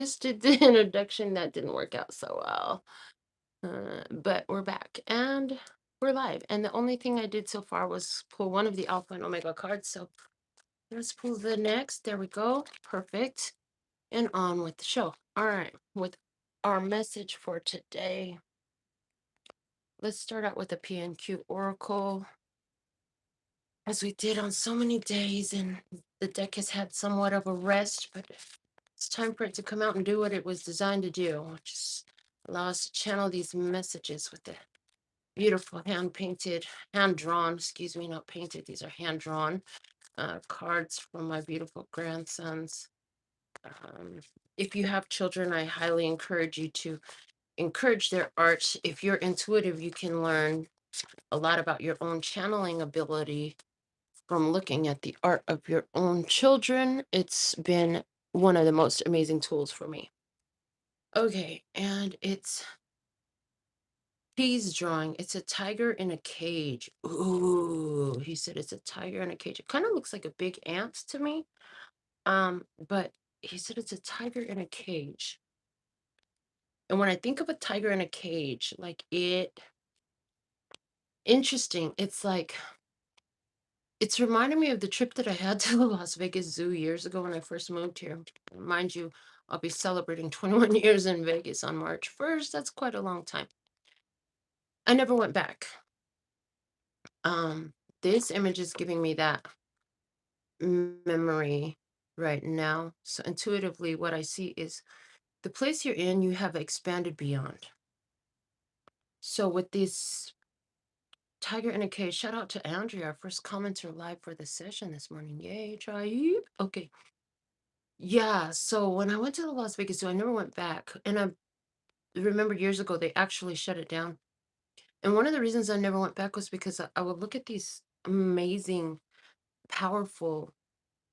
just did the introduction. That didn't work out so well. But we're back and we're live. And the only thing I did so far was pull one of the Alpha and Omega cards. So let's pull the next. There we go. Perfect. And on with the show. All right. With our message for today, let's start out with the PNQ Oracle. As we did on so many days, and the deck has had somewhat of a rest, but it's time for it to come out and do what it was designed to do, which is allow us to channel these messages with the beautiful hand painted, hand drawn, excuse me, not painted, these are hand drawn cards from my beautiful grandsons. If you have children, I highly encourage you to encourage their art. If you're intuitive, you can learn a lot about your own channeling ability from looking at the art of your own children. It's been one of the most amazing tools for me. Okay, and it's he's drawing. It's a tiger in a cage. Ooh, he said it's a tiger in a cage. It kind of looks like a big ant to me. But he said it's a tiger in a cage. And when I think of a tiger in a cage, like interesting. It's like it's reminding me of the trip that I had to the Las Vegas Zoo years ago when I first moved here. Mind you, I'll be celebrating 21 years in Vegas on March 1st. That's quite a long time. I never went back. Um, this image is giving me that memory right now. So intuitively, what I see is the place you're in, you have expanded beyond. So with this tiger in a cage, shout out to Andrea, our first commenter live for the session this morning. Yay, tribe. Okay. Yeah, so when I went to the Las Vegas Zoo, I never went back. And I remember years ago, they actually shut it down. And one of the reasons I never went back was because I would look at these amazing, powerful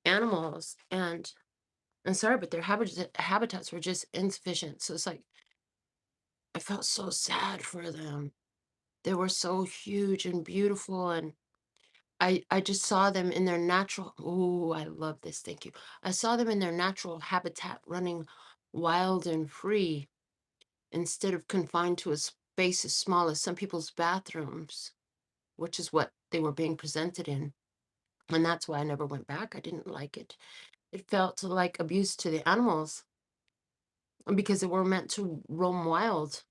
animals, and I'm sorry, but their habitats were just insufficient. So it's like I felt so sad for them. They were so huge and beautiful, and I just saw them in their natural. Oh, I love this. Thank you. I saw them in their natural habitat, running wild and free instead of confined to a space as small as some people's bathrooms, which is what they were being presented in. And that's why I never went back. I didn't like it. It felt like abuse to the animals because they were meant to roam wild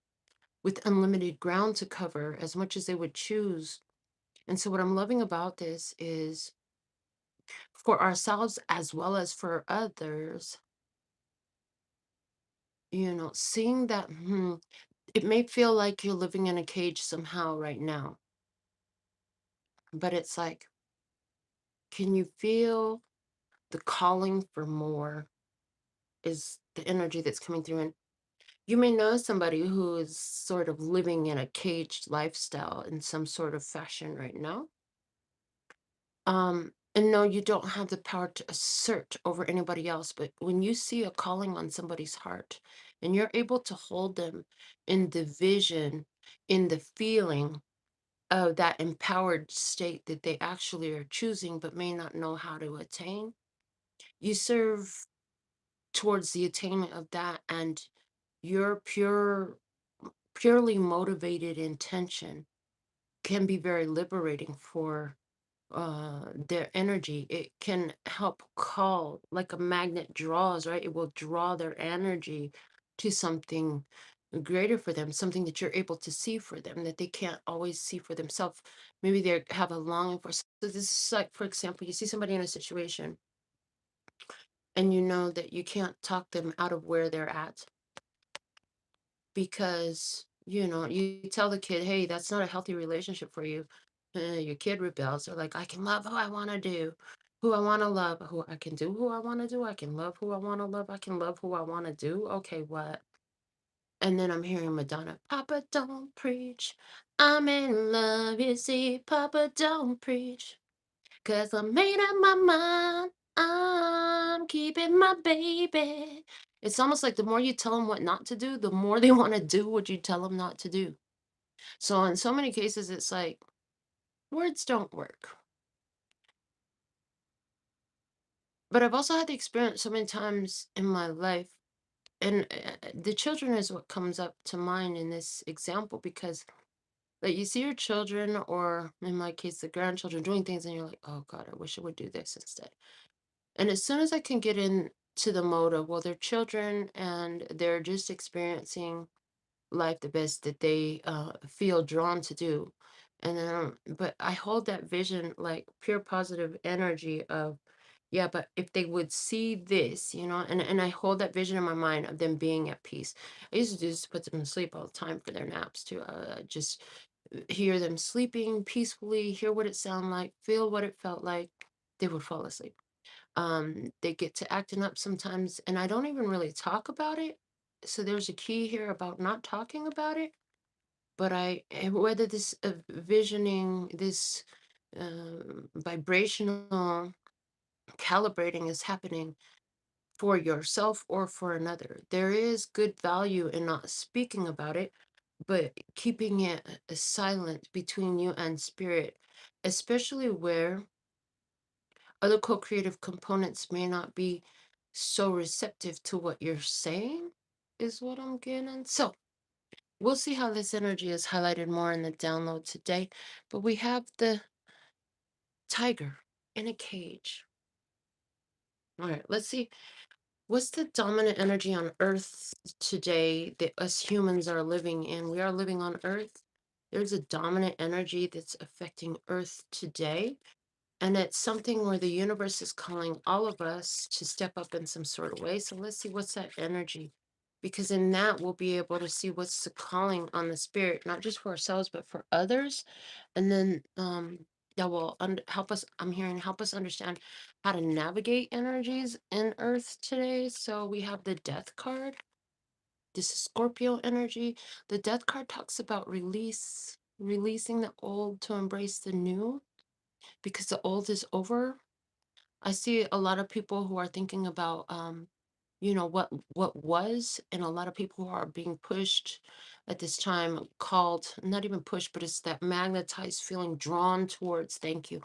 with unlimited ground to cover as much as they would choose. And so, what I'm loving about this is for ourselves as well as for others, seeing that it may feel like you're living in a cage somehow right now, but it's like, can you feel the calling for more is the energy that's coming through? And you may know somebody who is sort of living in a caged lifestyle in some sort of fashion right now. And no, you don't have the power to assert over anybody else, but when you see a calling on somebody's heart and you're able to hold them in the vision, in the feeling of that empowered state that they actually are choosing but may not know how to attain, you serve towards the attainment of that, and your purely motivated intention can be very liberating for their energy. It can help call, like a magnet draws, right? It will draw their energy to something greater for them, something that you're able to see for them that they can't always see for themselves. Maybe they have a longing for. So this is like, for example, you see somebody in a situation and you know that you can't talk them out of where they're at because you tell the kid, hey, that's not a healthy relationship for you. Your kid rebels. They're like, I can love who I want to do, who I want to love, who I can do, who I want to do, I can love who I want to love, I can love who I want to do. Okay, what? And then I'm hearing Madonna, Papa don't preach, I'm in love, you see. Papa don't preach, 'cause I made up my mind, I'm keeping my baby. It's almost like the more you tell them what not to do, the more they want to do what you tell them not to do. So in so many cases, it's like words don't work. But I've also had the experience so many times in my life and the children is what comes up to mind in this example, because like you see your children, or in my case the grandchildren, doing things and you're like, oh god, I wish I would do this instead. And as soon as I can get into the mode of, well, they're children and they're just experiencing life the best that they feel drawn to do. And then, but I hold that vision, like pure positive energy of, yeah, but if they would see this, and I hold that vision in my mind of them being at peace. I used to do this to put them to sleep all the time for their naps, to just hear them sleeping peacefully, hear what it sounded like, feel what it felt like. They would fall asleep. They get to acting up sometimes, and I don't even really talk about it. So there's a key here about not talking about it. But whether this visioning, this vibrational calibrating is happening for yourself or for another, there is good value in not speaking about it, but keeping it silent between you and spirit, especially where other co-creative components may not be so receptive to what you're saying, is what I'm getting. So we'll see how this energy is highlighted more in the download today. But we have the tiger in a cage. All right, let's see. What's the dominant energy on Earth today that us humans are living in? We are living on Earth. There's a dominant energy that's affecting Earth today. And it's something where the universe is calling all of us to step up in some sort of way. So let's see what's that energy. Because in that, we'll be able to see what's the calling on the spirit, not just for ourselves, but for others. And then that will help us, I'm hearing, help us understand how to navigate energies in Earth today. So we have the death card. This is Scorpio energy. The death card talks about releasing the old to embrace the new, because the old is over. I see a lot of people who are thinking about what was, and a lot of people who are being pushed at this time, called, not even pushed, but it's that magnetized feeling, drawn towards, thank you,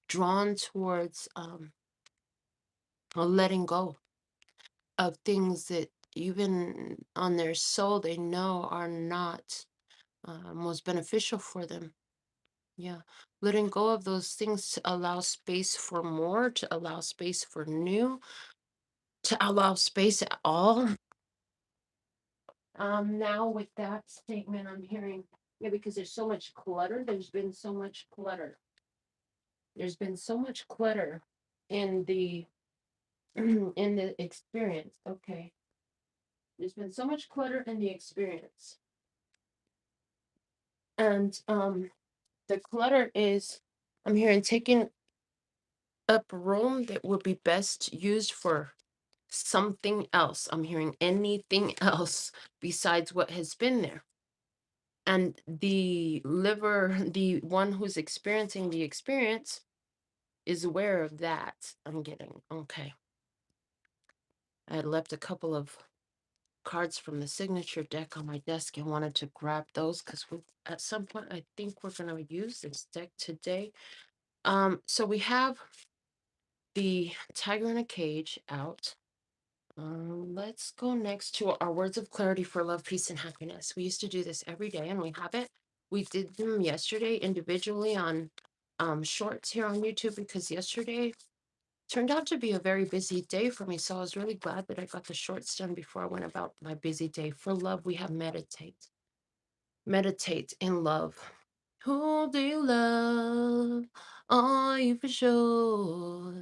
drawn towards letting go of things that even on their soul they know are not most beneficial for them. Yeah, letting go of those things to allow space for more, to allow space for new, to allow space at all. Now with that statement, I'm hearing, yeah, because there's so much clutter. There's been so much clutter. There's been so much clutter in the in the experience. Okay. There's been so much clutter in the experience. And the clutter is, I'm hearing, taking up room that would be best used for something else. I'm hearing anything else besides what has been there. And the liver, the one who's experiencing the experience, is aware of that. I'm getting, okay. I had left a couple of cards from the signature deck on my desk and wanted to grab those because at some point I think we're going to use this deck today. So we have the tiger in a cage out. Let's go next to our words of clarity for love, peace, and happiness. We used to do this every day, and we have it. We did them yesterday individually on shorts here on YouTube, because yesterday turned out to be a very busy day for me. So I was really glad that I got the shorts done before I went about my busy day. For love, we have meditate. Meditate in love. Who do you love? Are you for sure?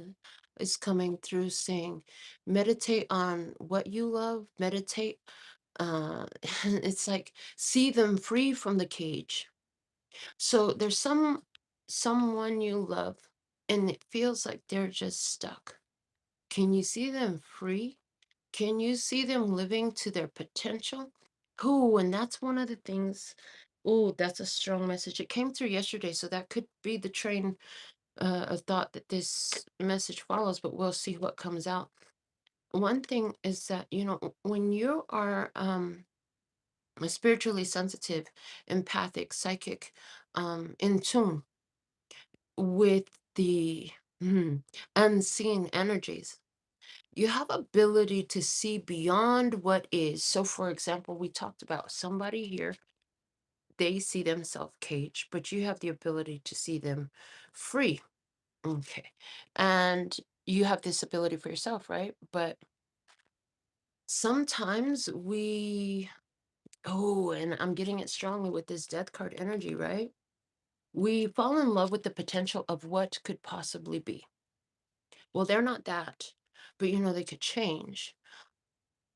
It's coming through saying, meditate on what you love, meditate. It's like, see them free from the cage. So there's someone you love, and it feels like they're just stuck. Can you see them free? Can you see them living to their potential? Oh, and that's one of the things. Oh, that's a strong message. It came through yesterday, so that could be the train of thought that this message follows, but we'll see what comes out. One thing is that, when you are spiritually sensitive, empathic, psychic, in tune with the unseen energies, You have ability to see beyond what is. So for example, we talked about somebody here, they see themselves caged, but you have the ability to see them free. Okay. And you have this ability for yourself, right? But sometimes and I'm getting it strongly with this death card energy, right? We fall in love with the potential of what could possibly be. Well, they're not that, but they could change.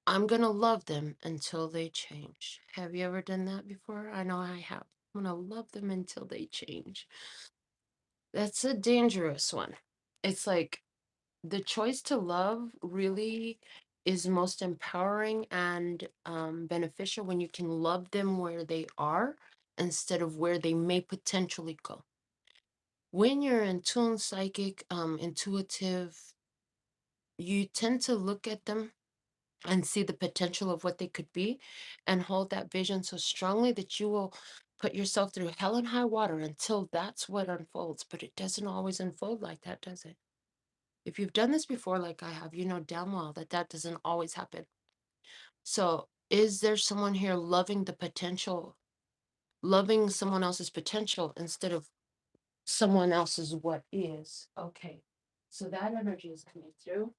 I'm going to love them until they change. Have you ever done that before? I know I have. I'm going to love them until they change. That's a dangerous one. It's like the choice to love really is most empowering and beneficial when you can love them where they are instead of where they may potentially go. When you're in tune, psychic, intuitive, you tend to look at them and see the potential of what they could be and hold that vision so strongly that you will put yourself through hell and high water until that's what unfolds. But it doesn't always unfold like that, does it? If you've done this before, like I have, you know damn well that that doesn't always happen. So, is there someone here loving the potential, loving someone else's potential instead of someone else's what is? Okay. So that energy is coming through.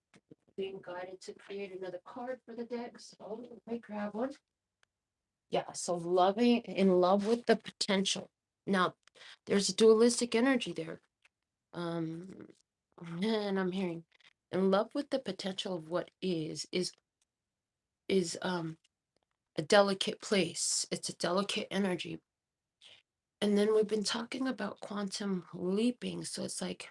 Being guided to create another card for the deck. So let me grab one. Yeah, so loving, in love with the potential. Now, there's a dualistic energy there. Um, and I'm hearing in love with the potential of what is a delicate place. It's a delicate energy. And then we've been talking about quantum leaping. So it's like,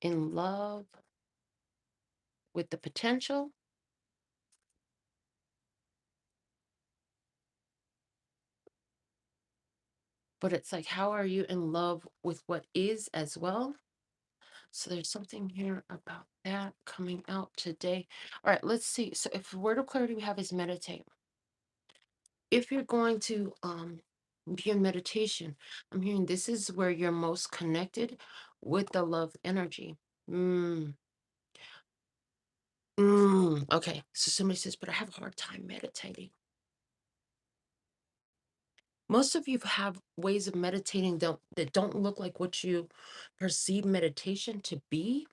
in love with the potential, but it's like, how are you in love with what is as well? So there's something here about that coming out today. All right, let's see. So if word of clarity we have is meditate. If you're going to be in meditation, I'm hearing this is where you're most connected with the love energy. Okay. So somebody says, but I have a hard time meditating. Most of you have ways of meditating that don't look like what you perceive meditation to be.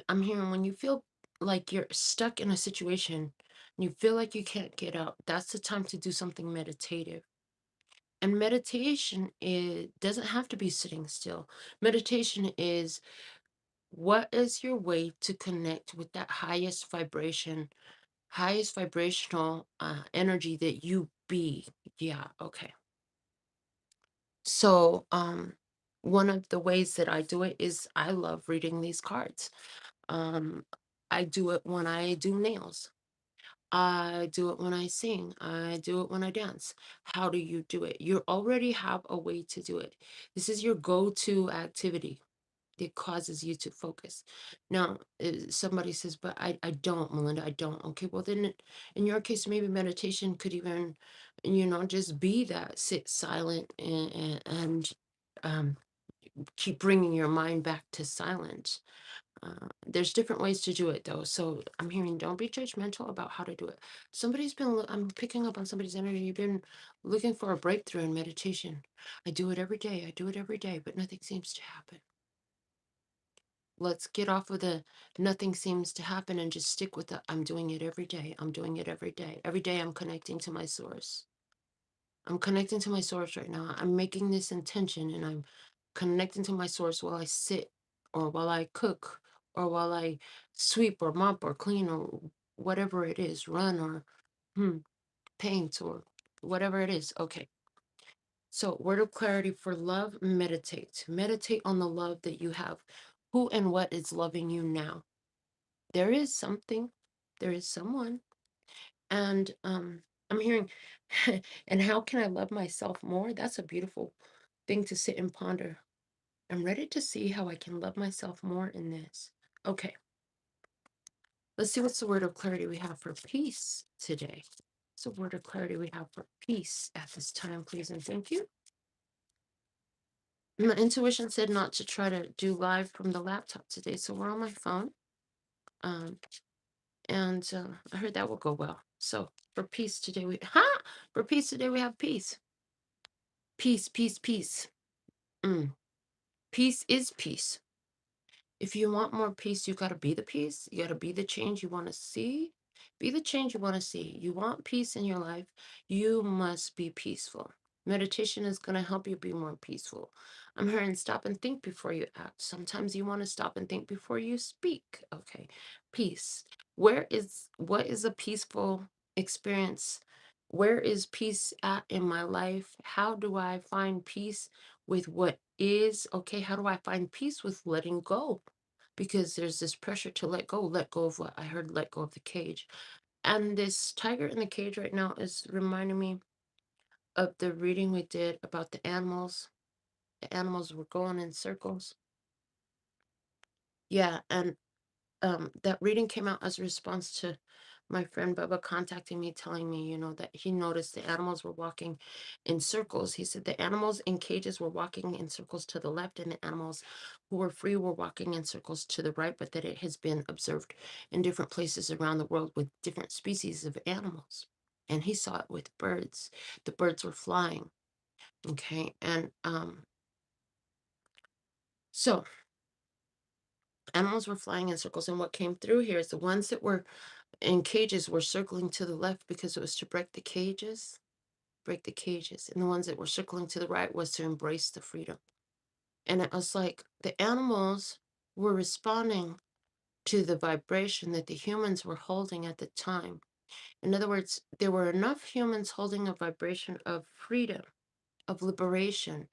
I'm hearing when you feel like you're stuck in a situation and you feel like you can't get out, that's the time to do something meditative. And meditation doesn't have to be sitting still. Meditation is what is your way to connect with that highest vibration, highest vibrational energy that you be. Yeah, okay. So, one of the ways that I do it is I love reading these cards. Um, I do it when I do nails. I do it when I sing. I do it when I dance. How do you do it? You already have a way to do it. This is your go-to activity that causes you to focus. Now, somebody says, but I don't, Melinda, I don't. Okay, well then in your case, maybe meditation could even, just be that sit silent and um, keep bringing your mind back to silence. There's different ways to do it though. So I'm hearing don't be judgmental about how to do it. I'm picking up on somebody's energy. You've been looking for a breakthrough in meditation. I do it every day. I do it every day, but nothing seems to happen. Let's get off of the nothing seems to happen and just stick with the I'm doing it every day. I'm doing it every day. Every day I'm connecting to my source. I'm connecting to my source right now. I'm making this intention and I'm connecting to my source while I sit or while I cook or while I sweep or mop or clean or whatever it is, run or paint or whatever it is. Okay. So, word of clarity for love, meditate. Meditate on the love that you have. Who and what is loving you now? There is something, there is someone. And I'm hearing, and how can I love myself more? That's a beautiful thing to sit and ponder. I'm ready to see how I can love myself more in this. Okay, let's see what's the word of clarity we have for peace today. What's the word of clarity we have for peace at this time, please and thank you. My intuition said not to try to do live from the laptop today, so we're on my phone. Um, and I heard that will go well. So for peace today, for peace today we have peace. Peace, peace, peace. Peace is peace. If you want more peace, you got to be the peace. You got to be the change you want to see. Be the change you want to see. You want peace in your life, you must be peaceful. Meditation is going to help you be more peaceful. I'm hearing stop and think before you act. Sometimes you want to stop and think before you speak. Okay. Peace. What is a peaceful experience? Where is peace at in my life? How do I find peace with what is? Okay, how do I find peace with letting go? Because there's this pressure to let go of what I heard, let go of the cage. And this tiger in the cage right now is reminding me of the reading we did about the animals. The animals were going in circles. Yeah, and that reading came out as a response to my friend Bubba contacting me, telling me, that he noticed the animals were walking in circles. He said the animals in cages were walking in circles to the left, and the animals who were free were walking in circles to the right, but that it has been observed in different places around the world with different species of animals. And he saw it with birds. The birds were flying. Okay. And so animals were flying in circles. And what came through here is the ones that were in cages were circling to the left because it was to break the cages, break the cages. And the ones that were circling to the right was to embrace the freedom. And it was like the animals were responding to the vibration that the humans were holding at the time. In other words, there were enough humans holding a vibration of freedom, of liberation.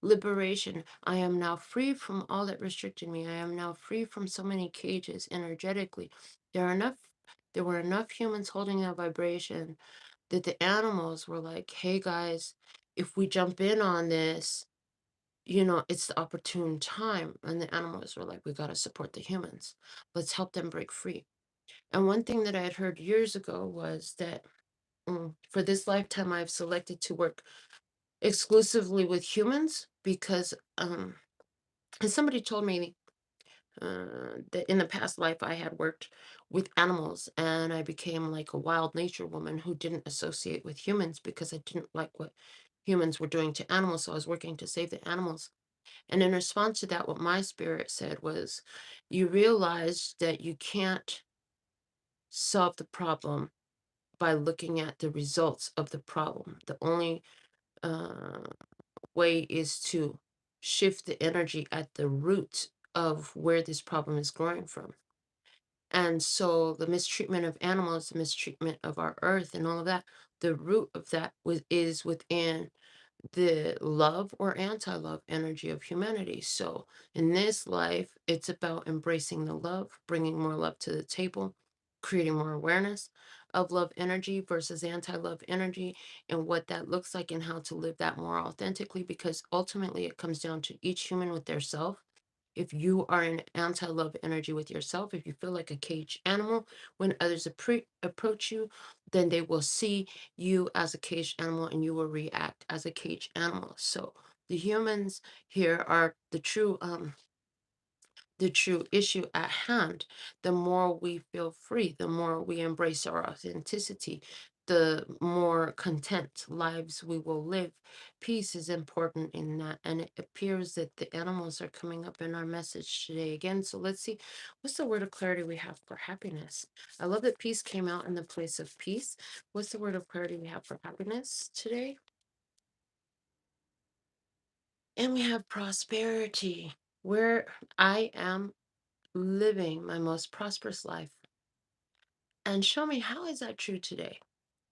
Liberation. I am now free from all that restricted me. I am now free from so many cages energetically. There are enough there were enough humans holding that vibration that the animals were like, hey guys, if we jump in on this, it's the opportune time. And the animals were like, we got to support the humans. Let's help them break free. And one thing that I had heard years ago was that for this lifetime, I've selected to work exclusively with humans because and somebody told me that in the past life I had worked with animals and I became like a wild nature woman who didn't associate with humans because I didn't like what humans were doing to animals. So I was working to save the animals. And in response to that, what my spirit said was, you realize that you can't solve the problem by looking at the results of the problem. The only uh, way is to shift the energy at the root of where this problem is growing from. And so the mistreatment of animals, the mistreatment of our earth and all of that, the root of that is within the love or anti-love energy of humanity. So in this life, it's about embracing the love, bringing more love to the table, creating more awareness of love energy versus anti-love energy and what that looks like and how to live that more authentically, because ultimately it comes down to each human with their self. If you are in anti-love energy with yourself, if you feel like a caged animal, when others approach you, then they will see you as a caged animal and you will react as a caged animal. So the humans here are the true issue at hand. The more we feel free, the more we embrace our authenticity, the more content lives we will live. Peace is important in that. And it appears that the animals are coming up in our message today again. So let's see, what's the word of clarity we have for happiness? I love that peace came out in the place of peace. What's the word of clarity we have for happiness today? And we have prosperity, where I am living my most prosperous life. And show me, how is that true today?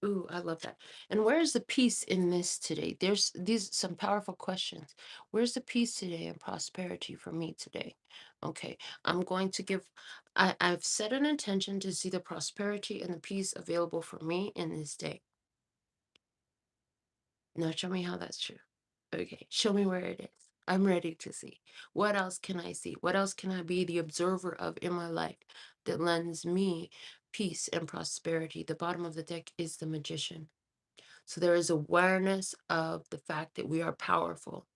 Ooh, I love that. And where's the peace in this today? There's these some powerful questions. Where's the peace today and prosperity for me today? Okay, I'm going to give, I've set an intention to see the prosperity and the peace available for me in this day. Now show me how that's true. Okay, show me where it is. I'm ready to see. What else can I see? What else can I be the observer of in my life that lends me peace and prosperity? The bottom of the deck is the Magician. So there is awareness of the fact that we are powerful.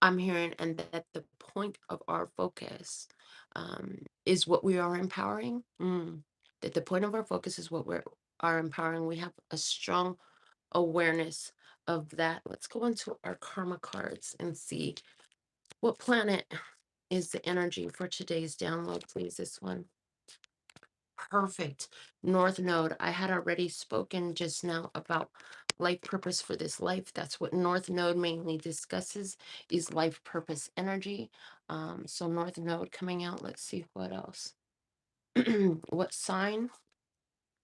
I'm hearing, and that the point of our focus is what we are empowering. That the point of our focus is what are empowering. We have a strong awareness of that. Let's go into our karma cards and see what planet is the energy for today's download, please. This one. Perfect. North Node. I had already spoken just now about life purpose for this life. That's what North Node mainly discusses, is life purpose energy. So North Node coming out. Let's see what else. What sign?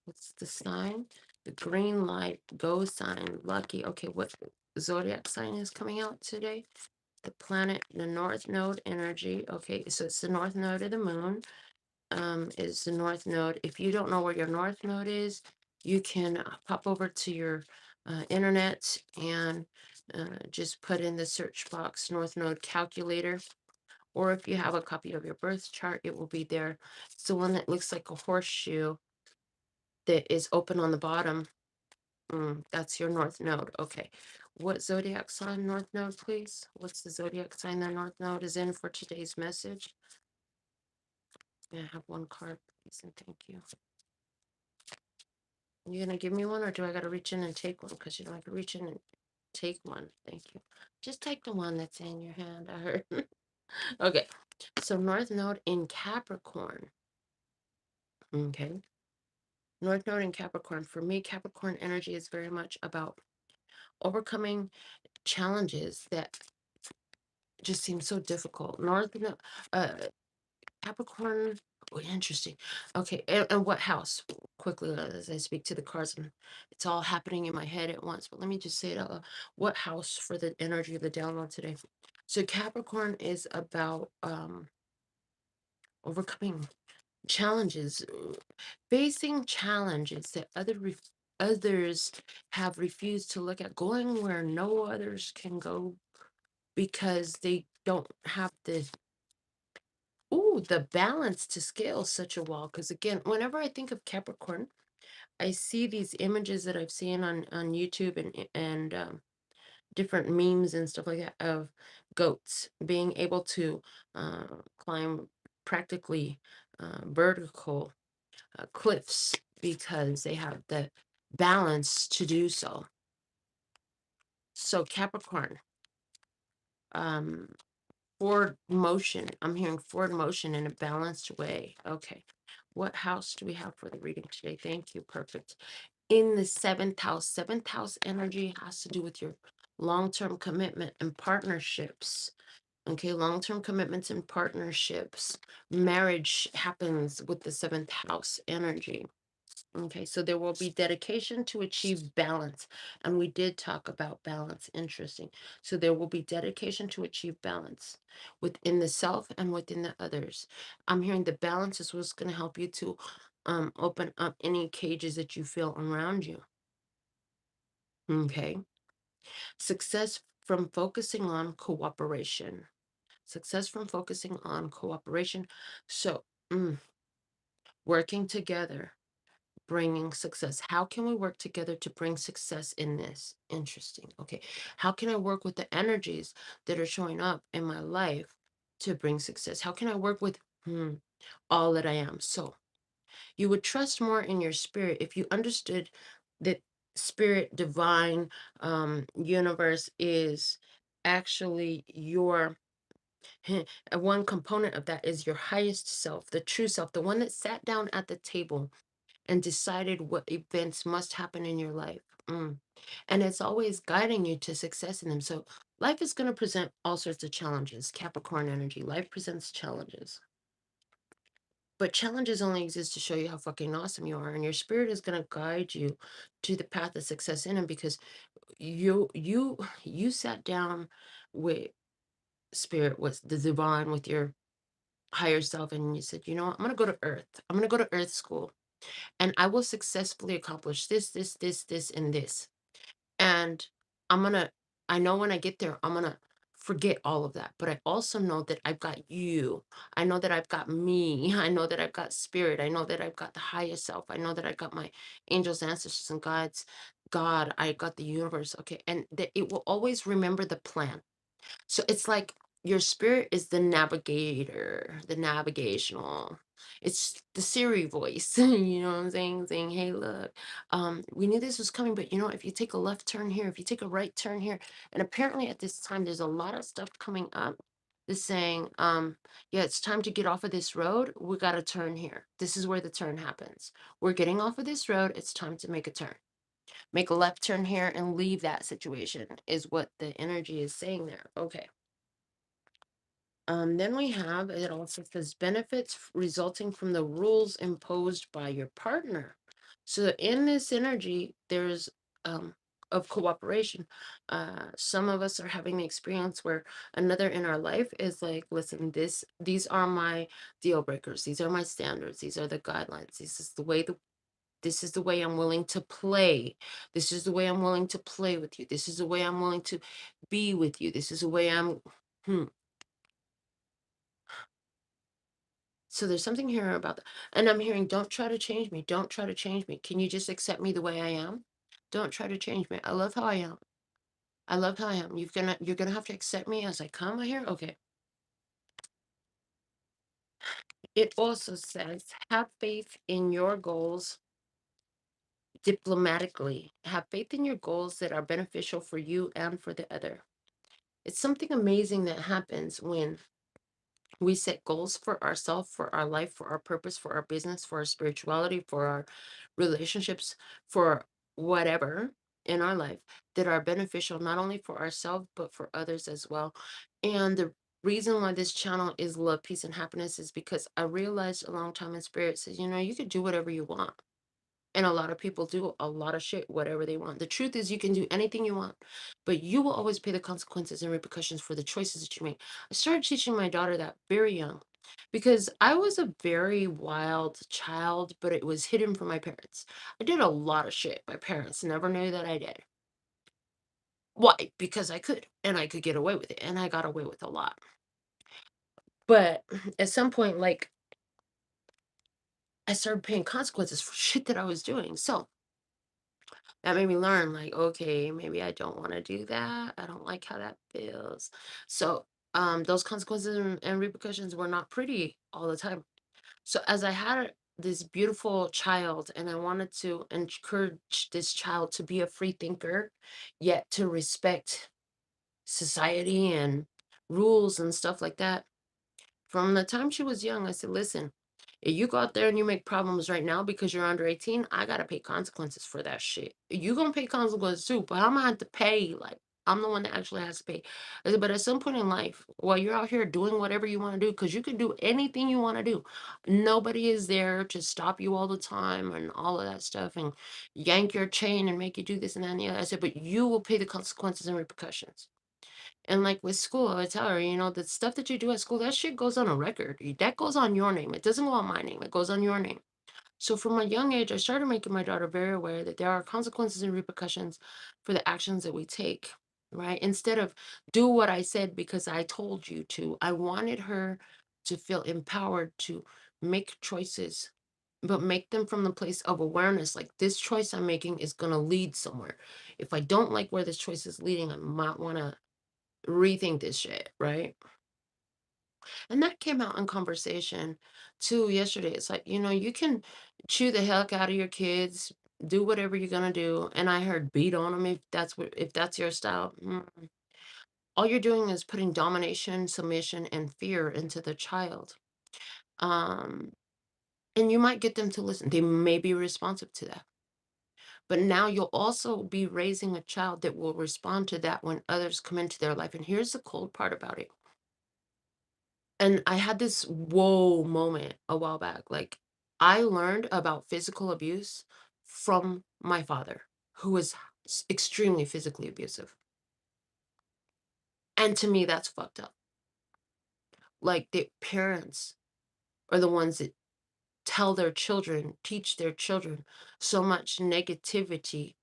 What's the sign? The green light, go sign, lucky. Okay, what zodiac sign is coming out today? The planet, the North Node energy. Okay, so it's the North Node of the moon. Is the North Node. If you don't know where your North Node is, you can pop over to your internet and just put in the search box North Node calculator. Or if you have a copy of your birth chart, it will be there. It's the one that looks like a horseshoe that is open on the bottom. That's your North Node. Okay. What zodiac sign North Node, please? What's the zodiac sign that North Node is in for today's message? I have one card, please, and thank you. You gonna give me one, or do I gotta reach in and take one? Because you know I can reach in and take one. Thank you. Just take the one that's in your hand. I heard. Okay. So North Node in Capricorn. Okay. North Node in Capricorn. For me, Capricorn energy is very much about overcoming challenges that just seem so difficult. Uh, Capricorn. Oh, interesting. Okay, and what house? Quickly, as I speak to the cards, and it's all happening in my head at once. But let me just say it out loud. What house for the energy of the download today? So Capricorn is about overcoming challenges, facing challenges that others have refused to look at, going where no others can go because they don't have the balance to scale such a wall. Because again, whenever I think of Capricorn, I see these images that I've seen on YouTube and different memes and stuff like that of goats being able to climb practically vertical cliffs because they have the balance to do so. So Capricorn, um, forward motion. I'm hearing forward motion in a balanced way. Okay. What house do we have for the reading today? Thank you. Perfect. In the seventh house. Seventh house energy has to do with your long-term commitment and partnerships. Okay, long-term commitments and partnerships. Marriage happens with the seventh house energy. Okay, so there will be dedication to achieve balance. And we did talk about balance. Interesting. So there will be dedication to achieve balance within the self and within the others. I'm hearing the balance is what's going to help you to open up any cages that you feel around you. Okay. Success from focusing on cooperation. Success from focusing on cooperation. So, working together, bringing success. How can we work together to bring success in this? Interesting. Okay. How can I work with the energies that are showing up in my life to bring success? How can I work with all that I am? So you would trust more in your spirit if you understood that spirit, divine, universe is actually your one component of that is your highest self, the true self, the one that sat down at the table and decided what events must happen in your life. And it's always guiding you to success in them. So life is going to present all sorts of challenges. Capricorn energy, life presents challenges. But challenges only exist to show you how fucking awesome you are. And your spirit is going to guide you to the path of success in them because you sat down with spirit, with the divine, with your higher self, and you said, you know what, I'm going to go to earth. I'm going to go to earth school. And I will successfully accomplish this, and this. And I'm gonna, I know when I get there, I'm gonna forget all of that. But I also know that I've got you. I know that I've got me. I know that I've got spirit. I know that I've got the highest self. I know that I've got my angels, ancestors, and guides. God, I got the universe. Okay. And that it will always remember the plan. So it's like your spirit is the navigator, the navigational. It's the Siri voice, you know what I'm saying? Saying, hey, look, we knew this was coming, but you know, if you take a left turn here, if you take a right turn here, and apparently at this time, there's a lot of stuff coming up that's saying, yeah, it's time to get off of this road. We got to turn here. This is where the turn happens. We're getting off of this road. It's time to make a turn. Make a left turn here and leave that situation, is what the energy is saying there. Okay. Then we have, it also says benefits resulting from the rules imposed by your partner. So in this energy, there's of cooperation. Some of us are having the experience where another in our life is like, listen, these are my deal breakers, these are my standards, these are the guidelines, this is the way I'm willing to play. This is the way I'm willing to play with you. This is the way I'm willing to be with you. This is the way I'm hmm. So there's something here about that. And I'm hearing, don't try to change me. Don't try to change me. Can you just accept me the way I am? Don't try to change me. I love how I am. I love how I am. You're gonna have to accept me as I come. I hear. Okay. It also says, have faith in your goals diplomatically. Have faith in your goals that are beneficial for you and for the other. It's something amazing that happens when we set goals for ourselves, for our life, for our purpose, for our business, for our spirituality, for our relationships, for whatever in our life that are beneficial not only for ourselves but for others as well. And the reason why this channel is love, peace, and happiness is because I realized a long time in spirit says, you know, you could do whatever you want. And a lot of people do a lot of shit, whatever they want. The truth is, you can do anything you want, but you will always pay the consequences and repercussions for the choices that you make. I started teaching my daughter that very young because I was a very wild child, but it was hidden from my parents. I did a lot of shit my parents never knew that I did. Why? Because I could, and I could get away with it, and I got away with a lot. But at some point, like, I started paying consequences for shit that I was doing. So that made me learn, like, okay, maybe I don't want to do that. I don't like how that feels. So, those consequences and repercussions were not pretty all the time. So, as I had this beautiful child, and I wanted to encourage this child to be a free thinker, yet to respect society and rules and stuff like that, from the time she was young, I said, listen, if you go out there and you make problems right now because you're under 18, I gotta pay consequences for that shit. You gonna pay consequences too, but I'm gonna have to pay. Like, I'm the one that actually has to pay. I said, but at some point in life, while you're out here doing whatever you want to do, because you can do anything you want to do, nobody is there to stop you all the time and all of that stuff and yank your chain and make you do this and that and the other. I said, but you will pay the consequences and repercussions. And like with school, I tell her, you know, the stuff that you do at school, that shit goes on a record. That goes on your name. It doesn't go on my name. It goes on your name. So from a young age, I started making my daughter very aware that there are consequences and repercussions for the actions that we take, right? Instead of do what I said because I told you to, I wanted her to feel empowered to make choices, but make them from the place of awareness. Like, this choice I'm making is going to lead somewhere. If I don't like where this choice is leading, I might want to rethink this shit, right? And that came out in conversation too yesterday. It's like, you know, you can chew the heck out of your kids, do whatever you're gonna do. And I heard beat on them if that's your style. All you're doing is putting domination, submission, and fear into the child. Um, and you might get them to listen. They may be responsive to that. But now you'll also be raising a child that will respond to that when others come into their life. And here's the cold part about it. And I had this whoa moment a while back. Like, I learned about physical abuse from my father, who was extremely physically abusive. And to me, that's fucked up. Like, the parents are the ones that tell their children, teach their children so much negativity.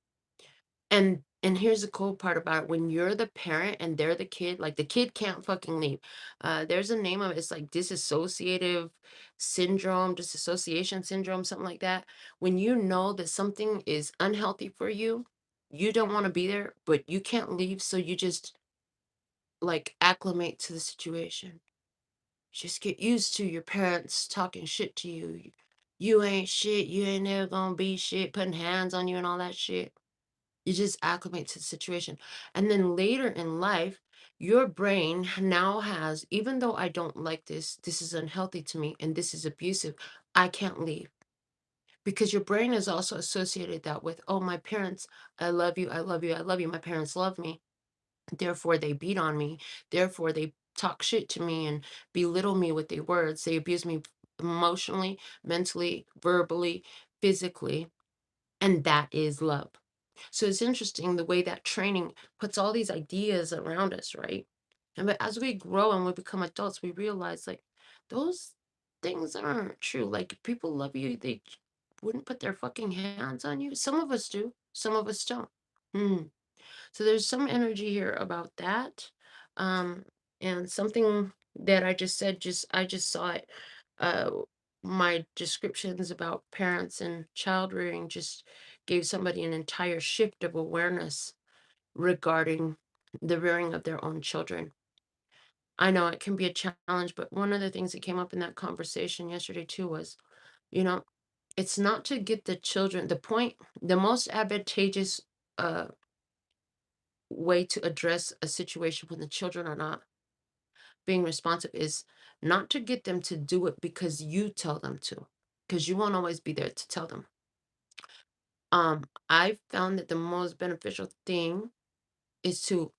And here's the cool part about it. When you're the parent and they're the kid, like, the kid can't fucking leave. There's a name of it. It's like dissociative syndrome, dissociation syndrome, something like that. When you know that something is unhealthy for you, you don't want to be there, but you can't leave, so you just like acclimate to the situation. Just get used to your parents talking shit to you. You ain't shit, you ain't never gonna be shit, putting hands on you and all that shit. You just acclimate to the situation. And then later in life, your brain now has, even though I don't like this, this is unhealthy to me, and this is abusive, I can't leave. Because your brain is also associated that with, oh, my parents, I love you, I love you, I love you. My parents love me. Therefore, they beat on me. Therefore, they talk shit to me and belittle me with their words. They abuse me emotionally, mentally, verbally, physically. And that is love. So it's interesting the way that training puts all these ideas around us, right? And but as we grow and we become adults, we realize like those things aren't true. Like people love you, they wouldn't put their fucking hands on you. Some of us do, some of us don't. Hmm. So there's some energy here about that. Um, and something that I just said, just I just saw it. Uh, my descriptions about parents and child rearing just gave somebody an entire shift of awareness regarding the rearing of their own children. I know it can be a challenge, but one of the things that came up in that conversation yesterday too was, you know, it's not to get the children, the point, the most advantageous uh way to address a situation when the children are not being responsive is not to get them to do it because you tell them to, because you won't always be there to tell them. I found that the most beneficial thing is to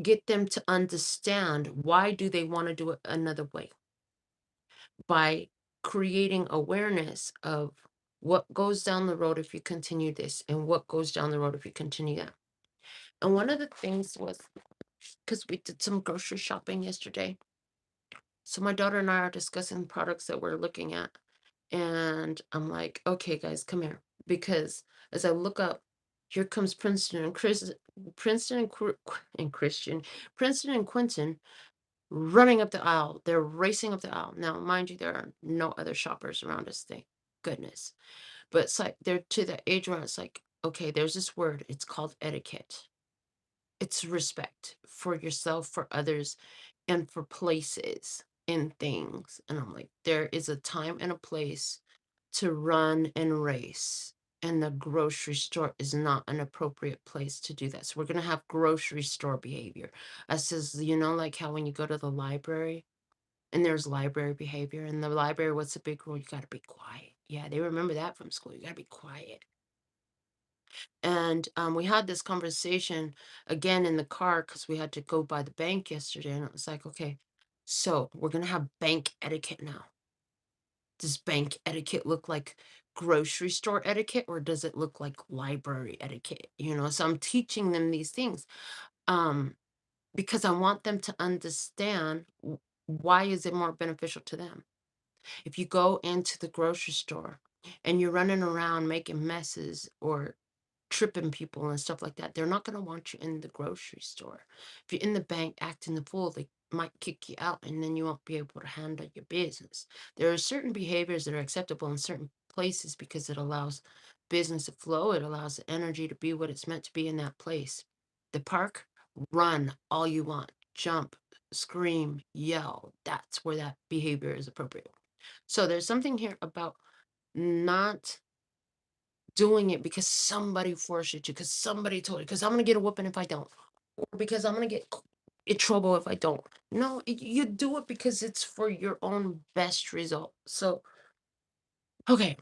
get them to understand why do they want to do it another way by creating awareness of what goes down the road if you continue this and what goes down the road if you continue that. And one of the things was because we did some grocery shopping yesterday. So my daughter and I are discussing products that we're looking at. And I'm like, okay, guys, come here. Because as I look up, here comes Princeton and Princeton and Christian, Princeton and Quentin running up the aisle. They're racing up the aisle. Now, mind you, there are no other shoppers around us, thank goodness. But it's like they're to the age where it's like, okay, there's this word. It's called etiquette. It's respect for yourself, for others, and for places and things. And I'm like, there is a time and a place to run and race. And the grocery store is not an appropriate place to do that. So we're going to have grocery store behavior. I says, you know, like how when you go to the library and there's library behavior in the library, what's the big rule? You got to be quiet. Yeah, they remember that from school. You got to be quiet. And we had this conversation again in the car because we had to go by the bank yesterday. And it was like, okay, so we're going to have bank etiquette now. Does bank etiquette look like grocery store etiquette or does it look like library etiquette? You know, so I'm teaching them these things um, because I want them to understand why is it more beneficial to them. If you go into the grocery store and you're running around making messes or tripping people and stuff like that, they're not going to want you in the grocery store. If you're in the bank acting the fool, they might kick you out and then you won't be able to handle your business. There are certain behaviors that are acceptable in certain places because it allows business to flow, it allows the energy to be what it's meant to be in that place. The park, run all you want, jump, scream, yell. That's where that behavior is appropriate. So there's something here about not doing it because somebody forced you to, because somebody told you, because I'm gonna get a whooping if I don't, or because I'm gonna get in trouble if I don't. No, you do it because it's for your own best result. So, okay,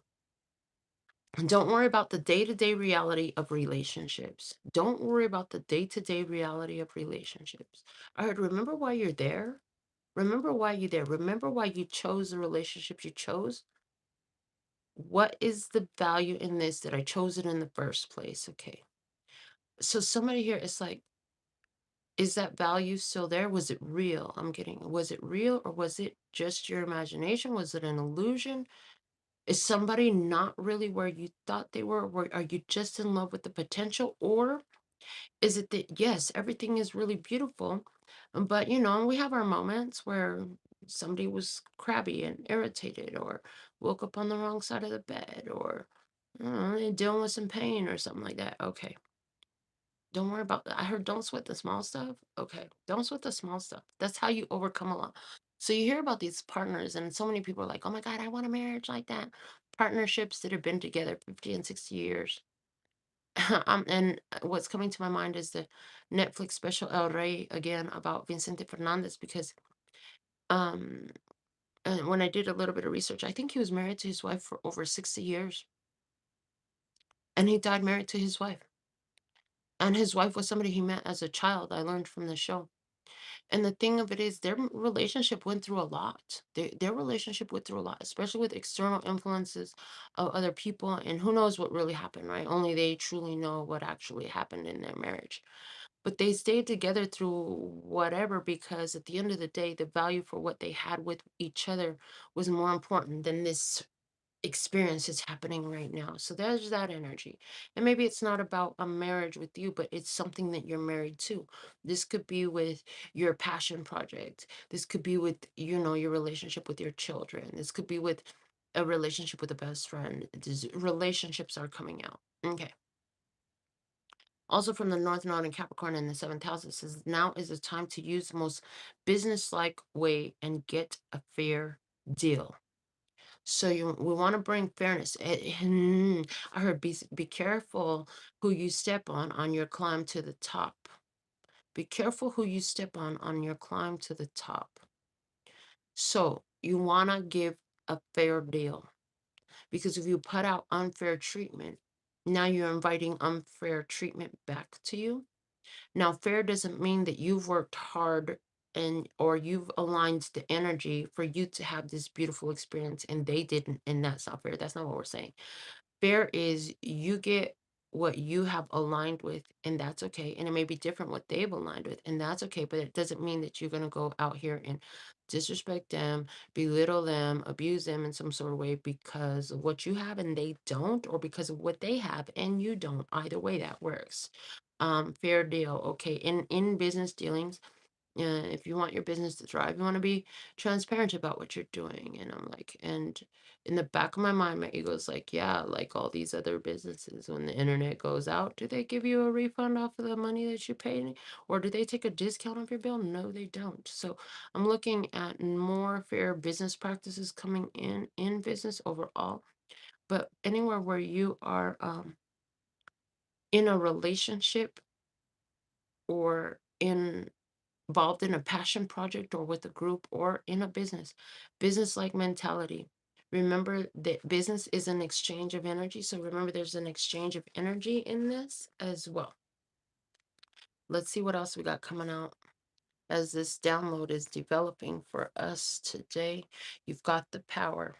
don't worry about the day-to-day reality of relationships. Don't worry about the day-to-day reality of relationships. All right, remember why you're there. Remember why you're there. Remember why you chose the relationship you chose. What is the value in this that I chose it in the first place? Okay. So somebody here is like, is that value still there? Was it real? Was it real or was it just your imagination? Was it an illusion? Is somebody not really where you thought they were? Are you just in love with the potential? Or is it that, yes, everything is really beautiful, but we have our moments where somebody was crabby and irritated or woke up on the wrong side of the bed or I don't know, they're dealing with some pain or something like that. Okay. Don't worry about that. I heard don't sweat the small stuff. Okay. Don't sweat the small stuff. That's how you overcome a lot. So you hear about these partners, and so many people are like, oh my God, I want a marriage like that. Partnerships that have been together 50 and 60 years. And what's coming to my mind is the Netflix special El Rey again about Vicente Fernandez because um and when I did a little bit of research, I think he was married to his wife for over 60 years and he died married to his wife. And his wife was somebody he met as a child. I learned from the show. And the thing of it is, their relationship went through a lot. Their relationship went through a lot, especially with external influences of other people. And who knows what really happened, right? Only they truly know what actually happened in their marriage. But they stayed together through whatever because at the end of the day, the value for what they had with each other was more important than this experience is happening right now. So there's that energy. And maybe it's not about a marriage with you, but it's something that you're married to. This could be with your passion project. This could be with, your relationship with your children. This could be with a relationship with a best friend. These relationships are coming out. Okay. Also from the North Node and Capricorn in the seventh house, it says now is the time to use the most business-like way and get a fair deal. So we want to bring fairness. I heard be careful who you step on your climb to the top. Be careful who you step on your climb to the top. So you want to give a fair deal because if you put out unfair treatment, now you're inviting unfair treatment back to you. Now, fair doesn't mean that you've worked hard and or you've aligned the energy for you to have this beautiful experience and they didn't, and that's not fair. That's not what we're saying. Fair is you get what you have aligned with, and that's okay. And it may be different what they've aligned with, and that's okay. But it doesn't mean that you're gonna go out here and disrespect them, belittle them, abuse them in some sort of way because of what you have and they don't, or because of what they have and you don't. Either way, that works. Fair deal. Okay. In business dealings, if you want your business to thrive, you want to be transparent about what you're doing. And I'm like, and in the back of my mind, my ego is like, yeah, like all these other businesses, when the internet goes out, do they give you a refund off of the money that you paid? Or do they take a discount off your bill? No, they don't. So I'm looking at more fair business practices coming in business overall. But anywhere where you are in a relationship or involved in a passion project or with a group or in a business like mentality. Remember that business is an exchange of energy. So remember there's an exchange of energy in this as well. Let's see what else we got coming out as this download is developing for us today. You've got the power.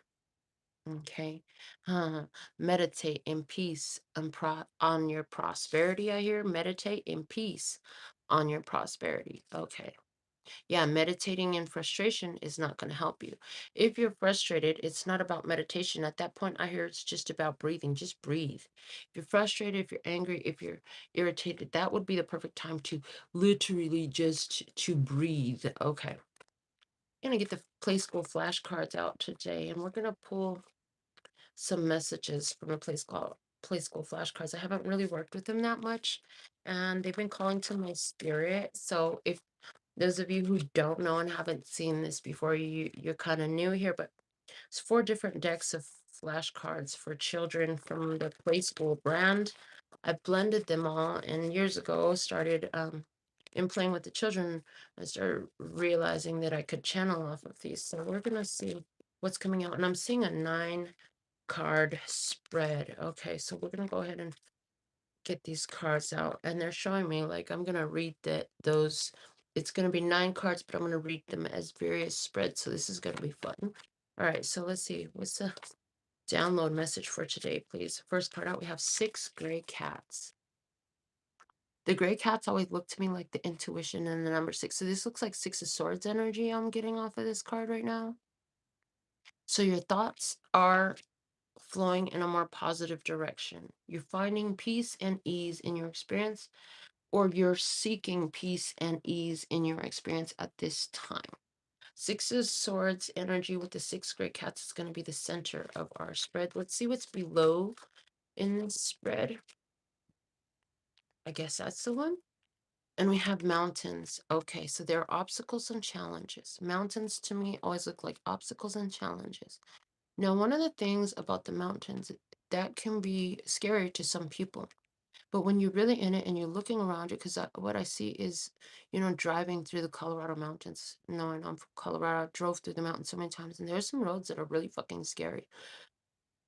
Okay. Meditate in peace and on your prosperity. I hear meditate in peace on your prosperity. Okay. Yeah, meditating in frustration is not going to help you. If you're frustrated, it's not about meditation. At that point, I hear it's just about breathing. Just breathe. If you're frustrated, if you're angry, if you're irritated, that would be the perfect time to literally just to breathe. Okay. I'm going to get the Play School flashcards out today, and we're going to pull some messages from the Play School flashcards. I haven't really worked with them that much, and they've been calling to my spirit. So if those of you who don't know and haven't seen this before, you're kind of new here, but it's 4 different decks of flashcards for children from the Play School brand. I blended them all, and years ago started in playing with the children. I started realizing that I could channel off of these. So we're gonna see what's coming out, and I'm seeing a 9-card spread. Okay, so we're gonna go ahead and get these cards out, and they're showing me like I'm gonna read those. It's gonna be 9 cards, but I'm gonna read them as various spreads. So this is gonna be fun. All right, so let's see. What's the download message for today, please? First card out, we have 6 gray cats. The gray cats always look to me like the intuition and the number 6. So this looks like 6 of Swords energy I'm getting off of this card right now. So your thoughts are flowing in a more positive direction. You're finding peace and ease in your experience, or you're seeking peace and ease in your experience at this time. 6 of Swords energy with the 6 great cats is going to be the center of our spread. Let's see what's below in this spread. I guess that's the one. And we have mountains. Okay, so there are obstacles and challenges. Mountains to me always look like obstacles and challenges. Now, one of the things about the mountains that can be scary to some people, but when you're really in it and you're looking around it, because what I see is, driving through the Colorado mountains. Knowing I'm from Colorado, I drove through the mountains so many times, and there's some roads that are really fucking scary.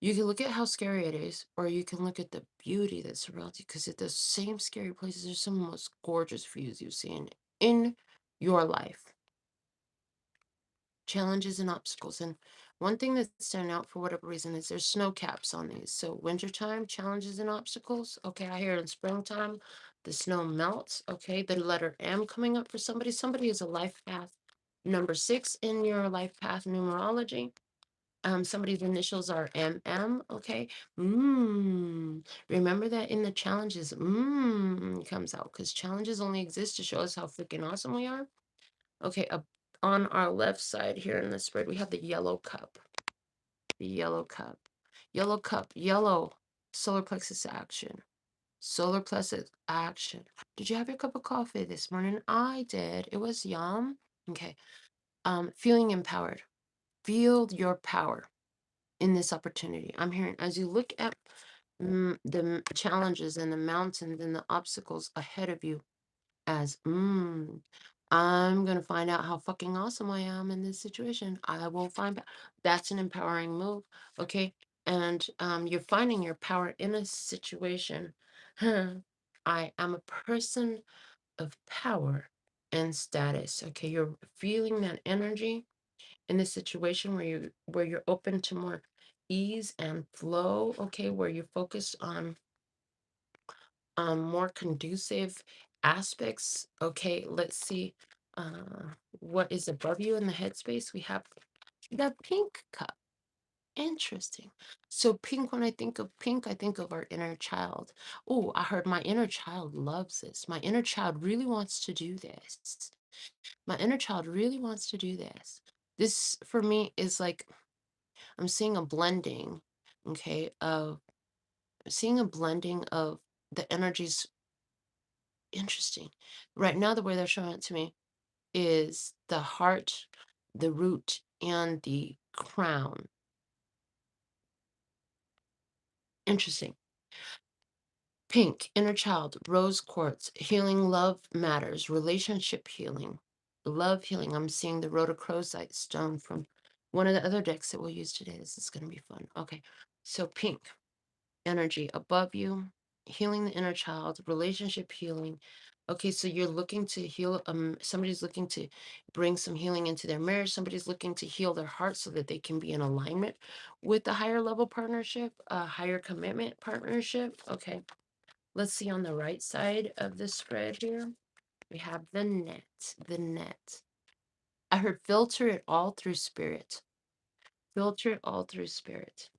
You can look at how scary it is, or you can look at the beauty that surrounds you, because at the same scary places, there's some of the most gorgeous views you've seen in your life. Challenges and obstacles. And one thing that's standing out for whatever reason is there's snow caps on these. So wintertime, challenges and obstacles. Okay, I hear in springtime, the snow melts. Okay, the letter M coming up for somebody. Somebody is a life path number 6 in your life path numerology. Somebody's initials are MM, okay? Remember that in the challenges, comes out, because challenges only exist to show us how freaking awesome we are. Okay, on our left side here in the spread, we have the yellow cup. The yellow cup. Yellow cup, yellow, solar plexus action. Solar plexus action. Did you have your cup of coffee this morning? I did. It was yum. Okay. Feeling empowered. Feel your power in this opportunity. I'm hearing as you look at the challenges and the mountains and the obstacles ahead of you, as I'm gonna find out how fucking awesome I am in this situation. I will find out. That's an empowering move, okay? And you're finding your power in a situation. I am a person of power and status. Okay, you're feeling that energy in this situation where you're open to more ease and flow, okay, where you're focused on more conducive aspects. Okay, let's see what is above you in the headspace. We have the pink cup. Interesting. So pink, when I think of pink, I think of our inner child. Oh, I heard my inner child loves this. My inner child really wants to do this. My inner child really wants to do this. This for me is like I'm seeing a blending, okay, of seeing a blending of the energies. Interesting. Right now, the way they're showing it to me is the heart, the root, and the crown. Interesting. Pink, inner child, rose quartz, healing love matters, relationship healing, love healing. I'm seeing the rhodochrosite stone from one of the other decks that we'll use today. This is going to be fun. Okay, so pink energy above you, healing the inner child, relationship healing. Okay, so you're looking to heal. Somebody's looking to bring some healing into their marriage. Somebody's looking to heal their heart so that they can be in alignment with the higher level partnership, a higher commitment partnership. Okay, let's see on the right side of the spread here. We have the net. The net. I heard filter it all through spirit. Filter it all through spirit.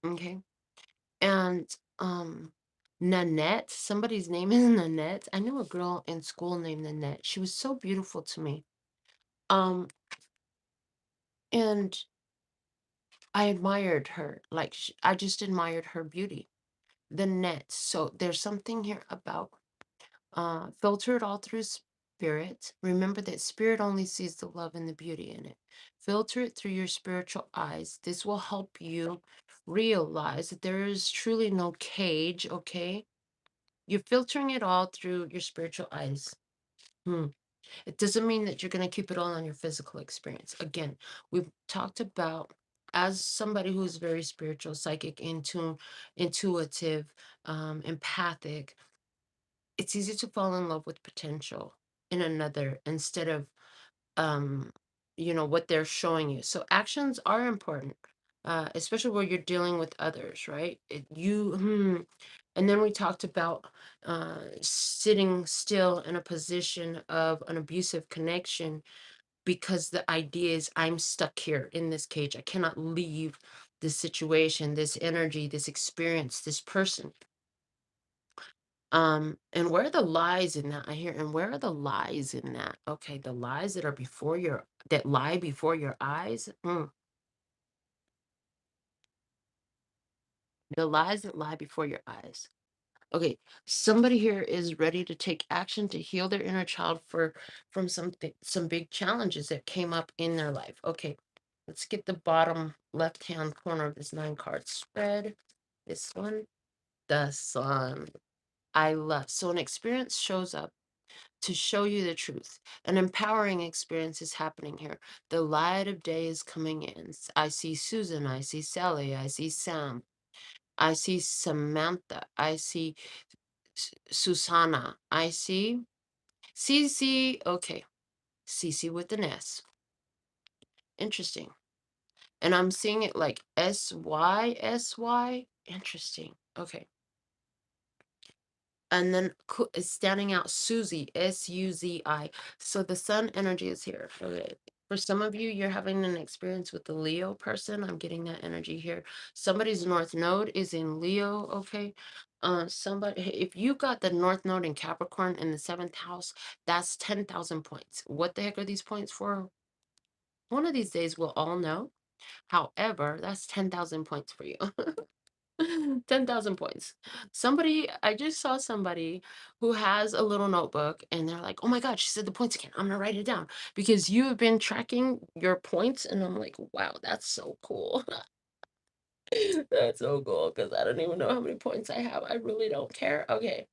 Okay. And Nanette, somebody's name is Nanette. I knew a girl in school named Nanette. She was so beautiful to me. Um, and I admired her. Like I just admired her beauty. The net. So there's something here about filter it all through spirit. Remember that spirit only sees the love and the beauty in it. Filter it through your spiritual eyes. This will help you realize that there is truly no cage, okay? You're filtering it all through your spiritual eyes. It doesn't mean that you're going to keep it all on your physical experience. Again, we've talked about, as somebody who's very spiritual, psychic, intuitive, empathic, it's easy to fall in love with potential in another instead of what they're showing you. So actions are important, especially where you're dealing with others, right? And then we talked about sitting still in a position of an abusive connection, because the idea is I'm stuck here in this cage. I cannot leave this situation, this energy, this experience, this person. And where are the lies in that? I hear, and where are the lies in that? Okay, the lies that are that lie before your eyes. The lies that lie before your eyes. Okay, somebody here is ready to take action to heal their inner child from some big challenges that came up in their life. Okay, let's get the bottom left-hand corner of this 9-card spread. This one, the sun. I love. So an experience shows up to show you the truth. An empowering experience is happening here. The light of day is coming in. I see Susan, I see Sally, I see Sam, I see Samantha, I see Susanna, I see Cece. Okay, Cece with an S. Interesting. And I'm seeing it like SY. Interesting. Okay. And then is standing out Susie, Suzi. So the sun energy is here. Okay. For some of you, you're having an experience with the Leo person. I'm getting that energy here. Somebody's North Node is in Leo. Okay. Somebody, if you got the North Node in Capricorn in the 7th house, that's 10,000 points. What the heck are these points for? One of these days we'll all know. However, that's 10,000 points for you. 10,000 points. Somebody, I just saw somebody who has a little notebook and they're like, oh my God, she said the points again. I'm going to write it down because you have been tracking your points. And I'm like, wow, that's so cool. That's so cool because I don't even know how many points I have. I really don't care. Okay.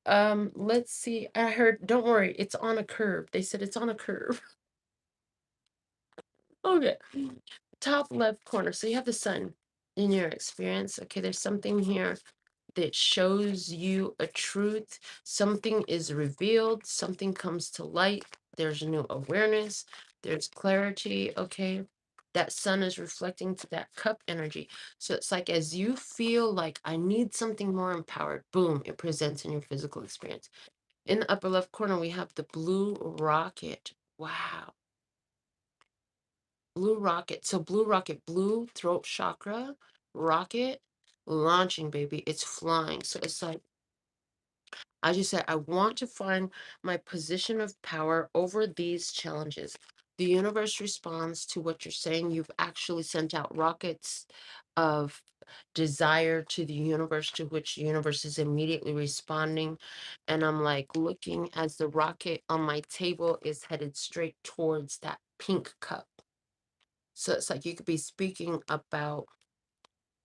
Let's see. I heard, don't worry, it's on a curve. They said it's on a curve. Okay. Top left corner. So you have the sun in your experience. Okay, there's something here that shows you a truth. Something is revealed, something comes to light. There's new awareness, there's clarity. Okay, that sun is reflecting to that cup energy. So it's like as you feel like I need something more empowered, boom, it presents in your physical experience. In the upper left corner, we have the blue rocket. Wow. Blue rocket. So blue rocket, blue throat chakra, rocket, launching, baby. It's flying. So it's like, I just said, I want to find my position of power over these challenges. The universe responds to what you're saying. You've actually sent out rockets of desire to the universe, to which the universe is immediately responding. And I'm like looking as the rocket on my table is headed straight towards that pink cup. So it's like you could be speaking about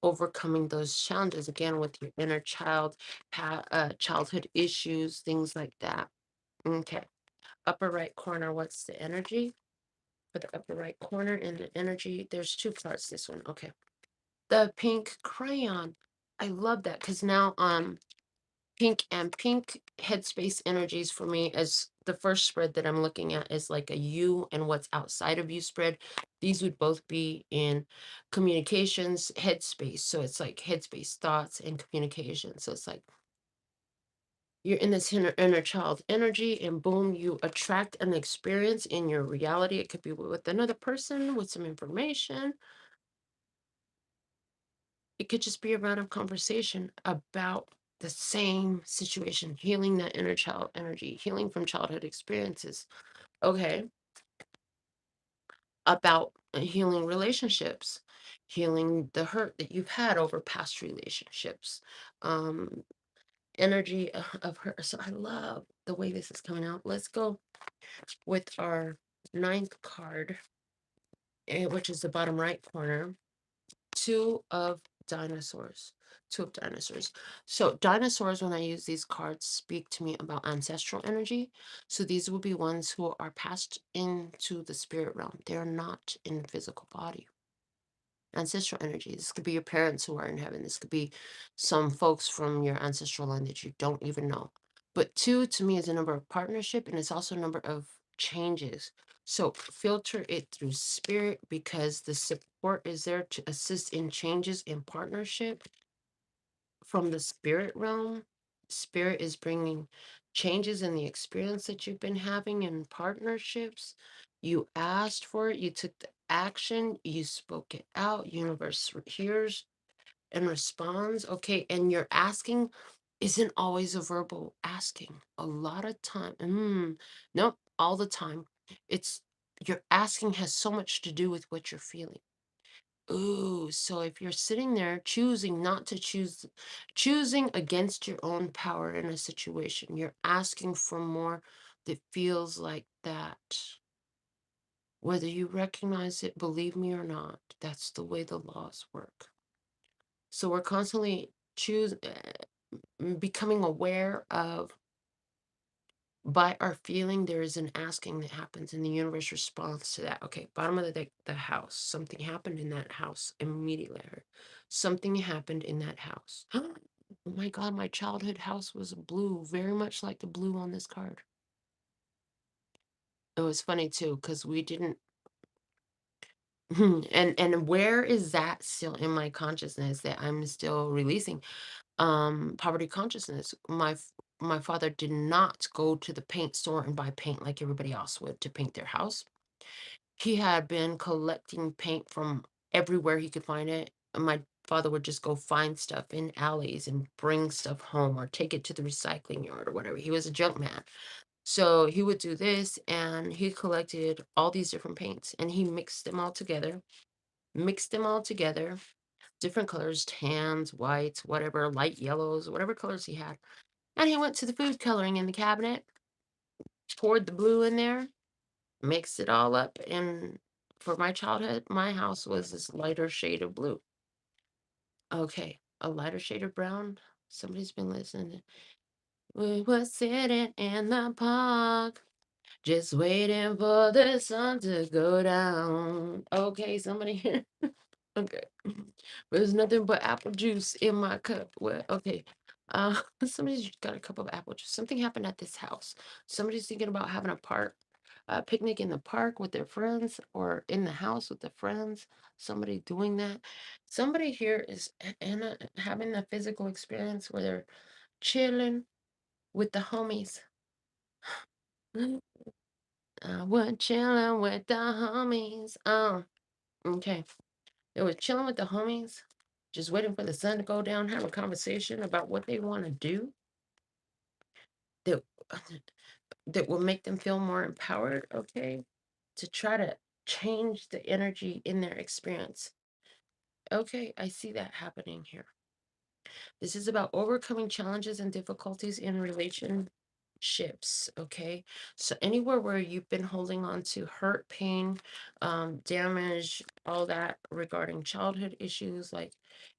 overcoming those challenges again with your inner child, childhood issues, things like that. Okay. Upper right corner, what's the energy? For the upper right corner in the energy, there's 2 parts. This one. Okay. The pink crayon. I love that because now pink headspace energies for me as the first spread that I'm looking at is like a you and what's outside of you spread. These would both be in communications headspace. So it's like headspace thoughts and communication. So it's like you're in this inner child energy and boom, you attract an experience in your reality. It could be with another person with some information. It could just be a random conversation about the same situation, healing that inner child energy, healing from childhood experiences. Okay. About healing relationships, healing the hurt that you've had over past relationships, um, energy of her. So I love the way this is coming out. Let's go with our 9th card, which is the bottom right corner. 2 of dinosaurs. 2 of dinosaurs. So dinosaurs, when I use these cards, speak to me about ancestral energy. So these will be ones who are passed into the spirit realm. They're not in the physical body. Ancestral energy. This could be your parents who are in heaven. This could be some folks from your ancestral line that you don't even know. But 2 to me is a number of partnership and it's also a number of changes. So filter it through spirit because the support is there to assist in changes in partnership from the spirit realm. Spirit is bringing changes in the experience that you've been having in partnerships. You asked for it, you took the action, you spoke it out, universe hears and responds. Okay, and your asking isn't always a verbal asking. A lot of time, nope, all the time. It's your asking has so much to do with what you're feeling. Ooh, so if you're sitting there choosing not to choose, choosing against your own power in a situation, you're asking for more that feels like that. Whether you recognize it, believe me or not, that's the way the laws work. So we're constantly becoming aware of, by our feeling, there is an asking that happens, and the universe responds to that. Okay, bottom of the deck, the house. Something happened in that house immediately. I heard something happened in that house. Oh my God, my childhood house was blue, very much like the blue on this card. It was funny too, because we didn't. And where is that still in my consciousness that I'm still releasing? Poverty consciousness. My father did not go to the paint store and buy paint like everybody else would to paint their house. He had been collecting paint from everywhere he could find it. And my father would just go find stuff in alleys and bring stuff home or take it to the recycling yard or whatever. He was a junk man. So he would do this, and he collected all these different paints, and he mixed them all together, different colors, tans, whites, whatever, light yellows, whatever colors he had. And he went to the food coloring in the cabinet, poured the blue in there, mixed it all up. And for my childhood, my house was this lighter shade of blue. Okay, a lighter shade of brown. Somebody's been listening. We were sitting in the park, just waiting for the sun to go down. Okay, somebody here. Okay. There's nothing but apple juice in my cup. Well, okay. Somebody's got a cup of apple juice. Something happened at this house. Somebody's thinking about having a picnic in the park with their friends, or in the house with the friends. Somebody doing that. Somebody here is having a physical experience where they're chilling with the homies. We're chilling with the homies. Okay. They were chilling with the homies, just waiting for the sun to go down, have a conversation about what they want to do that that will make them feel more empowered, okay? To try to change the energy in their experience. Okay, I see that happening here. This is about overcoming challenges and difficulties in relationships, okay? So anywhere where you've been holding on to hurt, pain, damage, all that regarding childhood issues, like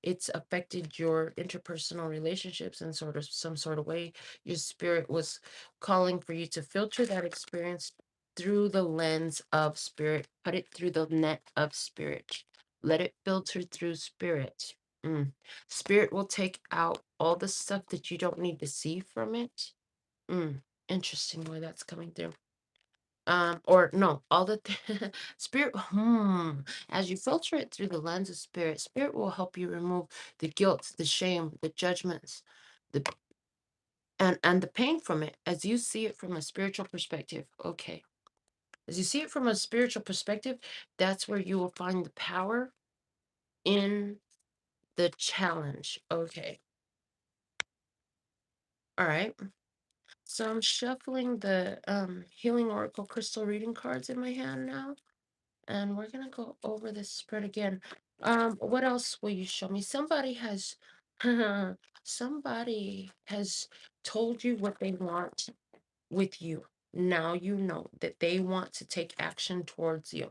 it's affected your interpersonal relationships in some sort of way, your spirit was calling for you to filter that experience through the lens of spirit, put it through the net of spirit, let it filter through spirit. Mm. Spirit will take out all the stuff that you don't need to see from it. Mm. Interesting why that's coming through. Or no, all the spirit, as you filter it through the lens of spirit, spirit will help you remove the guilt, the shame, the judgments, the and the pain from it as you see it from a spiritual perspective. Okay. As you see it from a spiritual perspective, that's where you will find the power in the challenge. Okay. All right. So I'm shuffling the Healing Oracle crystal reading cards in my hand now, and we're gonna go over this spread again. What else will you show me? Somebody has somebody has told you what they want with you. Now you know that they want to take action towards you.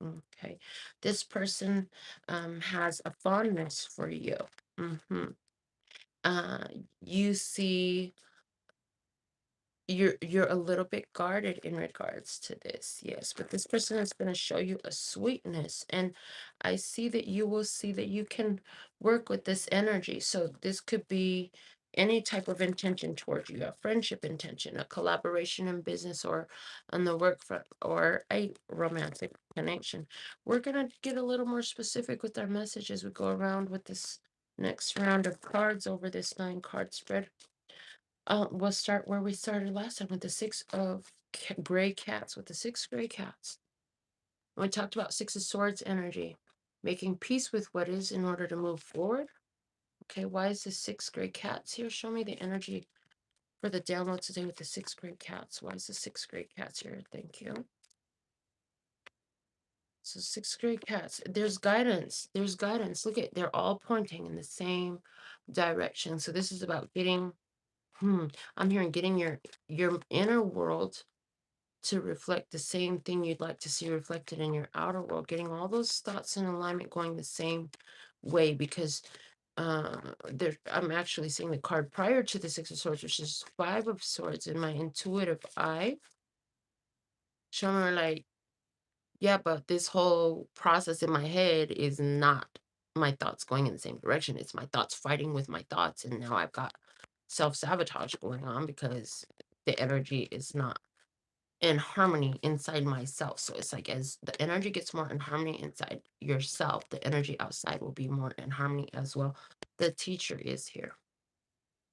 Okay. This person has a fondness for you. Mm-hmm. Uh, you see, you're a little bit guarded in regards to this, yes, but this person is going to show you a sweetness, and I see that you will see that you can work with this energy. So this could be any type of intention towards you, a friendship intention, a collaboration in business or on the work front, or a romantic connection. We're going to get a little more specific with our message as we go around with this next round of cards over this 9 card spread. We'll start where we started last time with the 6 of gray cats, with the 6 gray cats. We talked about 6 of Swords energy, making peace with what is in order to move forward. Okay, why is the 6 gray cats here? Show me the energy for the download today with the 6 gray cats. Why is the 6 gray cats here? Thank you. So 6th grade cats, there's guidance. There's guidance. Look at, they're all pointing in the same direction. So this is about getting, I'm hearing getting your inner world to reflect the same thing you'd like to see reflected in your outer world, getting all those thoughts in alignment going the same way, because there, I'm actually seeing the card prior to the 6 of Swords, which is 5 of Swords, in my intuitive eye. Showing her like, yeah, but this whole process in my head is not my thoughts going in the same direction. It's my thoughts fighting with my thoughts. And now I've got self-sabotage going on because the energy is not in harmony inside myself. So it's like, as the energy gets more in harmony inside yourself, the energy outside will be more in harmony as well. The teacher is here.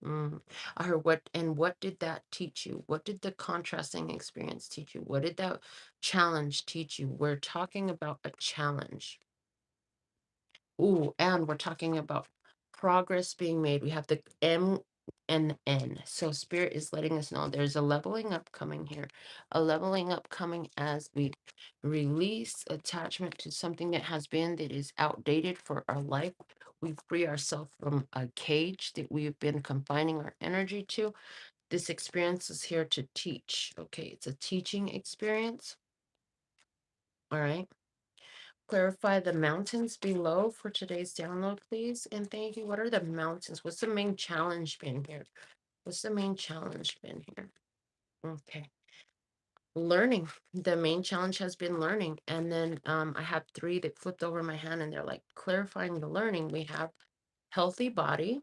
I heard what did that teach you? What did the contrasting experience teach you? What did that challenge teach you? We're talking about a challenge. Ooh, and we're talking about progress being made. We have the M and the N. So Spirit is letting us know there's a leveling up coming here. A leveling up coming as we release attachment to something that has been, that is outdated for our life. We free ourselves from a cage that we've been confining our energy to. This experience is here to teach. Okay, it's a teaching experience. All right. Clarify the mountains below for today's download, please. And thank you. What are the mountains? What's the main challenge been here? What's the main challenge been here? Okay. Learning. The main challenge has been learning. And then I have 3 that flipped over my hand, and they're like clarifying the learning. We have healthy body,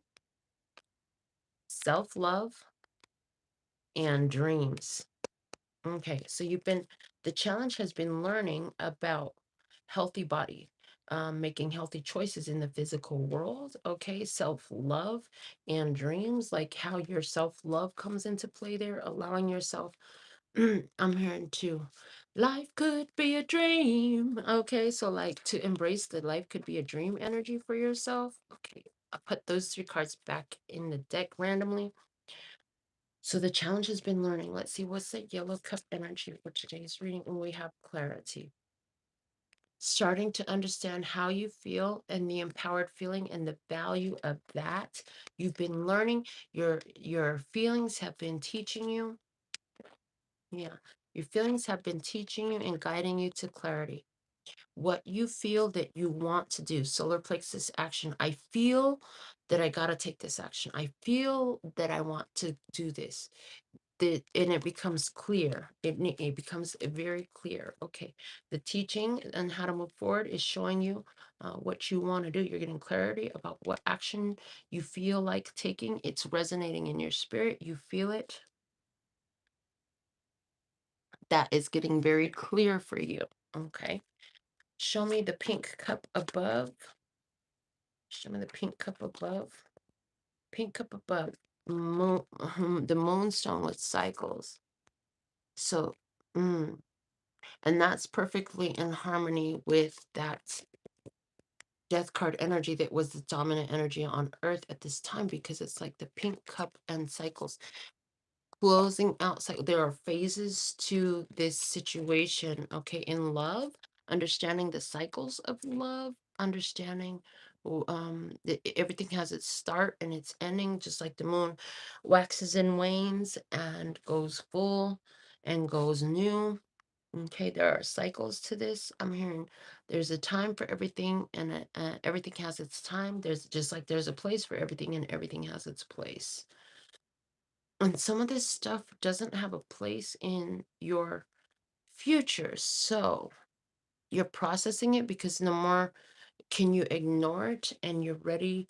self-love, and dreams. Okay, so the challenge has been learning about healthy body, making healthy choices in the physical world. Okay, self-love and dreams, like how your self-love comes into play there, allowing yourself, I'm hearing too, life could be a dream. Okay, so like to embrace the life could be a dream energy for yourself. Okay, I put those 3 cards back in the deck randomly. So the challenge has been learning. Let's see, what's the yellow cup energy for today's reading? And we have clarity. Starting to understand how you feel and the empowered feeling and the value of that. You've been learning. Your feelings have been teaching you. Yeah. Your feelings have been teaching you and guiding you to clarity. What you feel that you want to do. Solar plexus action. I feel that I got to take this action. I feel that I want to do this. And it becomes clear. It becomes very clear. Okay, the teaching and how to move forward is showing you what you want to do. You're getting clarity about what action you feel like taking. It's resonating in your spirit. You feel it. That is getting very clear for you. Okay, show me the pink cup above. Show me the pink cup above. Pink cup above. Moon, the moonstone with cycles. So, and that's perfectly in harmony with that death card energy that was the dominant energy on earth at this time, because it's like the pink cup and cycles closing out. There are phases to this situation. Okay, in love, understanding the cycles of love, understanding that everything has its start and its ending, just like the moon waxes and wanes and goes full and goes new. Okay, there are cycles to this. I'm hearing there's a time for everything, and everything has its time. There's just like there's a place for everything, and everything has its place. And some of this stuff doesn't have a place in your future. So you're processing it, because no more can you ignore it, and you're ready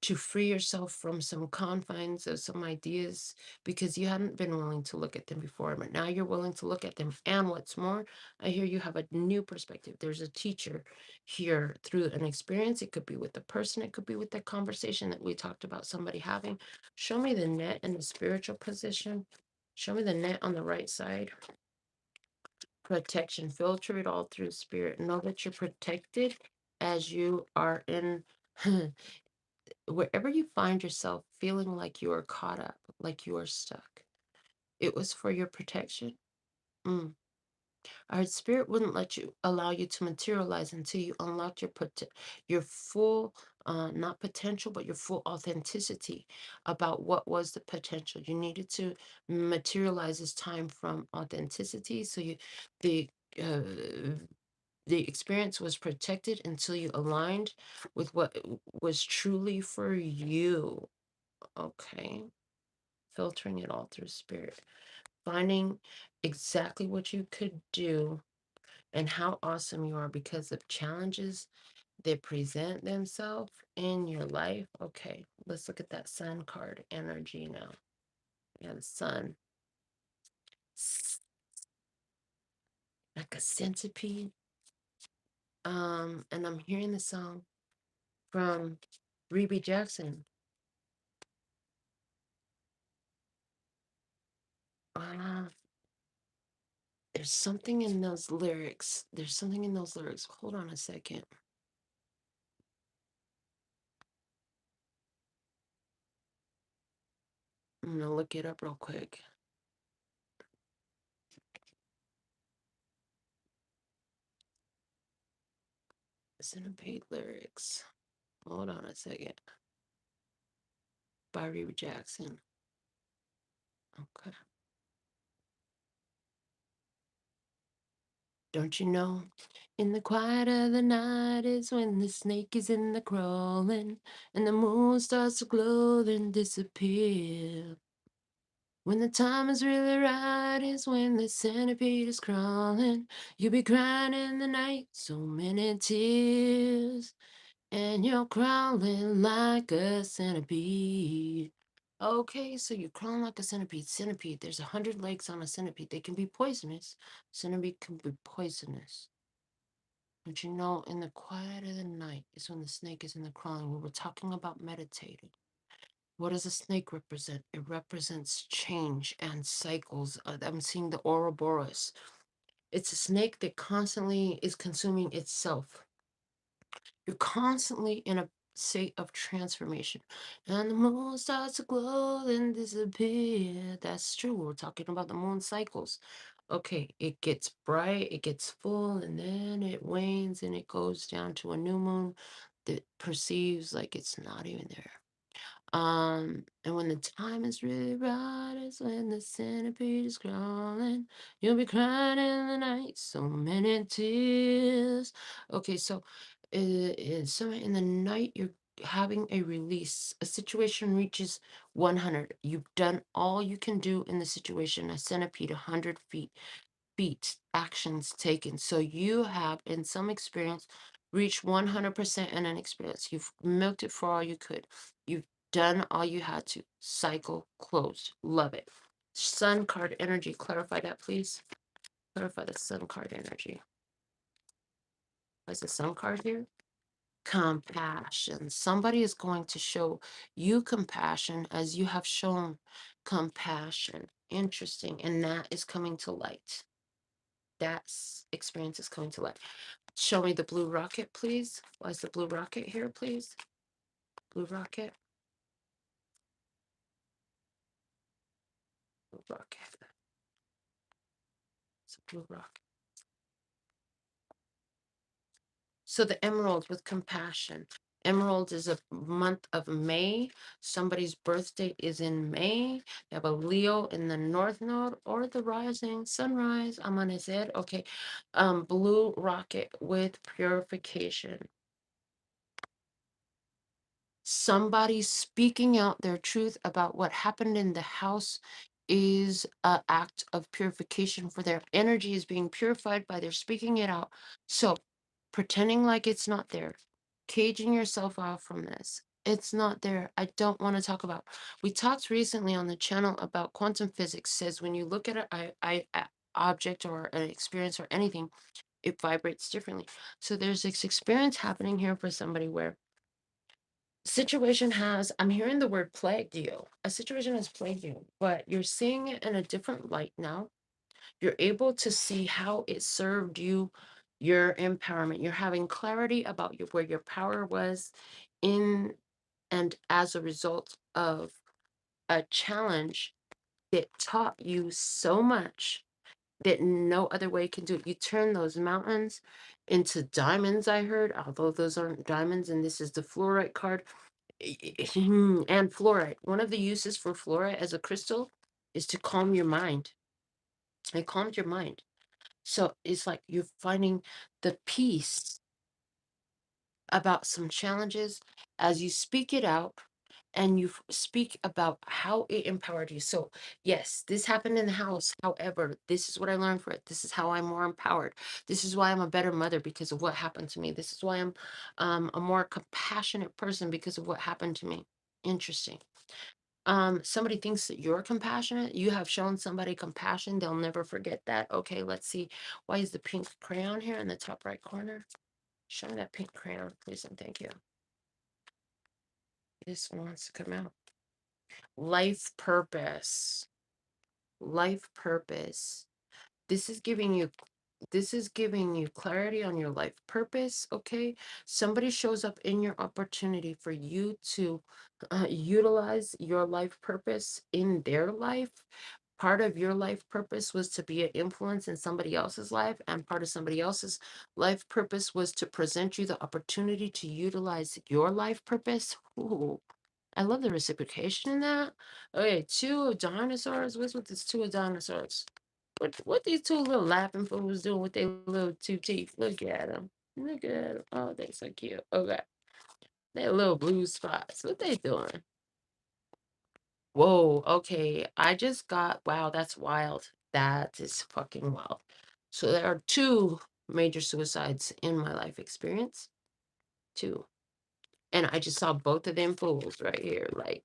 to free yourself from some confines of some ideas, because you hadn't been willing to look at them before, but now you're willing to look at them. And what's more, I hear you have a new perspective. There's a teacher here through an experience. It could be with the person, it could be with the conversation that we talked about somebody having. Show me the net in the spiritual position. Show me the net on the right side. Protection. Filter it all through spirit. Know that you're protected as you are in wherever you find yourself feeling like you are caught up, like you are stuck. It was for your protection. Mm. Our spirit wouldn't allow you to materialize until you unlocked your full, not potential, but your full authenticity about what was the potential. You needed to materialize this time from authenticity. So the uh, the experience was protected until you aligned with what was truly for you. Okay. Filtering it all through spirit. Finding exactly what you could do and how awesome you are because of challenges that present themselves in your life. Okay, let's look at that sun card energy now. Yeah, the sun. Like a centipede. And I'm hearing the song from Rebe Jackson. Uh, there's something in those lyrics. There's something in those lyrics. Hold on a second. I'm gonna look it up real quick. Centipede lyrics. Hold on a second. By Reba Jackson. Okay. Don't you know? In the quiet of the night is when the snake is in the crawling, and the moon starts to glow, then disappear. When the time is really right is when the centipede is crawling. You'll be crying in the night, so many tears, and you're crawling like a centipede. Okay, so you're crawling like a centipede. Centipede, there's 100 legs on a centipede. They can be poisonous. Centipede can be poisonous. But you know, in the quiet of the night is when the snake is in the crawling. We were talking about meditating. What does a snake represent? It represents change and cycles. I'm seeing the Ouroboros. It's a snake that constantly is consuming itself. You're constantly in a state of transformation. And the moon starts to glow, then disappear. That's true. We're talking about the moon cycles. Okay, it gets bright, it gets full, and then it wanes and it goes down to a new moon that perceives like it's not even there. And when the time is really right, is when the centipede is crawling. You'll be crying in the night, so many tears. Okay, so so in the night, you're having a release. A situation reaches 100. You've done all you can do in the situation. A centipede, 100 feet, actions taken. So you have, in some experience, reached 100% in an experience. You've milked it for all you could. You've done all you had to. Cycle closed. Love it. Sun card energy. Clarify that, please. Clarify the sun card energy. What's the sun card here? Compassion. Somebody is going to show you compassion as you have shown compassion. Interesting. And that is coming to light. That experience is coming to light. Show me the blue rocket, please. Why is the blue rocket here, please? Blue rocket. Blue rocket. It's a blue rocket. So the emerald with compassion. Emerald is a month of May. Somebody's birthday is in May. You have a Leo in the north node or the rising, sunrise, amanecer. Okay. Blue rocket with purification. Somebody speaking out their truth about what happened in the house is an act of purification for their energy is being purified by their speaking it out. So pretending like it's not there, caging yourself out from this. It's not there. I don't want to talk about. We talked recently on the channel about quantum physics says when you look at a object or an experience or anything, it vibrates differently. So there's this experience happening here for somebody where situation has, I'm hearing the word plagued you. A situation has plagued you, but you're seeing it in a different light now. You're able to see how it served you, your empowerment. You're having clarity about where your power was in and as a result of a challenge that taught you so much that no other way can do it. You turn those mountains into diamonds, I heard, although those aren't diamonds, and this is the fluorite card. And fluorite. One of the uses for fluorite as a crystal is to calm your mind. It calms your mind. So it's like you're finding the peace about some challenges as you speak it out and you speak about how it empowered you. So, yes, this happened in the house. However, this is what I learned for it. This is how I'm more empowered. This is why I'm a better mother because of what happened to me. This is why I'm a more compassionate person because of what happened to me. Interesting. Somebody thinks that you're compassionate. You have shown somebody compassion. They'll never forget that. Okay, let's see. Why is the pink crayon here in the top right corner? Show me that pink crayon, please, and thank you. This one wants to come out. Life purpose. Life purpose. This is giving you clarity on your life purpose. Okay, somebody shows up in your opportunity for you to utilize your life purpose in their life. Part of your life purpose was to be an influence in somebody else's life, and part of somebody else's life purpose was to present you the opportunity to utilize your life purpose. Ooh, I love the reciprocation in that. Okay, two of dinosaurs. What's with this two of dinosaurs? What these two little laughing fools doing with their little two teeth? Look at them. Look at them. Oh, they're so cute. Okay. They're little blue spots. What they doing? Whoa, okay. I just got, wow, that's wild. That is fucking wild. So there are two major suicides in my life experience. Two. And I just saw both of them fools right here. Like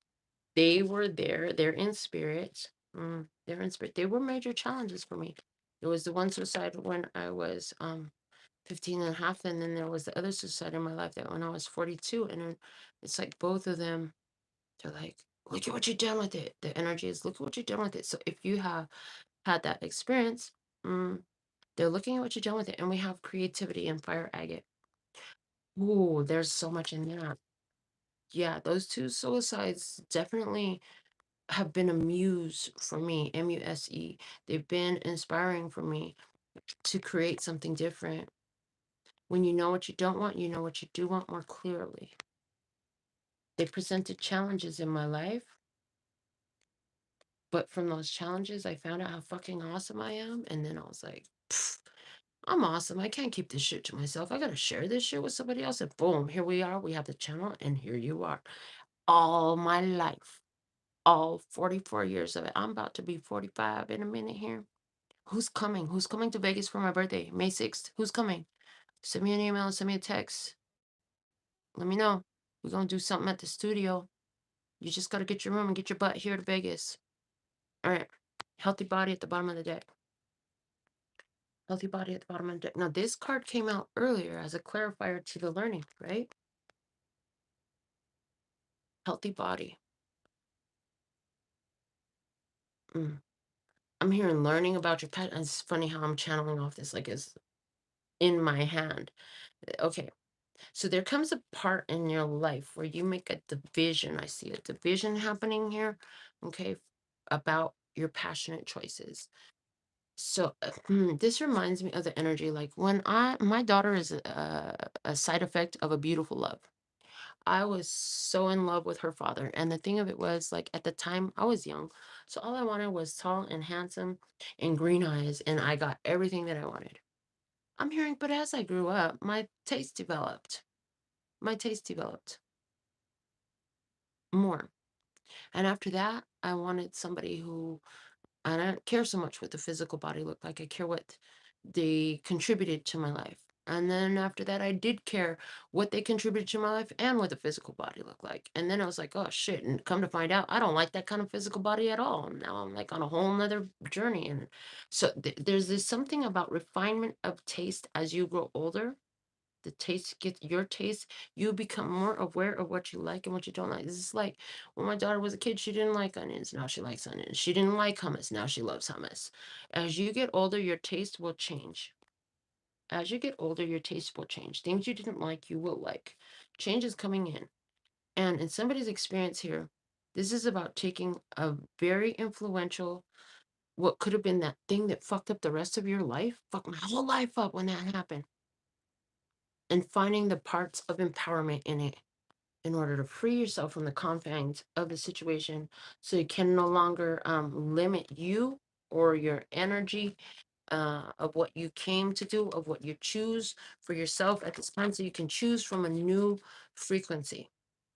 they were there. They're in spirit. They're in spirit. They were major challenges for me. There was the one suicide when I was 15 and a half, and then there was the other suicide in my life that when I was 42. And then it's like both of them, they're like, look at what you've done with it. The energy is, look at what you've done with it. So if you have had that experience, they're looking at what you've done with it. And we have creativity and fire agate. Ooh, there's so much in that. Yeah, those two suicides definitely have been a muse for me, MUSE. They've been inspiring for me to create something different. When you know what you don't want, you know what you do want more clearly. They presented challenges in my life, but from those challenges, I found out how fucking awesome I am. And then I was like, I'm awesome. I can't keep this shit to myself. I got to share this shit with somebody else. And boom, here we are. We have the channel, and here you are. All my life, all 44 years of it. I'm about to be 45 in a minute here. Who's coming? Who's coming to Vegas for my birthday, May 6th? Who's coming? Send me an email, send me a text. Let me know. We're going to do something at the studio. You just got to get your room and get your butt here to Vegas. All right. Healthy body at the bottom of the deck. Healthy body at the bottom of the deck. Now, this card came out earlier as a clarifier to the learning, right? Healthy body. I'm hearing learning about your pet. And it's funny how I'm channeling off this like it's in my hand. Okay. So there comes a part in your life where you make a division. I see a division happening here, okay, about your passionate choices. So this reminds me of the energy like when my daughter is a side effect of a beautiful love. I was so in love with her father, and the thing of it was like at the time I was young, so all I wanted was tall and handsome and green eyes, and I got everything that I wanted. I'm hearing, but as I grew up, my taste developed. My taste developed more. And after that, I wanted somebody who, I don't care so much what the physical body looked like. I care what they contributed to my life. And then after that, I did care what they contributed to my life and what the physical body looked like. And then I was like, oh shit. And come to find out, I don't like that kind of physical body at all. Now I'm like on a whole nother journey. And so there's this something about refinement of taste as you grow older. The taste gets your taste, you become more aware of what you like and what you don't like. This is like when my daughter was a kid, she didn't like onions, now she likes onions. She didn't like hummus, now she loves hummus. As you get older, your taste will change. As you get older, your taste will change. Things you didn't like, you will like. Change is coming in. And in somebody's experience here, this is about taking a very influential what could have been that thing that fucked up the rest of your life, fucked my whole life up when that happened, and finding the parts of empowerment in it in order to free yourself from the confines of the situation so it can no longer limit you or your energy of what you came to do, of what you choose for yourself at this time, so you can choose from a new frequency.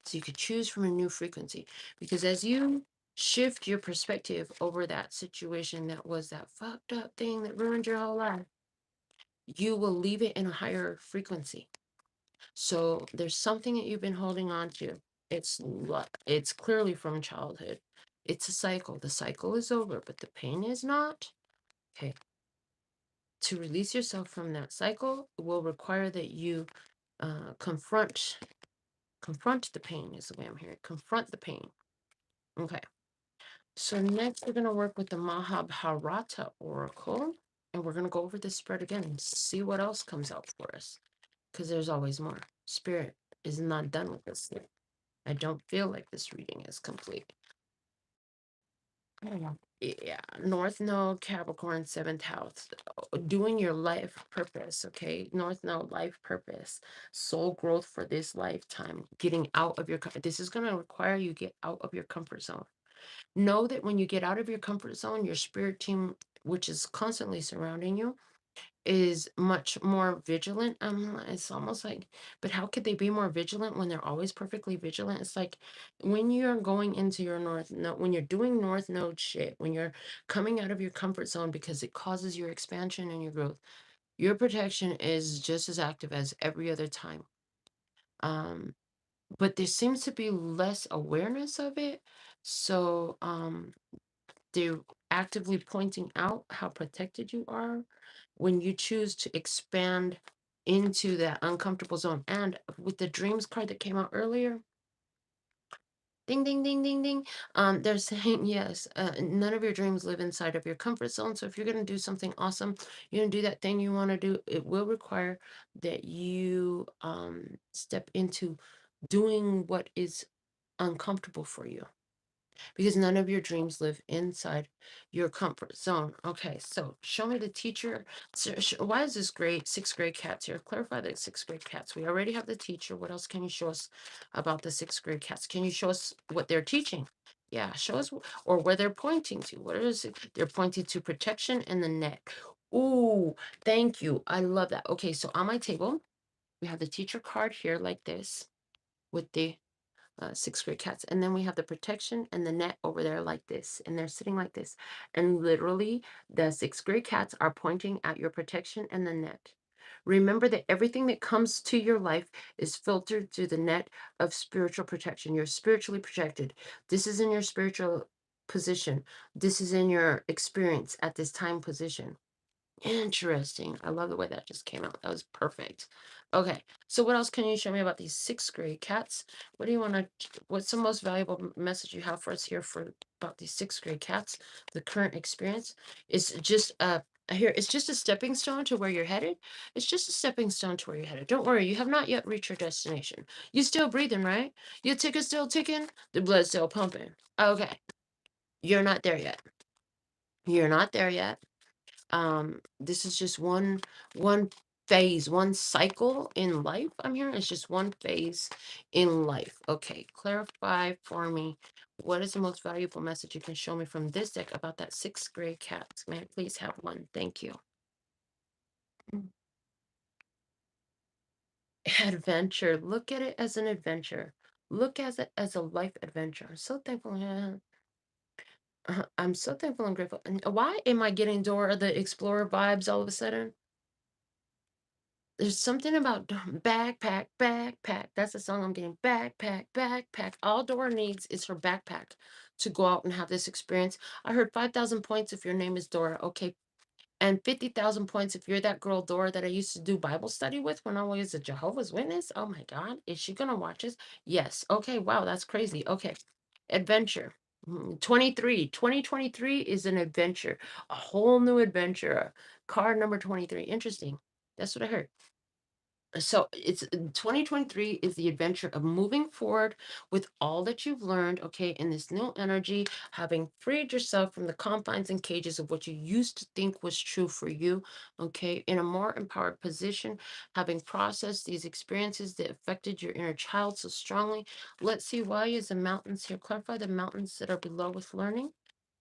So you could choose from a new frequency. Because as you shift your perspective over that situation that was that fucked up thing that ruined your whole life, you will leave it in a higher frequency. So there's something that you've been holding on to. It's clearly from childhood. It's a cycle. The cycle is over, but the pain is not. Okay. To release yourself from that cycle will require that you confront the pain, is the way I'm hearing. Confront the pain. Okay. So next we're going to work with the Mahabharata Oracle, and we're going to go over this spread again and see what else comes out for us, because there's always more. Spirit is not done with this thing. I don't feel like this reading is complete. Yeah, North Node, Capricorn, seventh house, doing your life purpose. Okay, North Node, life purpose, soul growth for this lifetime, getting out of your. This is going to require you get out of your comfort zone. Know that when you get out of your comfort zone, your spirit team, which is constantly surrounding you, is much more vigilant. It's almost like, but how could they be more vigilant when they're always perfectly vigilant? It's like when you're going into your North Node, when you're doing North Node shit, when you're coming out of your comfort zone because it causes your expansion and your growth, your protection is just as active as every other time. But there seems to be less awareness of it. So they're actively pointing out how protected you are when you choose to expand into that uncomfortable zone. And with the dreams card that came out earlier, ding, ding, ding, ding, ding. They're saying, yes, none of your dreams live inside of your comfort zone. So if you're going to do something awesome, you're going to do that thing you want to do, it will require that you step into doing what is uncomfortable for you, because none of your dreams live inside your comfort zone. Okay, so show me the teacher. Why is this grade, sixth grade cats here? Clarify the sixth grade cats. We already have the teacher. What else can you show us about the sixth grade cats? Can you show us what they're teaching? Yeah, show us, or where they're pointing to. What is it? They're pointing to protection and the net. Ooh, thank you. I love that. Okay, so on my table, we have the teacher card here like this with the sixth grade cats. And then we have the protection and the net over there like this. And they're sitting like this. And literally, the sixth grade cats are pointing at your protection and the net. Remember that everything that comes to your life is filtered through the net of spiritual protection. You're spiritually protected. This is in your spiritual position. This is in your experience at this time position. Interesting. I love the way that just came out. That was perfect. Okay, so what else can you show me about these sixth grade cats? What do you want to, what's the most valuable message you have for us here for about these sixth grade cats, the current experience? It's just here, it's just a stepping stone to where you're headed. It's just a stepping stone to where you're headed. Don't worry, you have not yet reached your destination. You still breathing, right? Your ticket's still ticking, the blood's still pumping. Okay, you're not there yet. You're not there yet. This is just one phase, one cycle in life. I'm hearing it's just one phase in life. Okay, clarify for me, what is the most valuable message you can show me from this deck about that sixth grade cat? May I please have one? Thank you. Adventure. Look at it as an adventure. Look at it as a life adventure. I'm so thankful. Yeah. I'm so thankful and grateful. And why am I getting Dora the Explorer vibes all of a sudden? There's something about backpack, backpack. That's the song I'm getting. Backpack, backpack. All Dora needs is her backpack to go out and have this experience. I heard 5,000 points if your name is Dora. Okay. And 50,000 points if you're that girl Dora that I used to do Bible study with when I was a Jehovah's Witness. Oh my God. Is she going to watch this? Yes. Okay. Wow. That's crazy. Okay. Adventure. 2023 is an adventure, a whole new adventure. Card number 23. Interesting. That's what I heard. So it's 2023 is the adventure of moving forward with all that you've learned, okay, in this new energy, having freed yourself from the confines and cages of what you used to think was true for you, okay, in a more empowered position, having processed these experiences that affected your inner child so strongly. Let's see, why is the mountains here? Clarify the mountains that are below with learning.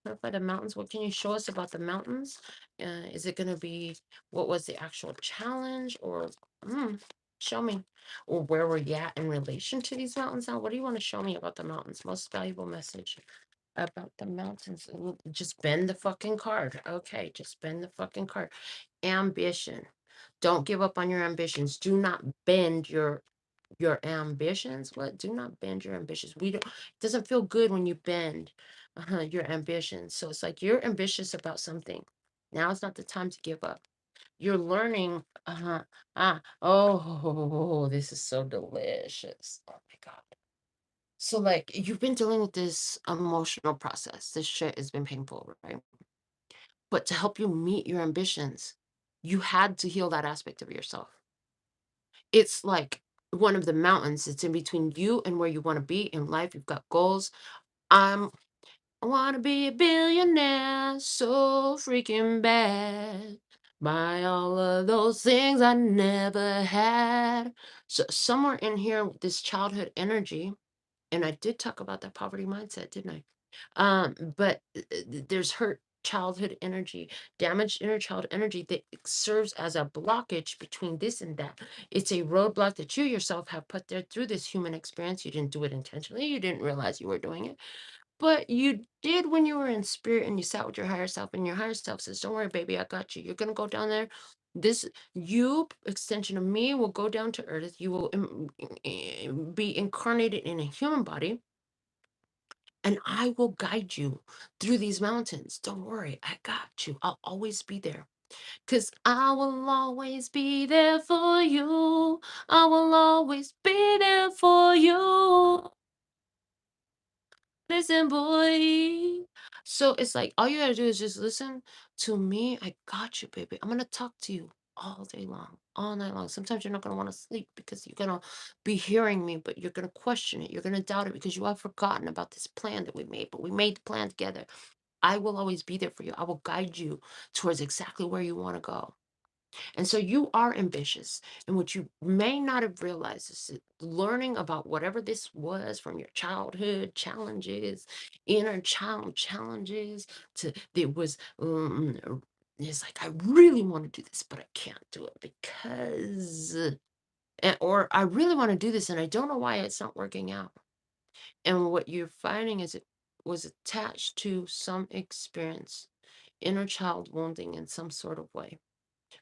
Clarify the mountains. What can you show us about the mountains? Is it going to be what was the actual challenge, or show me, or where we're at in relation to these mountains now? What do you want to show me about the mountains? Most valuable message about the mountains. Just bend the fucking card. Okay, just bend the fucking card. Ambition. Don't give up on your ambitions. Do not bend your ambitions. What? Do not bend your ambitions. We don't, it doesn't feel good when you bend your ambitions. So it's like you're ambitious about something. Now it's not the time to give up. You're learning. Oh, this is so delicious. Oh my God. So like you've been dealing with this emotional process. This shit has been painful, right? But to help you meet your ambitions, you had to heal that aspect of yourself. It's like one of the mountains. It's in between you and where you want to be in life. You've got goals. I want to be a billionaire so freaking bad. Buy all of those things I never had. So somewhere in here, this childhood energy, and I did talk about that poverty mindset, didn't I? But there's hurt childhood energy, damaged inner child energy that serves as a blockage between this and that. It's a roadblock that you yourself have put there through this human experience. You didn't do it intentionally. You didn't realize you were doing it, but you did when you were in spirit and you sat with your higher self, and your higher self says, "Don't worry, baby, I got you. You're gonna go down there. This you extension of me will go down to earth. You will be incarnated in a human body, and I will guide you through these mountains. Don't worry, I got you. I'll always be there. Because I will always be there for you. I will always be there for you. Listen, boy." So it's like all you gotta do is just listen to me. I got you, baby. I'm gonna talk to you all day long, all night long. Sometimes you're not gonna want to sleep because you're gonna be hearing me, but you're gonna question it. You're gonna doubt it because you have forgotten about this plan that we made. But we made the plan together. I will always be there for you. I will guide you towards exactly where you want to go. And so you are ambitious. And what you may not have realized is that learning about whatever this was from your childhood challenges, inner child challenges, to it was it's like, I really want to do this, but I can't do it because or I really want to do this and I don't know why it's not working out. And what you're finding is it was attached to some experience, inner child wounding in some sort of way.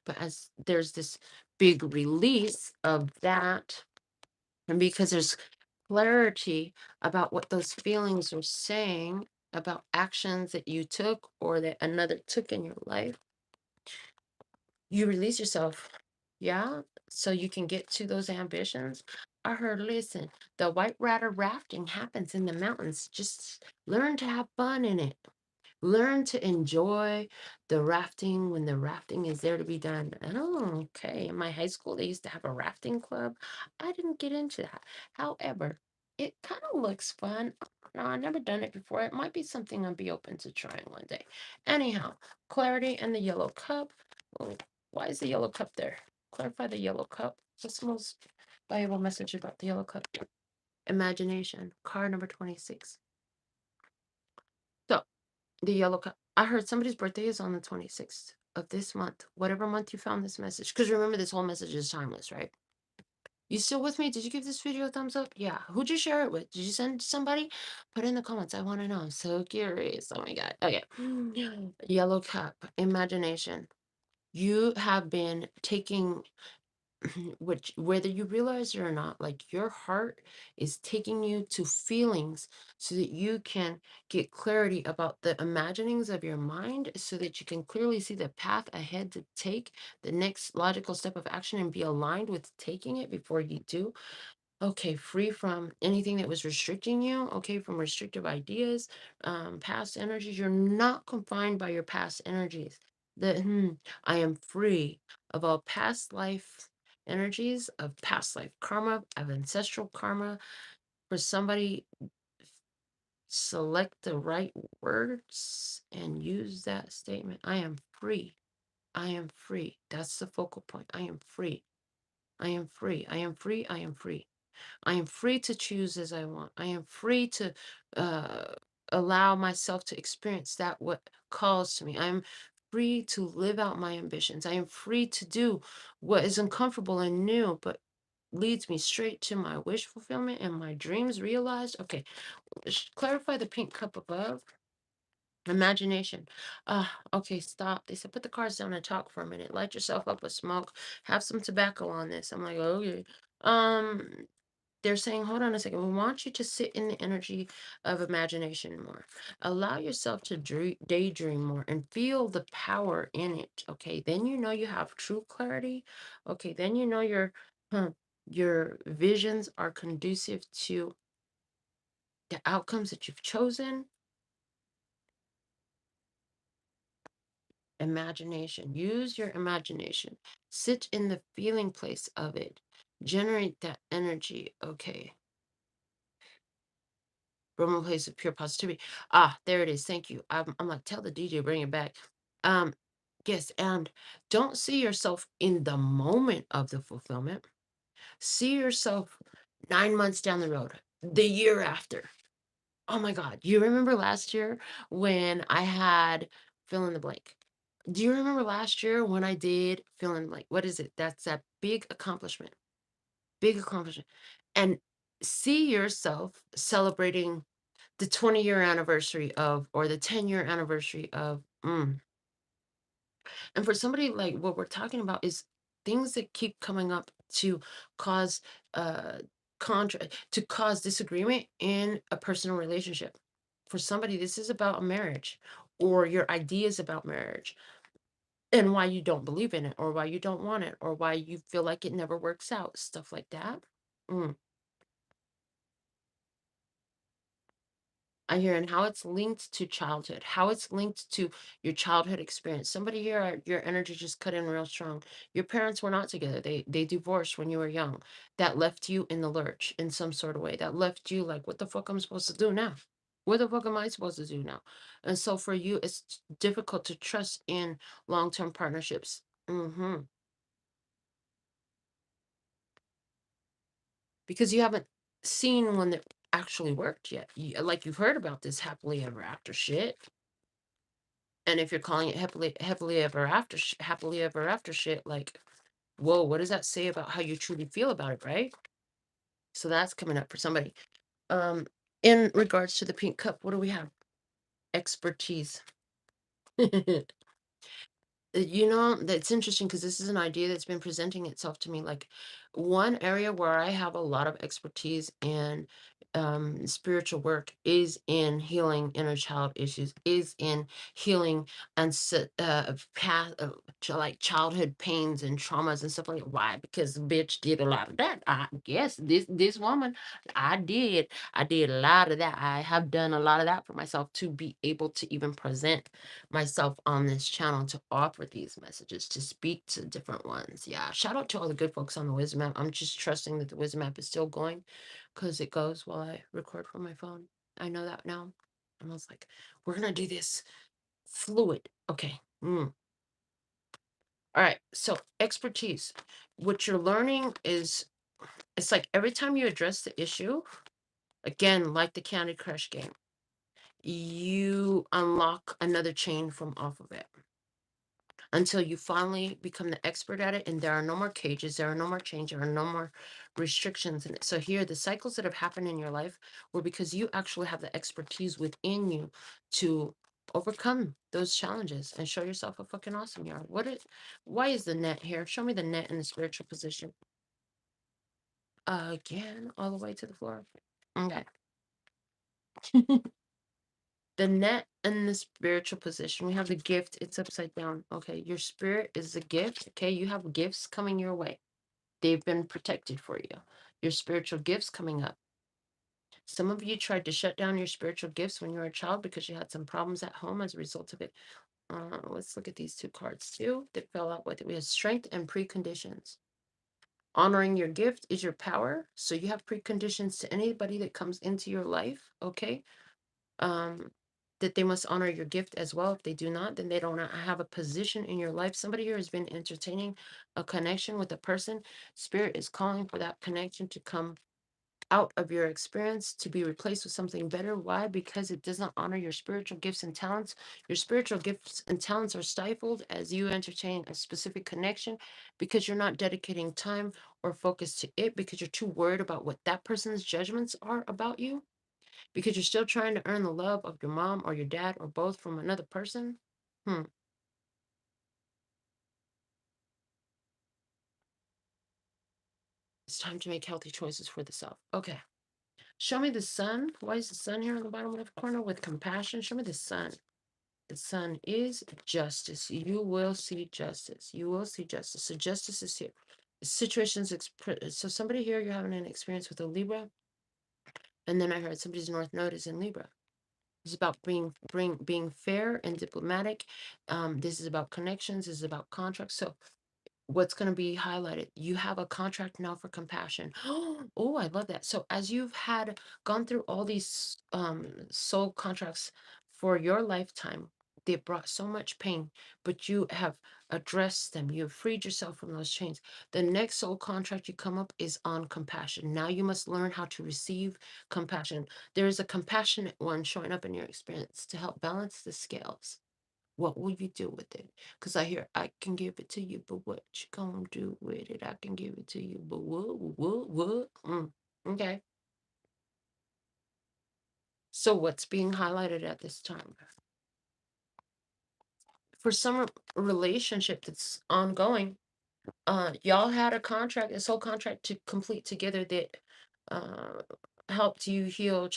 But as there's this big release of that, and because there's clarity about what those feelings are saying about actions that you took or that another took in your life, you release yourself. Yeah. So you can get to those ambitions. I heard, listen, the white ratter rafting happens in the mountains. Just learn to have fun in it. Learn to enjoy the rafting when the rafting is there to be done. Oh, okay. In my high school, they used to have a rafting club. I didn't get into that. However, it kind of looks fun. No, I've never done it before. It might be something I'd be open to trying one day. Anyhow, clarity and the yellow cup. Oh, why is the yellow cup there? Clarify the yellow cup. What's the most valuable message about the yellow cup? Imagination. Card number 26. So, the yellow cup. I heard somebody's birthday is on the 26th of this month, whatever month you found this message. Because remember, this whole message is timeless, right? You still with me? Did you give this video a thumbs up? Yeah. Who'd you share it with? Did you send it to somebody? Put in the comments. I want to know. I'm so curious. Oh my God. Okay. Yellow cup. Imagination. You have been taking which, whether you realize it or not, like your heart is taking you to feelings so that you can get clarity about the imaginings of your mind, so that you can clearly see the path ahead to take the next logical step of action and be aligned with taking it before you do. Okay, free from anything that was restricting you, okay, from restrictive ideas, past energies. You're not confined by your past energies. The I am free of all past life energies of past life karma, of ancestral karma. For somebody, select the right words and use that statement. I am free. I am free. That's the focal point. I am free. I am free. I am free. I am free. I am free to choose as I want. I am free to uh, allow myself to experience that what calls to me. I am free to live out my ambitions. I am free to do what is uncomfortable and new, but leads me straight to my wish fulfillment and my dreams realized. Okay, clarify the pink cup above. Imagination. Okay, stop. They said put the cards down and talk for a minute. Light yourself up with smoke. Have some tobacco on this. I'm like, okay. They're saying, hold on a second. We want you to sit in the energy of imagination more. Allow yourself to daydream more and feel the power in it. Okay, then you know you have true clarity. Okay, then you know your visions are conducive to the outcomes that you've chosen. Imagination. Use your imagination. Sit in the feeling place of it. Generate that energy. Okay. From a place of pure positivity. There it is. Thank you. I'm like, tell the DJ, bring it back. Um, yes, and don't see yourself in the moment of the fulfillment. See yourself 9 months down the road, the year after. Oh my God. You remember last year when I had fill in the blank? Do you remember last year when I did fill in the blank? What is it? That's that big accomplishment. Big accomplishment. And see yourself celebrating the 20-year anniversary of, or the 10-year anniversary of. And for somebody like what we're talking about is things that keep coming up to cause uh to cause disagreement in a personal relationship. For somebody, this is about a marriage or your ideas about marriage and why you don't believe in it or why you don't want it or why you feel like it never works out, stuff like that. Mm. I hear, and how it's linked to childhood, how it's linked to your childhood experience. Somebody here, your energy just cut in real strong. Your parents were not together. They divorced when you were young. That left you in the lurch in some sort of way. That left you like, what the fuck am I supposed to do now? What the fuck am I supposed to do now? And so for you, it's difficult to trust in long-term partnerships. Because you haven't seen one that actually worked yet. Like you've heard about this happily ever after shit. And if you're calling it happily ever after shit, like, whoa, what does that say about how you truly feel about it, right? So that's coming up for somebody. In regards to the pink cup, what do we have? Expertise. That's interesting because this is an idea that's been presenting itself to me. Like one area where I have a lot of expertise in spiritual work is in healing inner child issues, is in healing and past like childhood pains and traumas and stuff like that. Why? Because the bitch did a lot of that. I guess this woman, I did a lot of that. I have done a lot of that for myself to be able to even present myself on this channel to offer these messages, to speak to different ones. Yeah, shout out to all the good folks on the Wisdom app. I'm just trusting that the Wisdom app is still going because it goes while I record from my phone. I know that now. I was like, we're gonna do this fluid. Okay. All right. So expertise. What you're learning is it's like every time you address the issue, again, like the Candy Crush game, you unlock another chain from off of it until you finally become the expert at it and there are no more cages, there are no more chains, there are no more restrictions in it. So here, the cycles that have happened in your life were because you actually have the expertise within you to overcome those challenges and show yourself a fucking awesome yard. Why is the net here? Show me the net in the spiritual position. Again, all the way to the floor. Okay. The net in the spiritual position. We have the gift. It's upside down. Okay. Your spirit is the gift. Okay. You have gifts coming your way. They've been protected for you. Your spiritual gifts coming up. Some of you tried to shut down your spiritual gifts when you were a child because you had some problems at home as a result of it. Let's look at these two cards too that fell out with it. We have strength and preconditions. Honoring your gift is your power. So you have preconditions to anybody that comes into your life, okay? That they must honor your gift as well. If they do not, then they don't have a position in your life. Somebody here has been entertaining a connection with a person. Spirit is calling for that connection to come out of your experience, to be replaced with something better. Why? Because it does not honor your spiritual gifts and talents. Your spiritual gifts and talents are stifled as you entertain a specific connection because you're not dedicating time or focus to it, because you're too worried about what that person's judgments are about you, because you're still trying to earn the love of your mom or your dad or both from another person. It's time to make healthy choices for the self. Okay. Show me the sun. Why is the sun here on the bottom left corner with compassion? Show me the sun. The sun is justice. You will see justice. You will see justice. So justice is here. Situations. So somebody here, you're having an experience with a Libra, and then I heard somebody's North Node is in Libra. It's about being fair and diplomatic. This is about connections. This is about contracts. So what's going to be highlighted? You have a contract now for compassion. Oh, I love that. So as you've gone through all these soul contracts for your lifetime, they brought so much pain, but you have addressed them. You've freed yourself from those chains. The next soul contract you come up is on compassion. Now you must learn how to receive compassion. There is a compassionate one showing up in your experience to help balance the scales. What will you do with it? Because I hear I can give it to you, but what you gonna do with it? I can give it to you, but what? Okay. So what's being highlighted at this time? For some relationship that's ongoing, y'all had a contract, a soul contract to complete together that uh helped you heal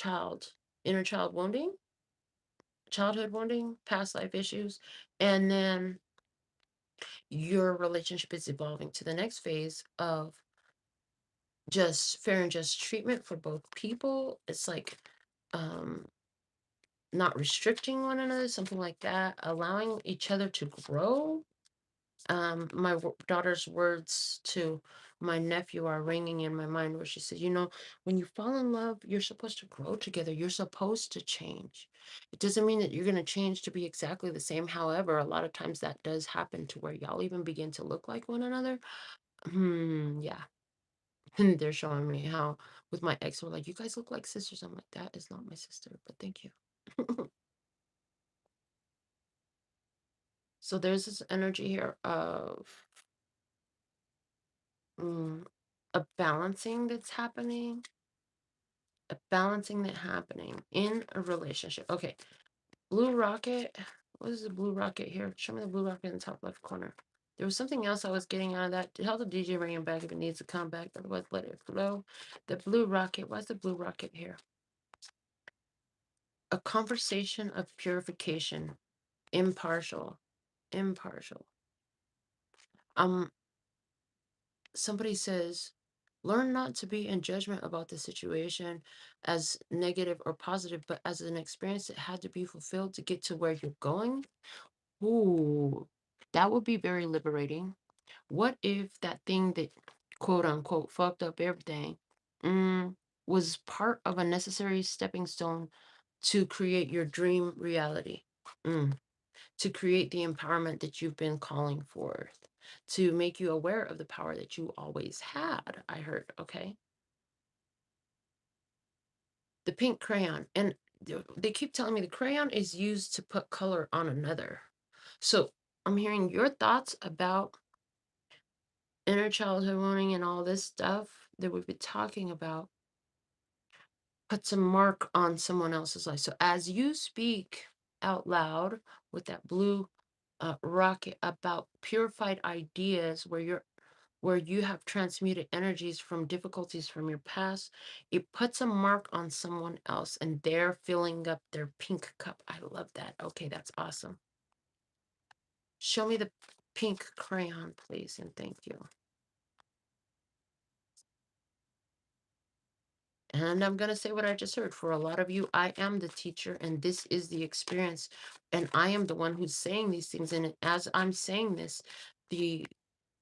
inner child wounding, childhood wounding, past life issues, and then your relationship is evolving to the next phase of just fair and just treatment for both people. It's like um not restricting one another, something like that, allowing each other to grow. My daughter's words to my nephew are ringing in my mind, where she said, when you fall in love, you're supposed to grow together, you're supposed to change. It doesn't mean that you're going to change to be exactly the same. However, a lot of times that does happen to where y'all even begin to look like one another. Yeah. And they're showing me how with my ex, we're like, you guys look like sisters. I'm like, that is not my sister, but thank you. So there's this energy here of a balancing that's happening, in a relationship. Okay, blue rocket. What is the blue rocket here? Show me the blue rocket in the top left corner. There was something else I was getting out of that. Tell the DJ bring it back if it needs to come back. Otherwise, let it flow. The blue rocket. Why's the blue rocket here? A conversation of purification. Impartial. Um, Somebody says, learn not to be in judgment about the situation as negative or positive, but as an experience that had to be fulfilled to get to where you're going. Ooh, that would be very liberating. What if that thing that quote unquote fucked up everything was part of a necessary stepping stone to create your dream reality? To create the empowerment that you've been calling forth, to make you aware of the power that you always had. I heard, okay? The pink crayon. And they keep telling me the crayon is used to put color on another. So I'm hearing your thoughts about inner childhood wounding and all this stuff that we've been talking about puts a mark on someone else's life. So as you speak out loud with that blue rocket about purified ideas where you have transmuted energies from difficulties from your past, it puts a mark on someone else and they're filling up their pink cup. I love that. Okay, that's awesome. Show me the pink crayon, please, and thank you. And I'm going to say what I just heard. For a lot of you, I am the teacher, and this is the experience. And I am the one who's saying these things. And as I'm saying this, the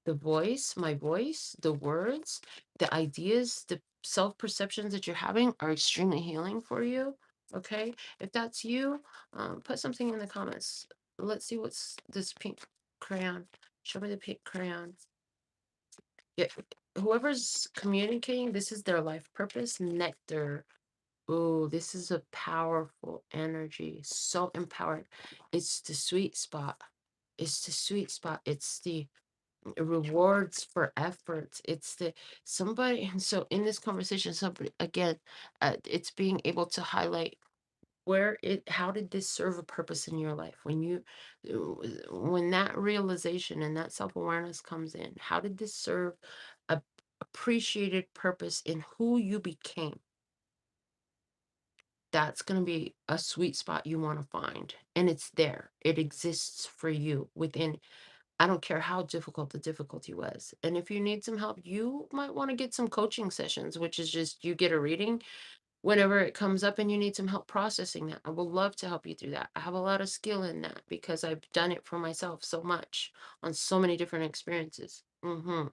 the voice, my voice, the words, the ideas, the self-perceptions that you're having are extremely healing for you. Okay. If that's you, put something in the comments. Let's see what's this pink crayon. Show me the pink crayon. Yeah. Whoever's communicating, this is their life purpose. Nectar. Oh, this is a powerful energy. So empowered. It's the sweet spot. It's the sweet spot. It's the rewards for efforts. It's the somebody. And so in this conversation, somebody again, it's being able to highlight how did this serve a purpose in your life when that realization and that self-awareness comes in. How did this serve a appreciated purpose in who you became? That's going to be a sweet spot you want to find, and it's there. It exists for you within. I don't care how difficult the difficulty was. And if you need some help, you might want to get some coaching sessions, which is just you get a reading whenever it comes up and you need some help processing that. I would love to help you through that. I have a lot of skill in that because I've done it for myself so much on so many different experiences. And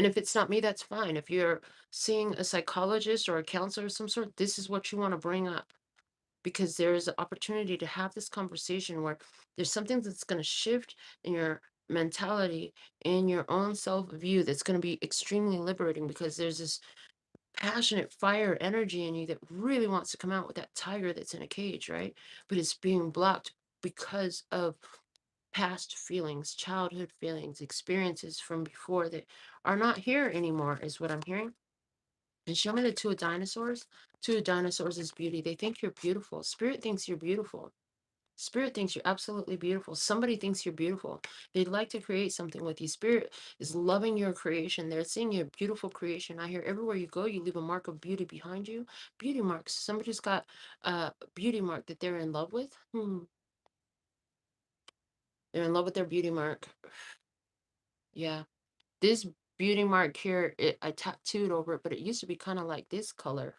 if it's not me, that's fine. If you're seeing a psychologist or a counselor of some sort, this is what you want to bring up, because there is an opportunity to have this conversation where there's something that's going to shift in your mentality, in your own self view, that's going to be extremely liberating, because there's this passionate fire energy in you that really wants to come out with that tiger that's in a cage, right? But it's being blocked because of past feelings, childhood feelings, experiences from before that are not here anymore, is what I'm hearing. And show me the two of dinosaurs. Two of dinosaurs is beauty. They think you're beautiful. Spirit thinks you're beautiful. Spirit thinks you're absolutely beautiful. Somebody thinks you're beautiful. They'd like to create something with you. Spirit is loving your creation. They're seeing your beautiful creation. I hear everywhere you go, you leave a mark of beauty behind you. Beauty marks. Somebody's got a beauty mark that they're in love with. They're in love with their beauty mark. Yeah. This beauty mark here, I tattooed over it, but it used to be kind of like this color.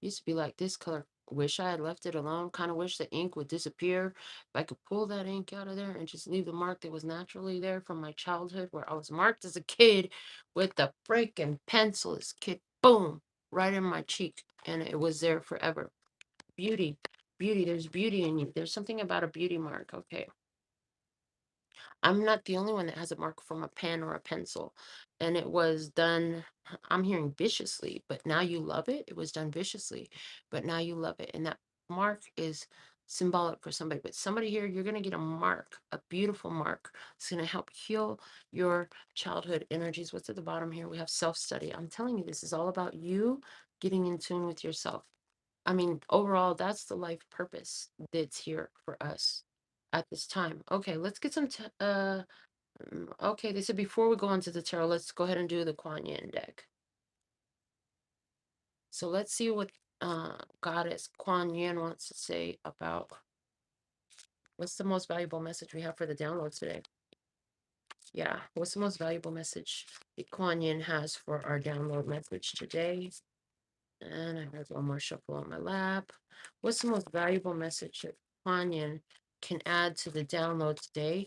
Used to be like this color. Wish I had left it alone. Kind of wish the ink would disappear. If I could pull that ink out of there and just leave the mark that was naturally there from my childhood, where I was marked as a kid with the freaking pencil. This kid, boom, right in my cheek. And it was there forever. Beauty. Beauty. There's beauty in you. There's something about a beauty mark. Okay. I'm not the only one that has a mark from a pen or a pencil. And it was done, I'm hearing viciously, but now you love it. It was done viciously, but now you love it. And that mark is symbolic for somebody. But somebody here, you're going to get a mark, a beautiful mark. It's going to help heal your childhood energies. What's at the bottom here? We have self-study. I'm telling you, this is all about you getting in tune with yourself. I mean, overall, that's the life purpose that's here for us at this time. Okay, let's get some okay, they said before we go on to the tarot, let's go ahead and do the Kuan Yin deck. So let's see what Goddess Kuan Yin wants to say about what's the most valuable message we have for the downloads today. Yeah, what's the most valuable message that Kuan Yin has for our download message today? And I heard one more shuffle on my lap. What's the most valuable message that Kuan Yin can add to the download today?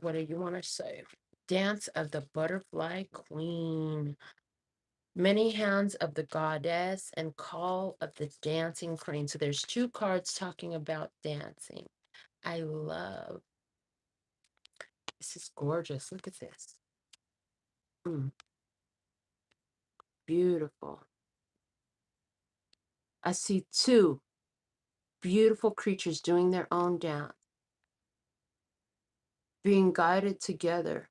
What do you want to say? Dance of the Butterfly Queen. Many hands of the goddess and call of the dancing queen. So there's two cards talking about dancing. I love. This is gorgeous. Look at this. Beautiful. I see two beautiful creatures doing their own dance, being guided together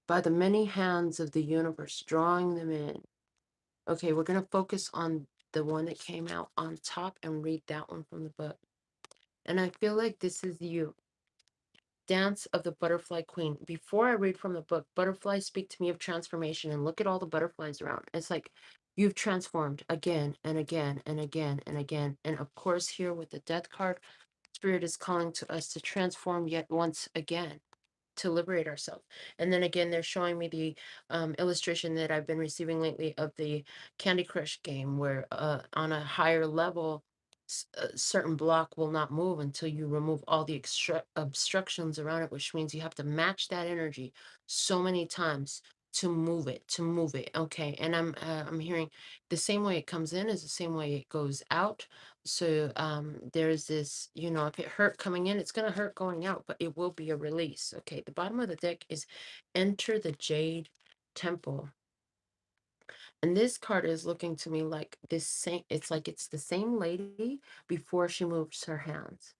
by the many hands of the universe, drawing them in. Okay, we're going to focus on the one that came out on top and read that one from the book. And I feel like this is you. Dance of the Butterfly Queen. Before I read from the book, butterflies speak to me of transformation, and look at all the butterflies around. It's like you've transformed again and again and again and again. And of course, here with the Death card, Spirit is calling to us to transform yet once again, to liberate ourselves. And then again, they're showing me the illustration that I've been receiving lately of the Candy Crush game, where on a higher level, a certain block will not move until you remove all the obstructions around it, which means you have to match that energy so many times to move it. Okay, and I'm hearing the same way it comes in is the same way it goes out. So there's this, you know, if it hurt coming in, it's going to hurt going out, but it will be a release. Okay, the bottom of the deck is Enter the Jade Temple. And this card is looking to me like this same, it's like it's the same lady before she moves her hands.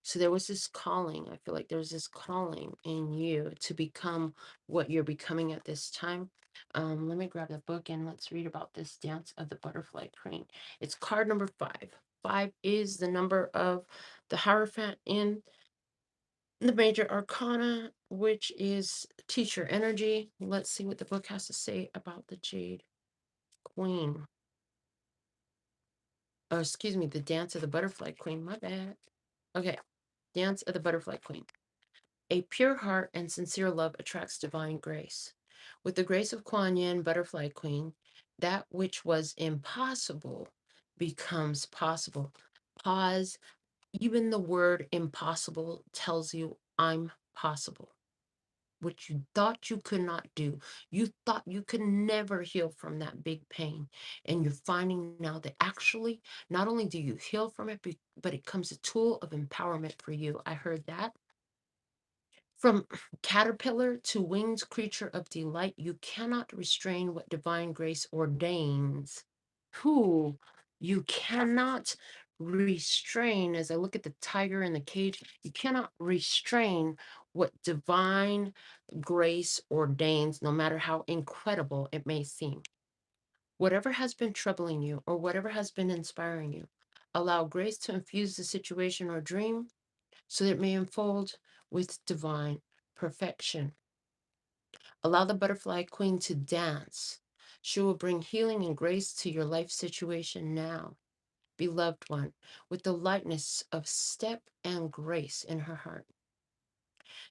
So there was this calling. I feel like there's this calling in you to become what you're becoming at this time. Let me grab the book and let's read about this dance of the butterfly queen. It's card number 5. 5 is the number of the Hierophant in the major arcana, which is teacher energy. Let's see what the book has to say about the Jade Queen. Oh, excuse me, the dance of the butterfly queen. My bad. Okay, dance of the butterfly queen. A pure heart and sincere love attracts divine grace. With the grace of Kuan Yin, butterfly queen, that which was impossible becomes possible. Pause. Even the word impossible tells you I'm possible. What you thought you could not do. You thought you could never heal from that big pain. And you're finding now that actually, not only do you heal from it, but it becomes a tool of empowerment for you. I heard that. From caterpillar to winged creature of delight, you cannot restrain what divine grace ordains. Who you cannot restrain, as I look at the tiger in the cage, you cannot restrain what divine grace ordains, no matter how incredible it may seem. Whatever has been troubling you or whatever has been inspiring you, allow grace to infuse the situation or dream so that it may unfold with divine perfection. Allow the butterfly queen to dance. She will bring healing and grace to your life situation now, beloved one, with the lightness of step and grace in her heart.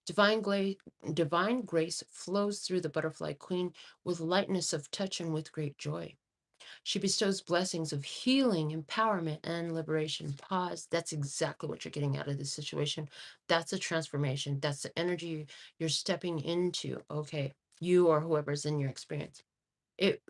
Divine grace flows through the butterfly queen with lightness of touch and with great joy. She bestows blessings of healing, empowerment, and liberation. Pause. That's exactly what you're getting out of this situation. That's a transformation. That's the energy you're stepping into. Okay. You or whoever's in your experience. It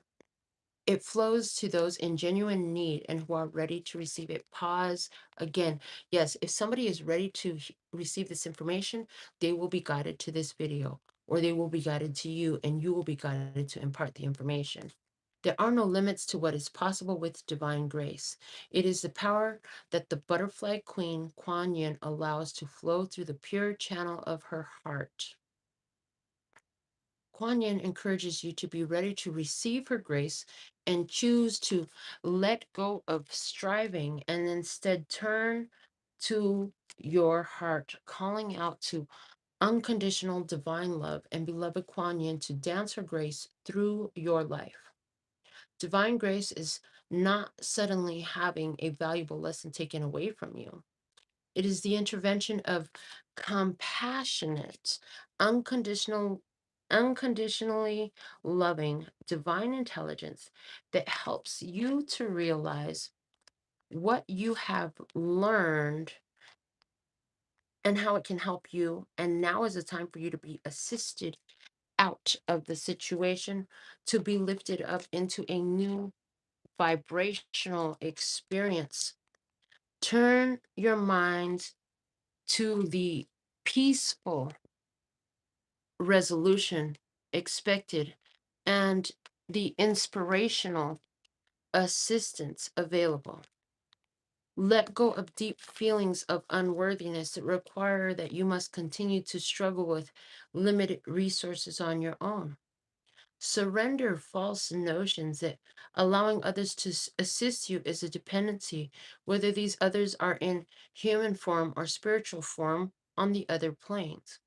it flows to those in genuine need and who are ready to receive it. Pause again. Yes, if somebody is ready to receive this information, they will be guided to this video or they will be guided to you and you will be guided to impart the information. There are no limits to what is possible with divine grace. It is the power that the butterfly queen, Kuan Yin, allows to flow through the pure channel of her heart. Kuan Yin encourages you to be ready to receive her grace and choose to let go of striving and instead turn to your heart, calling out to unconditional divine love and beloved Kuan Yin to dance her grace through your life. Divine grace is not suddenly having a valuable lesson taken away from you. It is the intervention of compassionate, unconditional, unconditionally loving divine intelligence that helps you to realize what you have learned and how it can help you. And now is the time for you to be assisted out of the situation, to be lifted up into a new vibrational experience. Turn your mind to the peaceful resolution expected and the inspirational assistance available. Let go of deep feelings of unworthiness that require that you must continue to struggle with limited resources on your own. Surrender false notions that allowing others to assist you is a dependency, whether these others are in human form or spiritual form on the other planes.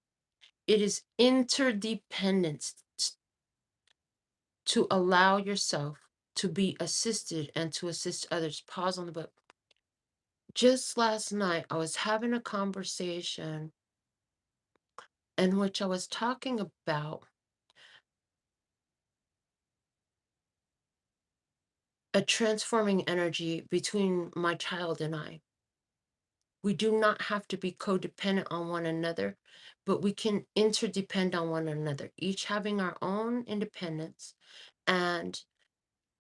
It is interdependence to allow yourself to be assisted and to assist others. Pause on the book. Just last night, I was having a conversation in which I was talking about, a transforming energy between my child and I. We do not have to be codependent on one another, but we can interdepend on one another, each having our own independence and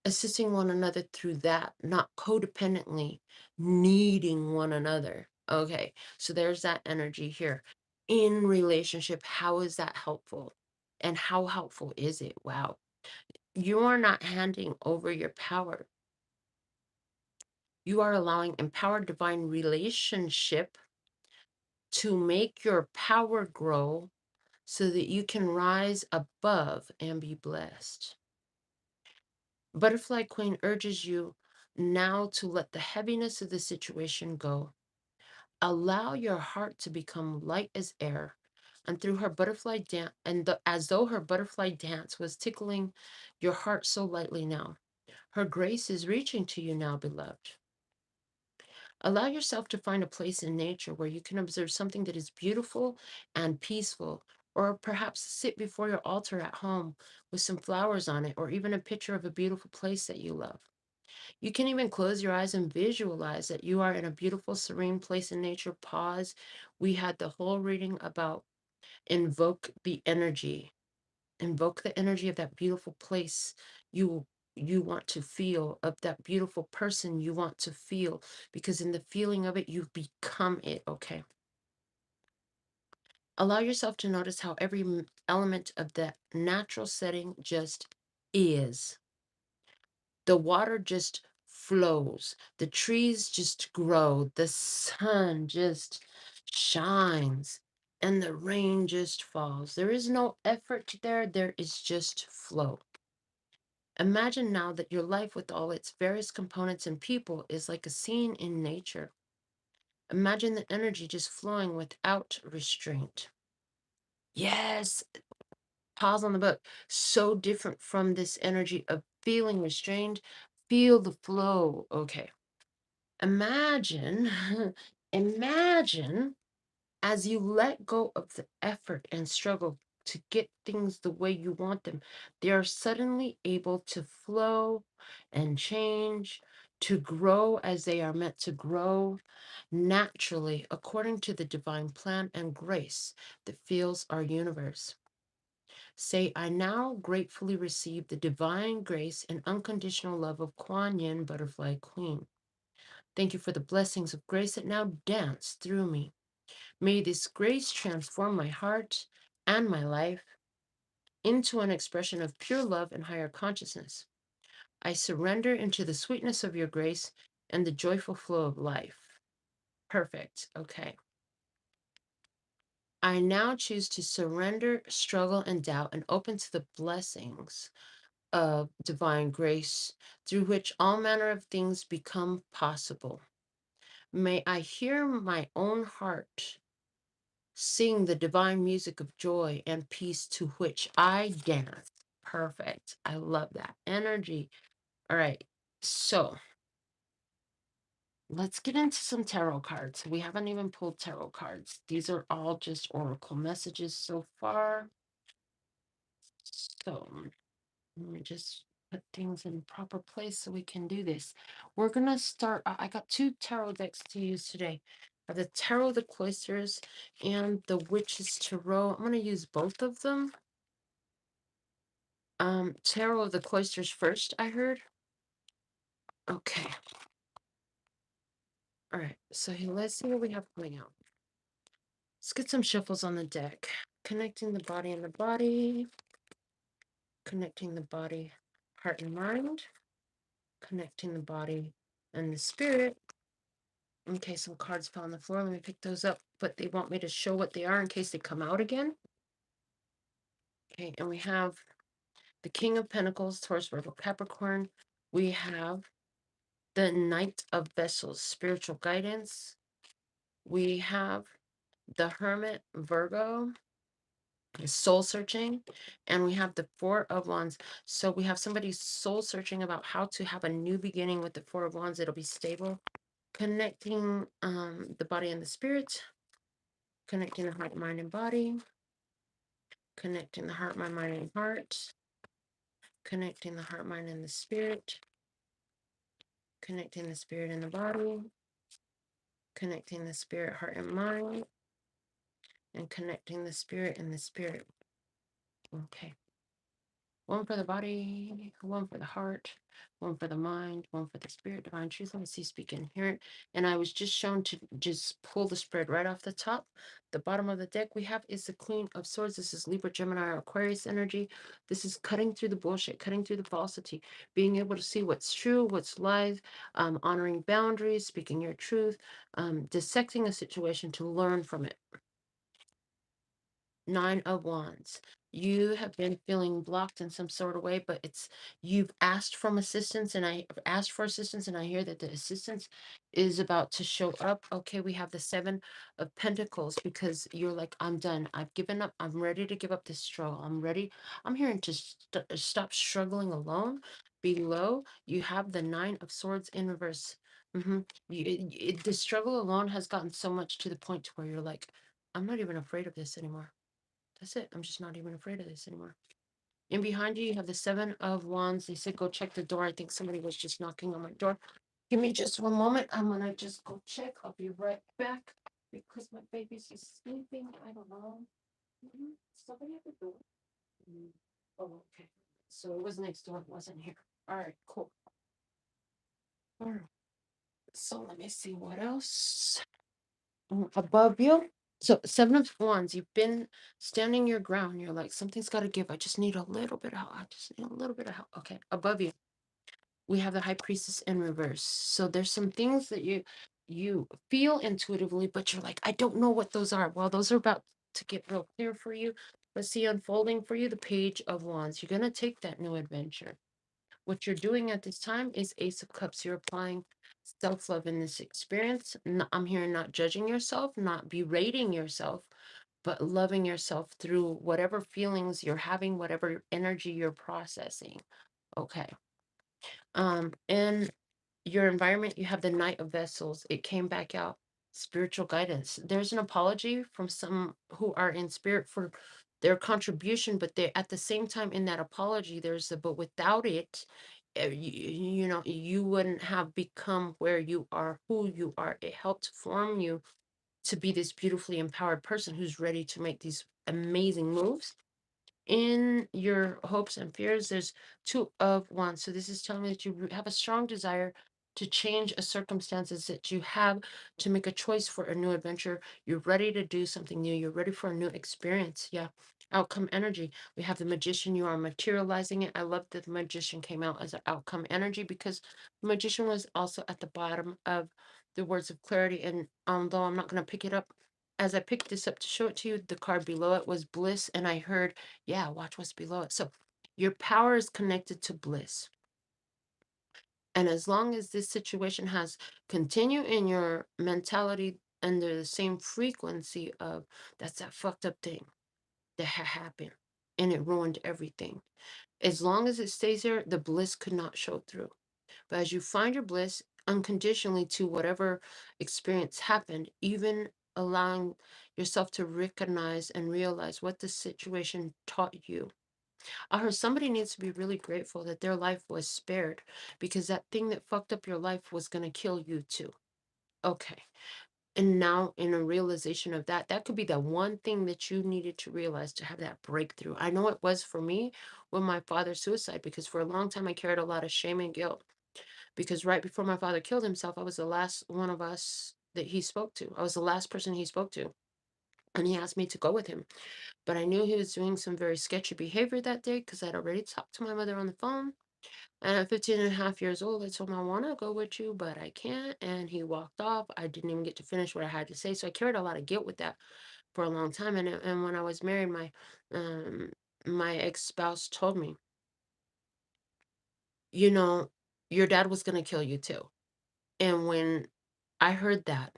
assisting one another through that, not codependently needing one another. Okay, so there's that energy here. In relationship, how is that helpful? And how helpful is it? Wow. You are not handing over your power. You are allowing empowered divine relationship to make your power grow so that you can rise above and be blessed. Butterfly Queen urges you now to let the heaviness of the situation go. Allow your heart to become light as air. And through her butterfly dance, as though her butterfly dance was tickling your heart so lightly now, her grace is reaching to you now, beloved. Allow yourself to find a place in nature where you can observe something that is beautiful and peaceful, or perhaps sit before your altar at home with some flowers on it, or even a picture of a beautiful place that you love. You can even close your eyes and visualize that you are in a beautiful, serene place in nature. Pause. We had the whole reading about invoke the energy. Invoke the energy of that beautiful place you want to feel, of that beautiful person you want to feel, because in the feeling of it, you become it, okay? Allow yourself to notice how every element of the natural setting just is. The water just flows, the trees just grow, the sun just shines, and the rain just falls. There is no effort there, there is just flow. Imagine now that your life with all its various components and people is like a scene in nature. Imagine the energy just flowing without restraint. Yes, pause on the book. So different from this energy of feeling restrained. Feel the flow. Okay. Imagine, imagine as you let go of the effort and struggle to get things the way you want them, they are suddenly able to flow and change, to grow as they are meant to grow naturally according to the divine plan and grace that fills our universe. Say, I now gratefully receive the divine grace and unconditional love of Kuan Yin, Butterfly Queen. Thank you for the blessings of grace that now dance through me. May this grace transform my heart and my life into an expression of pure love and higher consciousness. I surrender into the sweetness of your grace and the joyful flow of life. Perfect. Okay. I now choose to surrender, struggle, and doubt and open to the blessings of divine grace through which all manner of things become possible. May I hear my own heart sing the divine music of joy and peace to which I dance. Perfect. I love that energy. All right. So let's get into some tarot cards. We haven't even pulled tarot cards. These are all just oracle messages so far. So let me just put things in proper place so we can do this. We're going to start. I got two tarot decks to use today. The Tarot of the Cloisters and the Witch's Tarot. I'm going to use both of them. Tarot of the Cloisters first, I heard. Okay. All right. So let's see what we have coming out. Let's get some shuffles on the deck. Connecting the body and the body. Connecting the body, heart and mind. Connecting the body and the spirit. Okay, some cards fell on the floor. Let me pick those up, but they want me to show what they are in case they come out again. Okay, and we have the King of Pentacles, Taurus, Virgo, Capricorn. We have the Knight of Vessels, spiritual guidance. We have the Hermit, Virgo, soul searching, and we have the Four of Wands. So we have somebody soul searching about how to have a new beginning with the Four of Wands. It'll be stable. Connecting the body and the spirit. Connecting the heart, mind, and body. Connecting the heart, mind, and heart. Connecting the heart, mind, and the spirit. Connecting the spirit and the body. Connecting the spirit, heart, and mind. And connecting the spirit and the spirit. Okay. One for the body, one for the heart, one for the mind, one for the spirit, divine truth. Let me see, speak, and hear it. And I was just shown to just pull the spread right off the top. The bottom of the deck we have is the Queen of Swords. This is Libra, Gemini, or Aquarius energy. This is cutting through the bullshit, cutting through the falsity, being able to see what's true, what's lies, honoring boundaries, speaking your truth, dissecting a situation to learn from it. Nine of Wands. You have been feeling blocked in some sort of way, but you've asked from assistance, and I asked for assistance, and I hear that the assistance is about to show up. Okay, we have the Seven of Pentacles because you're like, I'm done. I've given up. I'm ready to give up this struggle. I'm ready. I'm hearing to stop struggling alone. Below, you have the Nine of Swords in reverse. The struggle alone has gotten so much to the point to where you're like, I'm not even afraid of this anymore. That's it. I'm just not even afraid of this anymore. And behind you, you have the Seven of Wands. They said, go check the door. I think somebody was just knocking on my door. Give me just one moment. I'm going to just go check. I'll be right back because my baby's just sleeping. I don't know. Somebody at the door. Oh, okay. So it was next door. It wasn't here. All right, cool. All right. So let me see what else. Above you. So Seven of Wands, you've been standing your ground. You're like, something's got to give. I just need a little bit of help. I just need a little bit of help. Okay. Above you, we have the High Priestess in reverse. So there's some things that you feel intuitively, but you're like, I don't know what those are. Well, those are about to get real clear for you. Let's see unfolding for you the Page of Wands. You're going to take that new adventure. What you're doing at this time is Ace of Cups. You're applying self-love in this experience. I'm here not judging yourself, not berating yourself, but loving yourself through whatever feelings you're having, whatever energy you're processing. Okay. In your environment, you have the Knight of Vessels. It came back out. Spiritual guidance. There's an apology from some who are in spirit for their contribution, but they at the same time in that apology, there's a but without it, you know, you wouldn't have become where you are, who you are. It helped form you to be this beautifully empowered person who's ready to make these amazing moves. In your hopes and fears, there's Two of Wands. So this is telling me that you have a strong desire to change a circumstances that you have, to make a choice for a new adventure. You're ready to do something new. You're ready for a new experience. Yeah. Outcome energy. We have the Magician. You are materializing it. I love that the Magician came out as an outcome energy because the Magician was also at the bottom of the words of clarity. And although I'm not going to pick it up, as I picked this up to show it to you, the card below it was bliss. And I heard, yeah, watch what's below it. So your power is connected to bliss. And as long as this situation has continue in your mentality under the same frequency of that's that fucked up thing that had happened and it ruined everything. As long as it stays there, the bliss could not show through. But as you find your bliss unconditionally to whatever experience happened, even allowing yourself to recognize and realize what the situation taught you. I heard somebody needs to be really grateful that their life was spared because that thing that fucked up your life was going to kill you too. Okay. And now, in a realization of that, that could be the one thing that you needed to realize to have that breakthrough. I know it was for me with my father's suicide because for a long time I carried a lot of shame and guilt. Because right before my father killed himself, I was the last one of us that he spoke to. I was the last person he spoke to. And he asked me to go with him. But I knew he was doing some very sketchy behavior that day because I'd already talked to my mother on the phone. And at 15 and a half years old, I told him, I want to go with you, but I can't. And he walked off. I didn't even get to finish what I had to say. So I carried a lot of guilt with that for a long time. And when I was married, my ex-spouse told me, you know, your dad was going to kill you too. And when I heard that,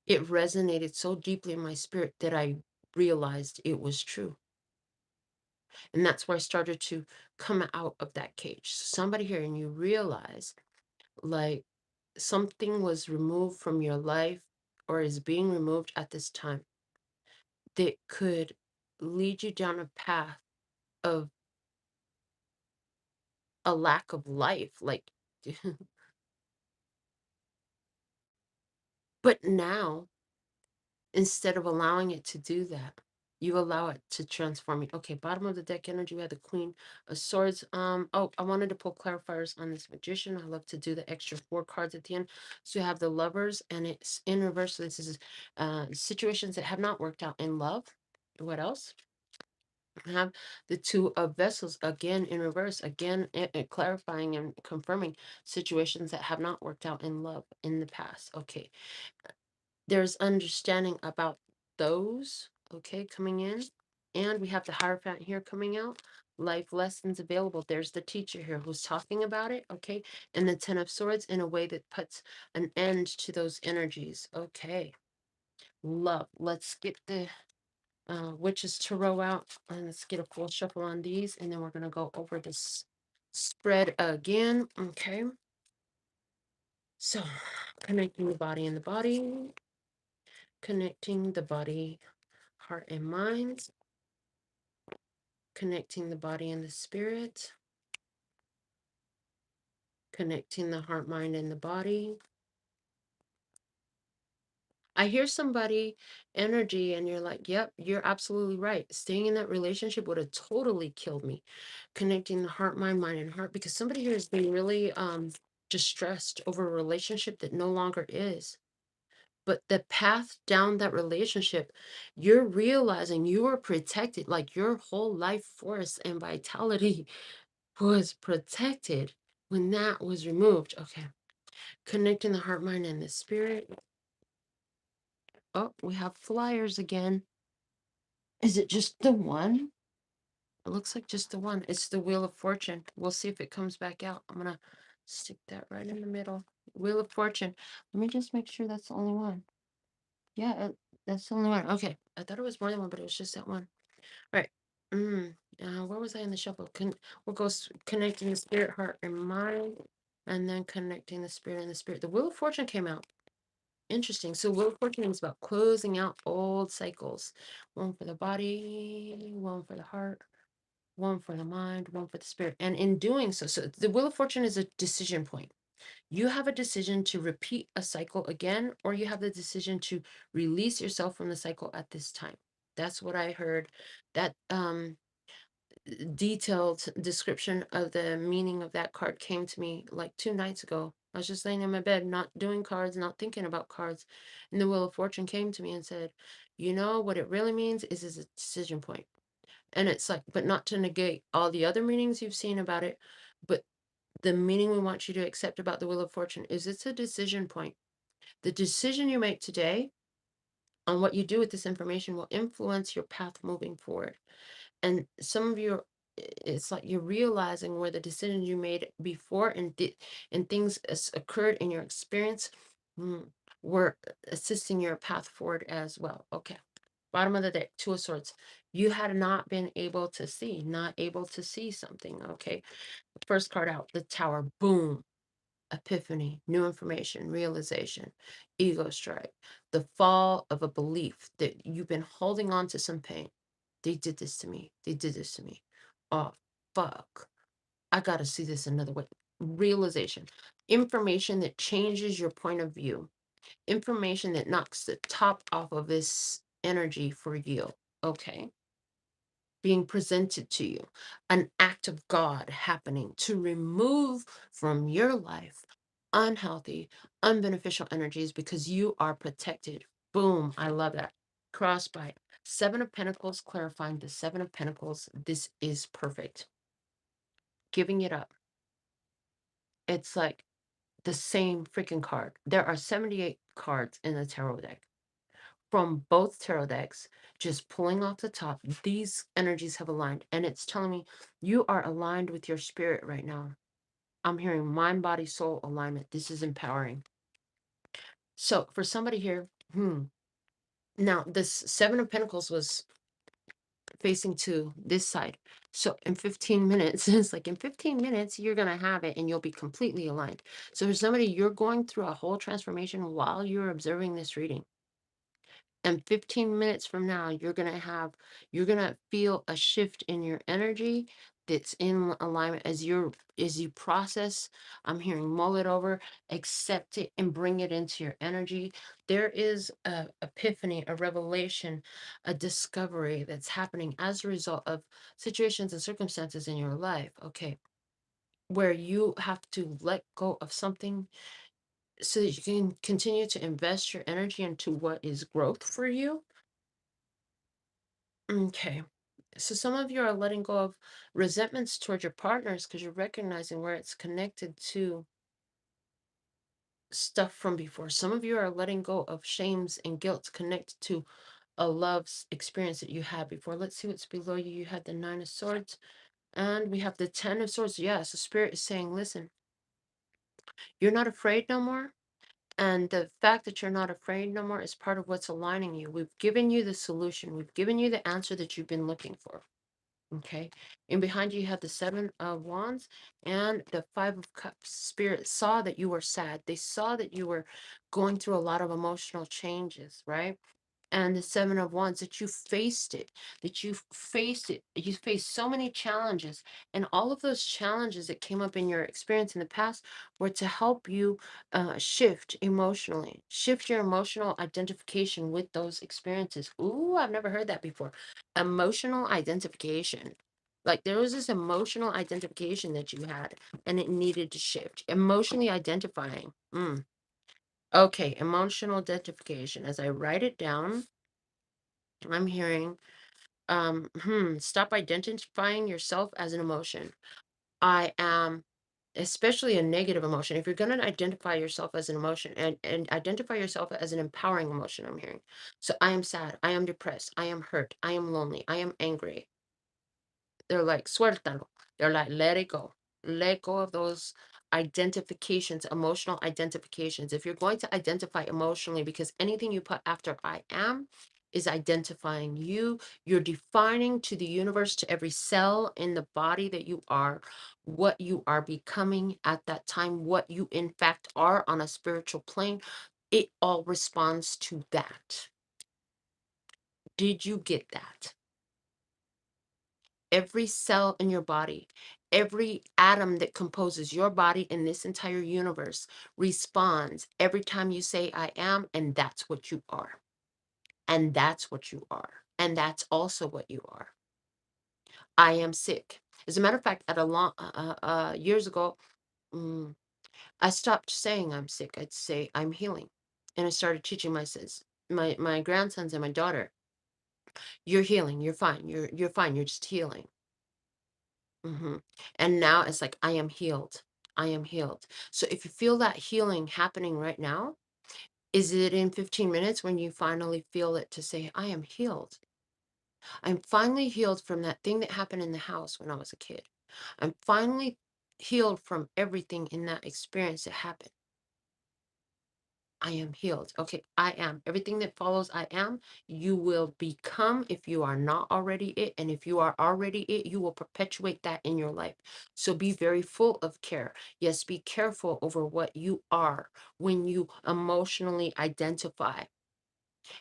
it resonated so deeply in my spirit that I realized it was true. And that's where I started to come out of that cage. Somebody here, and you realize like something was removed from your life or is being removed at this time that could lead you down a path of a lack of life. Like But now, instead of allowing it to do that, you allow it to transform you. Okay, bottom of the deck energy, we had the Queen of Swords. Oh, I wanted to pull clarifiers on this Magician. I love to do the extra 4 cards at the end. So you have the Lovers, and it's in reverse. So this is situations that have not worked out in love. What else? I have the Two of Vessels again in reverse, again clarifying and confirming situations that have not worked out in love in the past. Okay, there's understanding about those, okay, coming in. And we have the Hierophant here coming out. Life lessons available. There's the teacher here who's talking about it, okay? And the Ten of Swords in a way that puts an end to those energies. Okay. Love. Let's get the Witch's Tarot out, and let's get a full shuffle on these, and then we're going to go over this spread again, okay? So, connecting the body and the body, connecting the body, heart and mind, connecting the body and the spirit, connecting the heart, mind, and the body. I hear somebody energy and you're like, yep, you're absolutely right. Staying in that relationship would have totally killed me. Connecting the heart, mind, and heart, because somebody here has been really distressed over a relationship that no longer is. But the path down that relationship, you're realizing you are protected, like your whole life force and vitality was protected when that was removed. Okay. Connecting the heart, mind, and the spirit. Oh, we have flyers again. Is it just the one? It looks like just the one. It's the Wheel of Fortune. We'll see if it comes back out. I'm going to stick that right in the middle. Wheel of Fortune. Let me just make sure that's the only one. Yeah, that's the only one. Okay. I thought it was more than one, but it was just that one. All right. Where was I in the shuffle? We'll go connecting the spirit, heart, and mind, and then connecting the spirit and the spirit. The Wheel of Fortune came out. Interesting. So Wheel of Fortune is about closing out old cycles. One for the body, one for the heart, one for the mind, one for the spirit. And in doing so, so the Wheel of Fortune is a decision point. You have a decision to repeat a cycle again, or you have the decision to release yourself from the cycle at this time. That's what I heard. That detailed description of the meaning of that card came to me like 2 nights ago. I was just laying in my bed, not doing cards, not thinking about cards. And the Wheel of Fortune came to me and said, you know what it really means is a decision point. And it's like, but not to negate all the other meanings you've seen about it, but the meaning we want you to accept about the Wheel of Fortune is it's a decision point. The decision you make today on what you do with this information will influence your path moving forward. And some of you, it's like you're realizing where the decisions you made before and things occurred in your experience mm, were assisting your path forward as well. Okay. Bottom of the deck, Two of Swords. You had not been able to see, not able to see something. Okay. First card out, the Tower. Boom. Epiphany, new information, realization, ego strike, the fall of a belief that you've been holding on to some pain. They did this to me. They did this to me. Oh, fuck. I got to see this another way. Realization, information that changes your point of view, information that knocks the top off of this energy for you. Okay. Being presented to you, an act of God happening to remove from your life unhealthy, unbeneficial energies because you are protected. Boom. I love that. Crossbite. Seven of Pentacles, clarifying the Seven of Pentacles. This is perfect. Giving it up. It's like the same freaking card. There are 78 cards in the tarot deck. From both tarot decks, just pulling off the top, these energies have aligned. And it's telling me you are aligned with your spirit right now. I'm hearing mind, body, soul alignment. This is empowering. So for somebody here, now this Seven of Pentacles was facing to this side. So in 15 minutes, it's like in 15 minutes, you're going to have it and you'll be completely aligned. So for somebody, you're going through a whole transformation while you're observing this reading. And 15 minutes from now, you're gonna feel a shift in your energy that's in alignment as you process. I'm hearing mull it over, accept it, and bring it into your energy. There is a epiphany, a revelation, a discovery that's happening as a result of situations and circumstances in your life. Okay. Where you have to let go of something so that you can continue to invest your energy into what is growth for you. Okay. So some of you are letting go of resentments towards your partners because you're recognizing where it's connected to stuff from before. Some of you are letting go of shames and guilt connected to a love's experience that you had before. Let's see what's below you. You had the Nine of Swords and we have the Ten of Swords. Yes, the Spirit is saying, listen, you're not afraid no more. And the fact that you're not afraid no more is part of what's aligning you. We've given you the solution. We've given you the answer that you've been looking for. Okay. And behind you, you have the Seven of Wands and the Five of Cups. Spirit saw that you were sad. They saw that you were going through a lot of emotional changes, right? And the Seven of Wands, that you faced it, you faced so many challenges. And all of those challenges that came up in your experience in the past were to help you shift your emotional identification with those experiences. Ooh, I've never heard that before. Emotional identification. Like there was this emotional identification that you had and it needed to shift. Emotionally identifying. Okay, emotional identification. As I write it down, I'm hearing, stop identifying yourself as an emotion. I am, especially a negative emotion. If you're going to identify yourself as an emotion and identify yourself as an empowering emotion, I'm hearing. So I am sad. I am depressed. I am hurt. I am lonely. I am angry. They're like, suéltalo. They're like, let it go. Let go of those identifications, emotional identifications. If you're going to identify emotionally, because anything you put after I am is identifying you, you're defining to the universe, to every cell in the body that you are, what you are becoming at that time, what you in fact are on a spiritual plane. It all responds to that. Did you get that? Every cell in your body, every atom that composes your body in this entire universe responds every time you say I am, and that's what you are. And that's what you are. And that's also what you are. I am sick. As a matter of fact, at a long years ago, mm, I stopped saying I'm sick. I'd say I'm healing. And I started teaching my grandsons and my daughter, you're healing, you're fine, you're fine, you're just healing. And now it's like, I am healed. I am healed. So if you feel that healing happening right now, is it in 15 minutes when you finally feel it to say, I am healed? I'm finally healed from that thing that happened in the house when I was a kid. I'm finally healed from everything in that experience that happened. I am healed. Okay, I am. Everything that follows I am, you will become if you are not already it. And if you are already it, you will perpetuate that in your life. So be very full of care. Yes, be careful over what you are when you emotionally identify.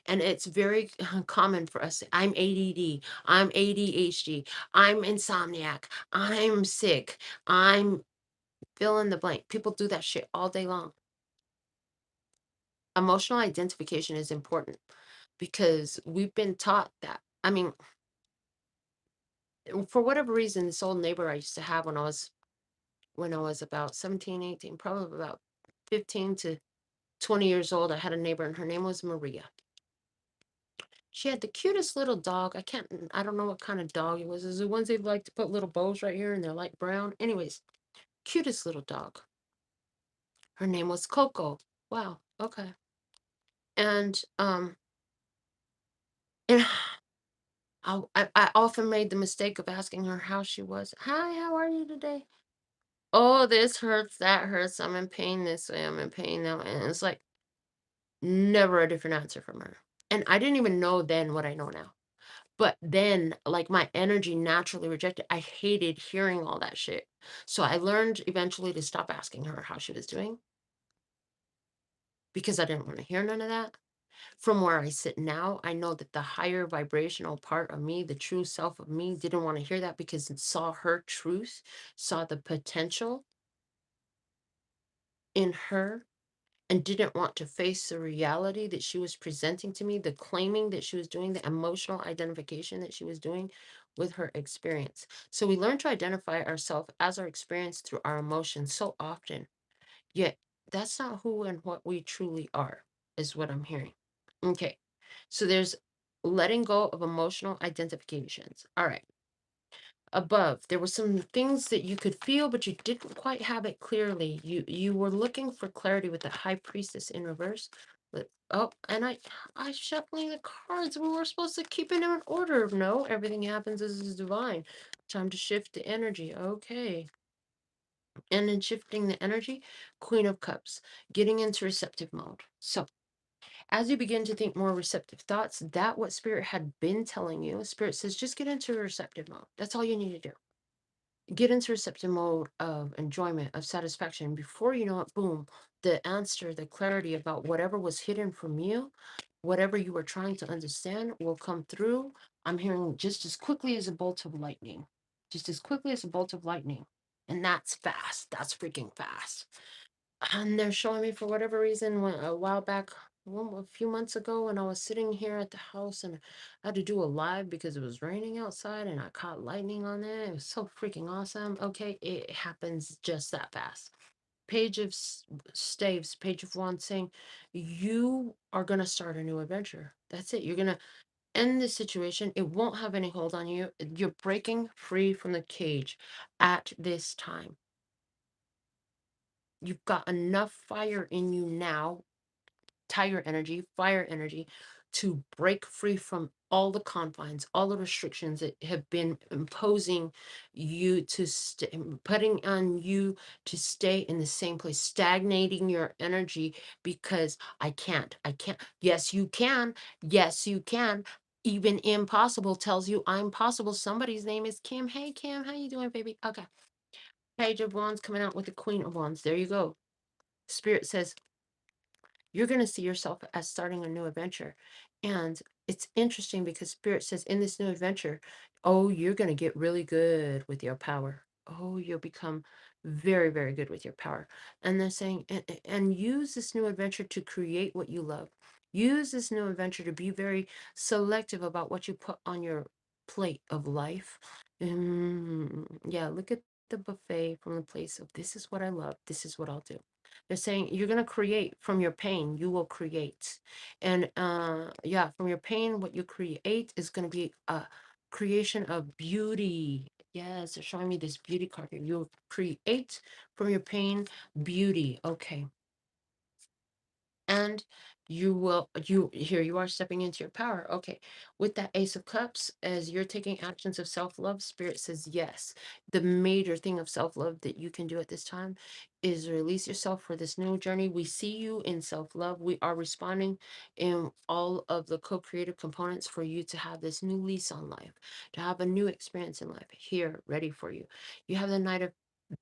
And it's very common for us. I'm ADD, I'm ADHD, I'm insomniac, I'm sick, I'm fill in the blank. People do that shit all day long. Emotional identification is important because we've been taught that. I mean, for whatever reason, this old neighbor I used to have when I was about 17, 18, probably about 15 to 20 years old, I had a neighbor and her name was Maria. She had the cutest little dog. I don't know what kind of dog it was. Is the ones they like to put little bows right here and they're light brown. Anyways, cutest little dog. Her name was Coco. Wow. Okay. And and I often made the mistake of asking her how she was. Hi, how are you today? Oh, this hurts, that hurts. I'm in pain this way, I'm in pain that way. And it's like never a different answer from her. And I didn't even know then what I know now. But then, like, my energy naturally rejected. I hated hearing all that shit. So I learned eventually to stop asking her how she was doing because I didn't want to hear none of that. From where I sit now, I know that the higher vibrational part of me, the true self of me, didn't want to hear that because it saw her truth, saw the potential in her, and didn't want to face the reality that she was presenting to me, the claiming that she was doing, the emotional identification that she was doing with her experience. So we learn to identify ourselves as our experience through our emotions so often. Yet that's not who and what we truly are, is what I'm hearing. Okay. So there's letting go of emotional identifications. All right. Above, there were some things that you could feel, but you didn't quite have it clearly. You were looking for clarity with the high priestess in reverse. Oh, and I shuffling the cards. We were supposed to keep it in order. No, everything happens as is divine. Time to shift the energy. Okay. And in shifting the energy, Queen of Cups, getting into receptive mode. So as you begin to think more receptive thoughts, that what Spirit had been telling you, Spirit says, just get into receptive mode. That's all you need to do. Get into receptive mode of enjoyment, of satisfaction. Before you know it, boom, the answer, the clarity about whatever was hidden from you, whatever you were trying to understand will come through. I'm hearing just as quickly as a bolt of lightning, just as quickly as a bolt of lightning. And that's fast. That's freaking fast. And they're showing me for whatever reason a while back, a few months ago, when I was sitting here at the house and I had to do a live because it was raining outside and I caught lightning on it. It was so freaking awesome. Okay, it happens just that fast. Page of staves, page of wands saying, you are going to start a new adventure. That's it. You're going to end this situation. It won't have any hold on you. You're breaking free from the cage at this time. You've got enough fire in you now, tiger energy, fire energy, to break free from all the confines, all the restrictions that have been imposing you to putting on you to stay in the same place, stagnating your energy because I can't. Yes, you can. Yes, you can. Even impossible tells you I'm possible. Somebody's name is Kim. Hey, Kim, how you doing, baby? Okay. Page of Wands coming out with the Queen of Wands. There you go. Spirit says, you're going to see yourself as starting a new adventure. And it's interesting because Spirit says in this new adventure, oh, you're going to get really good with your power. Oh, you'll become very, very good with your power. And they're saying, and use this new adventure to create what you love. Use this new adventure to be very selective about what you put on your plate of life. Yeah, look at the buffet from the place of this is what I love. This is what I'll do. They're saying you're going to create from your pain, you will create. And yeah, from your pain, what you create is going to be a creation of beauty. Yes, they're showing me this beauty card here. You'll create from your pain beauty. Okay. And you here you are stepping into your power. Okay, with that Ace of Cups, as you're taking actions of self-love, Spirit says yes. The major thing of self-love that you can do at this time is release yourself for this new journey. We see you in self-love. We are responding in all of the co-creative components for you to have this new lease on life, to have a new experience in life here ready for you. You have the Knight of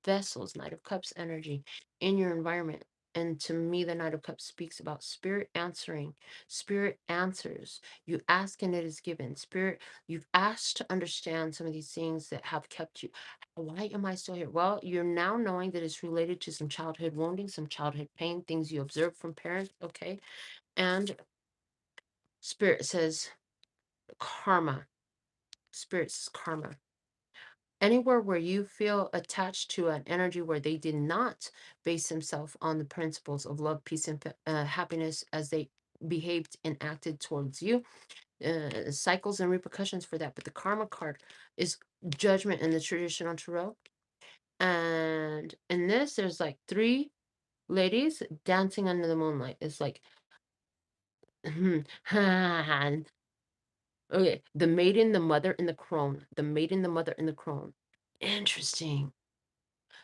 Vessels, Knight of Cups energy in your environment. And to me, the Knight of Cups speaks about Spirit answering. Spirit answers. You ask and it is given. Spirit, you've asked to understand some of these things that have kept you. Why am I still here? Well, you're now knowing that it's related to some childhood wounding, some childhood pain, things you observed from parents. Okay. And Spirit says karma. Spirit says karma. Anywhere where you feel attached to an energy where they did not base themselves on the principles of love, peace, and happiness as they behaved and acted towards you, cycles and repercussions for that. But the karma card is judgment in the traditional tarot. And in this, there's like three ladies dancing under the moonlight. It's like, okay, the maiden, the mother, and the crone. The maiden, the mother, and the crone. Interesting.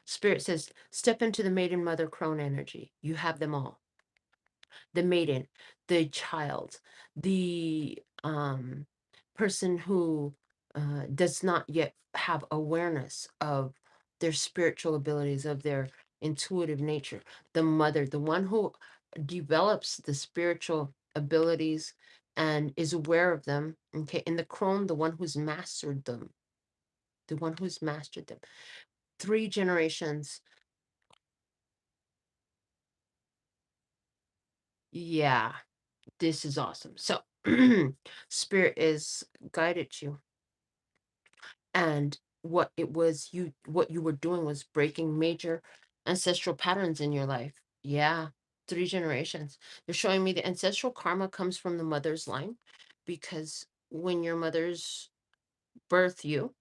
Spirit says, step into the maiden, mother, crone energy. You have them all. The maiden, the child, the person who does not yet have awareness of their spiritual abilities, of their intuitive nature. The mother, the one who develops the spiritual abilities and is aware of them. Okay. And the crone, the one who's mastered them, the one who's mastered them. 3 generations. Yeah, this is awesome. So, Spirit is guided you. And what you were doing was breaking major ancestral patterns in your life. Yeah, 3 generations. They're showing me the ancestral karma comes from the mother's line, because when your mothers birth you,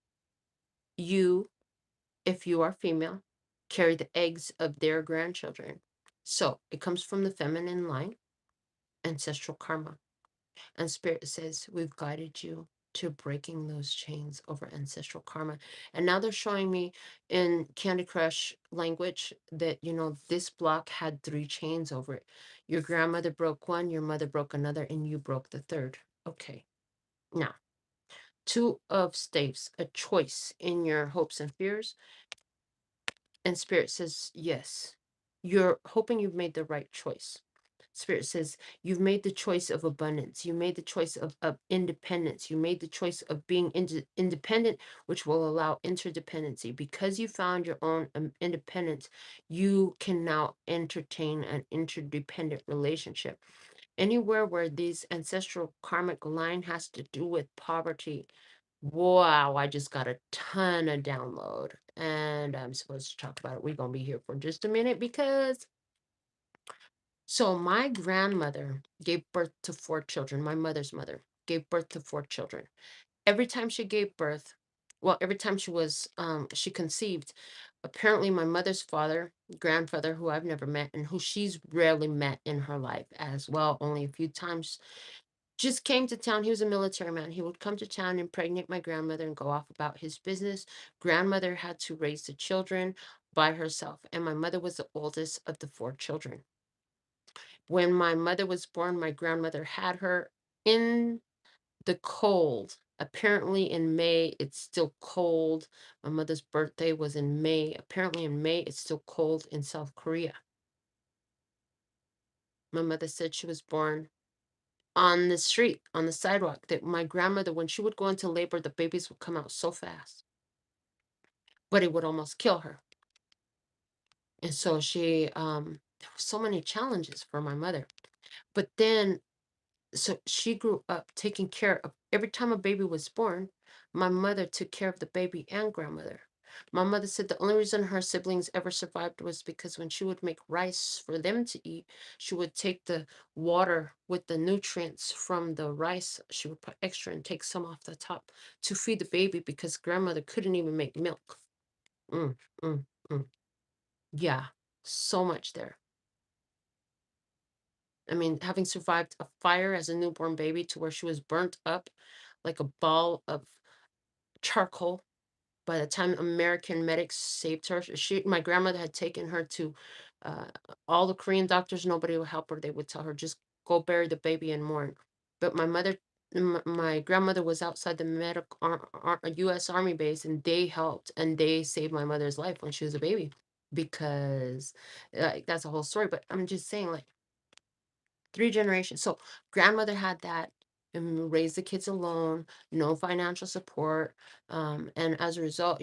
if you are female, carry the eggs of their grandchildren. So it comes from the feminine line, ancestral karma. And Spirit says, we've guided you to breaking those chains over ancestral karma. And now they're showing me in Candy Crush language that, this block had 3 chains over it. Your grandmother broke one, your mother broke another, and you broke the third. Okay. Now, 2 of staves, a choice in your hopes and fears. And Spirit says, yes, you're hoping you've made the right choice. Spirit says, you've made the choice of abundance. You made the choice of independence. You made the choice of being independent, which will allow interdependency. Because you found your own independence, you can now entertain an interdependent relationship. Anywhere where this ancestral karmic line has to do with poverty, wow, I just got a ton of download. And I'm supposed to talk about it. We're going to be here for just a minute because so my grandmother gave birth to 4 children. My mother's mother gave birth to 4 children. Every time she gave birth, well, every time she conceived, apparently my mother's grandfather, who I've never met and who she's rarely met in her life as well, only a few times, just came to town. He was a military man. He would come to town, impregnate my grandmother, and go off about his business. Grandmother had to raise the children by herself, and my mother was the oldest of the 4 children. When my mother was born, my grandmother had her in the cold. Apparently in May, it's still cold. My mother's birthday was in May. Apparently in May, it's still cold in South Korea. My mother said she was born on the street, on the sidewalk, that my grandmother, when she would go into labor, the babies would come out so fast, but it would almost kill her. And so there were so many challenges for my mother. But then so she grew up taking care of every time a baby was born. My mother took care of the baby and grandmother. My mother said the only reason her siblings ever survived was because when she would make rice for them to eat, she would take the water with the nutrients from the rice. She would put extra and take some off the top to feed the baby because grandmother couldn't even make milk. Mm, mm, mm. Yeah, so much there. I mean, having survived a fire as a newborn baby to where she was burnt up like a ball of charcoal. By the time American medics saved her, my grandmother had taken her to uh, all the Korean doctors. Nobody would help her. They would tell her, just go bury the baby and mourn. But my grandmother was outside the U.S. Army base, and they helped and they saved my mother's life when she was a baby. Because that's a whole story. But I'm just saying, like, 3 generations. So grandmother had that and raised the kids alone, no financial support. And as a result,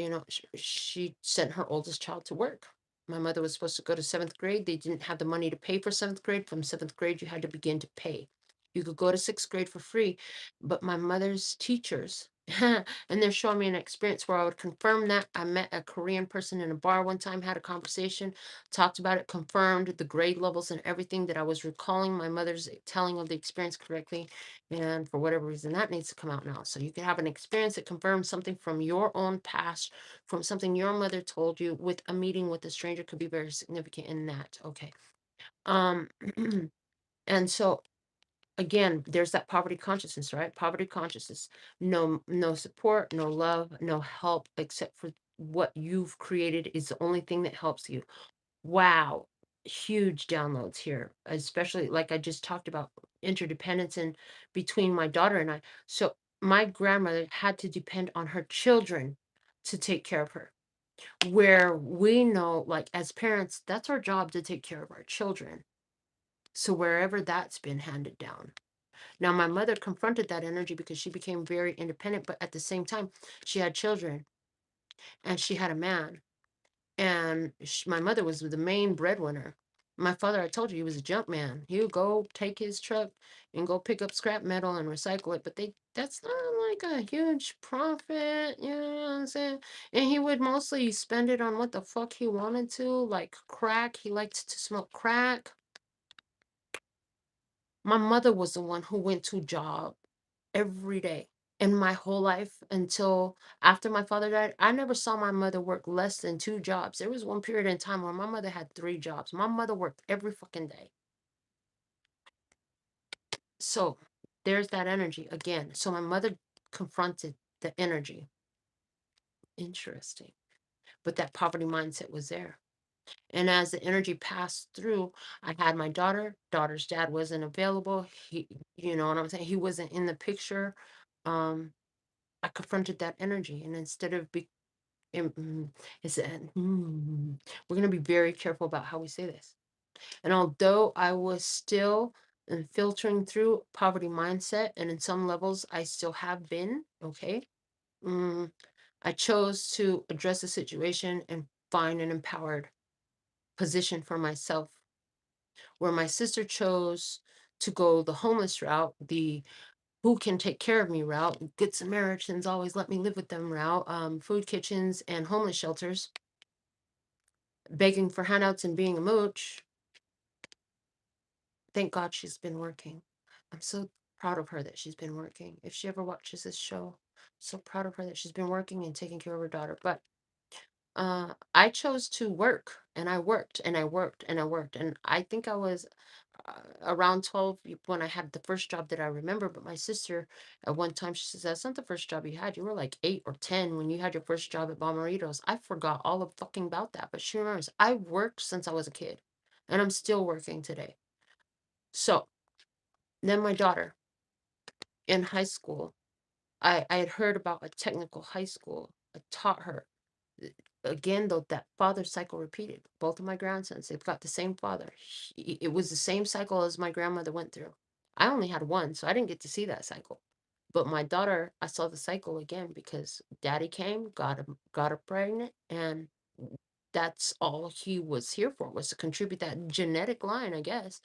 she sent her oldest child to work. My mother was supposed to go to 7th grade. They didn't have the money to pay for 7th grade. From 7th grade, you had to begin to pay. You could go to 6th grade for free, but my mother's teachers, and they're showing me an experience where I would confirm that. I met a Korean person in a bar one time, had a conversation, talked about it, confirmed the grade levels and everything, that I was recalling my mother's telling of the experience correctly. And for whatever reason, that needs to come out now. So you can have an experience that confirms something from your own past, from something your mother told you, with a meeting with a stranger could be very significant in that. Okay. Um, and so again, there's that poverty consciousness, right? Poverty consciousness. No support, no love, no help, except for what you've created is the only thing that helps you. Wow, huge downloads here, especially like I just talked about interdependence and between my daughter and I. So my grandmother had to depend on her children to take care of her. Where we know, like as parents, that's our job to take care of our children. So wherever that's been handed down. Now, my mother confronted that energy because she became very independent, but at the same time, she had children and she had a man. And my mother was the main breadwinner. My father, I told you, he was a junk man. He would go take his truck and go pick up scrap metal and recycle it, but that's not like a huge profit, you know what I'm saying? And he would mostly spend it on what the fuck he wanted to, like crack. He liked to smoke crack. My mother was the one who went to job every day. In my whole life until after my father died, I never saw my mother work less than 2 jobs. There was one period in time where my mother had 3 jobs. My mother worked every fucking day. So there's that energy again. So my mother confronted the energy. Interesting. But that poverty mindset was there. And as the energy passed through, I had my daughter. Daughter's dad wasn't available. You know what I'm saying? He wasn't in the picture. Um, I confronted that energy, and instead of Im is we're gonna be very careful about how we say this. And although I was still filtering through poverty mindset, and in some levels I still have been, okay, mm, I chose to address the situation and find an empowered position for myself. Where my sister chose to go the homeless route, the who can take care of me route, Good Samaritans always let me live with them route, food kitchens and homeless shelters, begging for handouts and being a mooch. Thank God she's been working. I'm so proud of her that she's been working. If she ever watches this show, so proud of her that she's been working and taking care of her daughter. But I chose to work, and I worked and I worked and I worked. And I think I was around 12 when I had the first job that I remember. But my sister, at one time, she says, "That's not the first job you had. You were like 8 or 10 when you had your first job at Bomarito's." I forgot all of fucking about that. But she remembers. I worked since I was a kid, and I'm still working today. So then my daughter in high school, I had heard about a technical high school. I taught her. Uh, Again, though, that father cycle repeated. Both of my grandsons, they've got the same father. It was the same cycle as my grandmother went through. I only had one, so I didn't get to see that cycle. But my daughter, I saw the cycle again because daddy came, got her pregnant, and that's all he was here for, was to contribute that genetic line, I guess.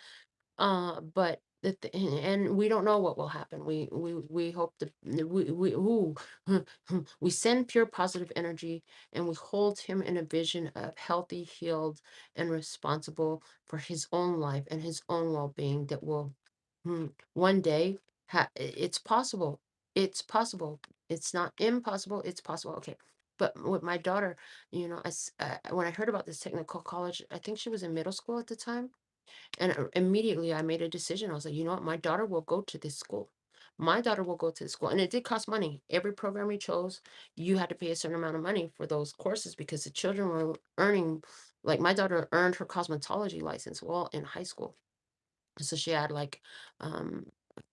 But and we don't know what will happen. We hope that we ooh, we send pure positive energy, and we hold him in a vision of healthy, healed, and responsible for his own life and his own well-being that will one day it's possible. It's possible. It's not impossible. It's possible. Okay. But with my daughter, when I heard about this technical college, I think she was in middle school at the time, and immediately I made a decision. I was like, you know what? My daughter will go to this school. My daughter will go to the school. And it did cost money. Every program we chose, you had to pay a certain amount of money for those courses because the children were earning, like my daughter earned her cosmetology license while in high school. So she had like um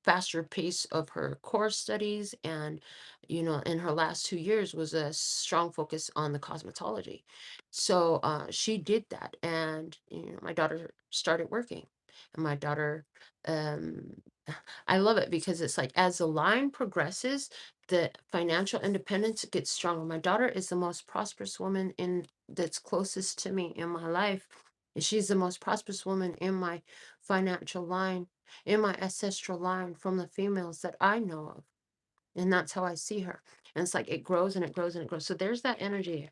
faster pace of her course studies, and in her last 2 years was a strong focus on the cosmetology. So she did that, and my daughter started working, and my daughter um I love it because it's like as the line progresses, the financial independence gets stronger. My daughter is the most prosperous woman in that's closest to me in my life. And she's the most prosperous woman in my financial line, in my ancestral line from the females that I know of. And that's how I see her. And it's like it grows and it grows and it grows. So there's that energy.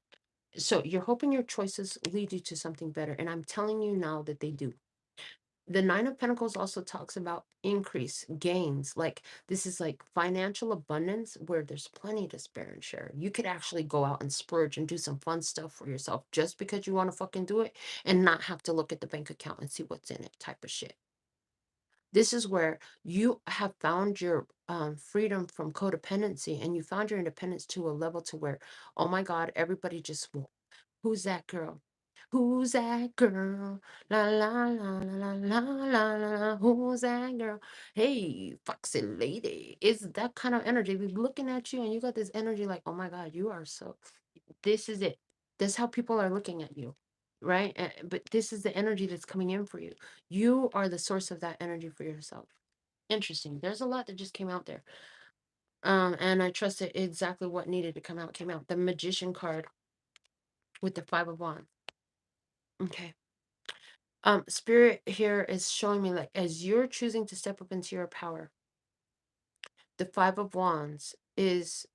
So you're hoping your choices lead you to something better. And I'm telling you now that they do. The Nine of Pentacles also talks about increase, gains. Like this is like financial abundance where there's plenty to spare and share. You could actually go out and splurge and do some fun stuff for yourself just because you want to fucking do it and not have to look at the bank account and see what's in it type of shit. This is where you have found your freedom from codependency, and you found your independence to a level to where, oh my God, everybody just, who's that girl? Who's that girl? La la la la la la la la. Who's that girl? Hey, foxy lady. It's that kind of energy. They're looking at you, and you got this energy like, oh my God, you are so. This is it. This is how people are looking at you. right? But this is the energy that's coming in for you. You are the source of that energy for yourself. Interesting. There's a lot that just came out there. And I trust that exactly what needed to come out came out. The Magician card with the Five of Wands. Okay. Spirit here is showing me, like, as you're choosing to step up into your power, the Five of Wands is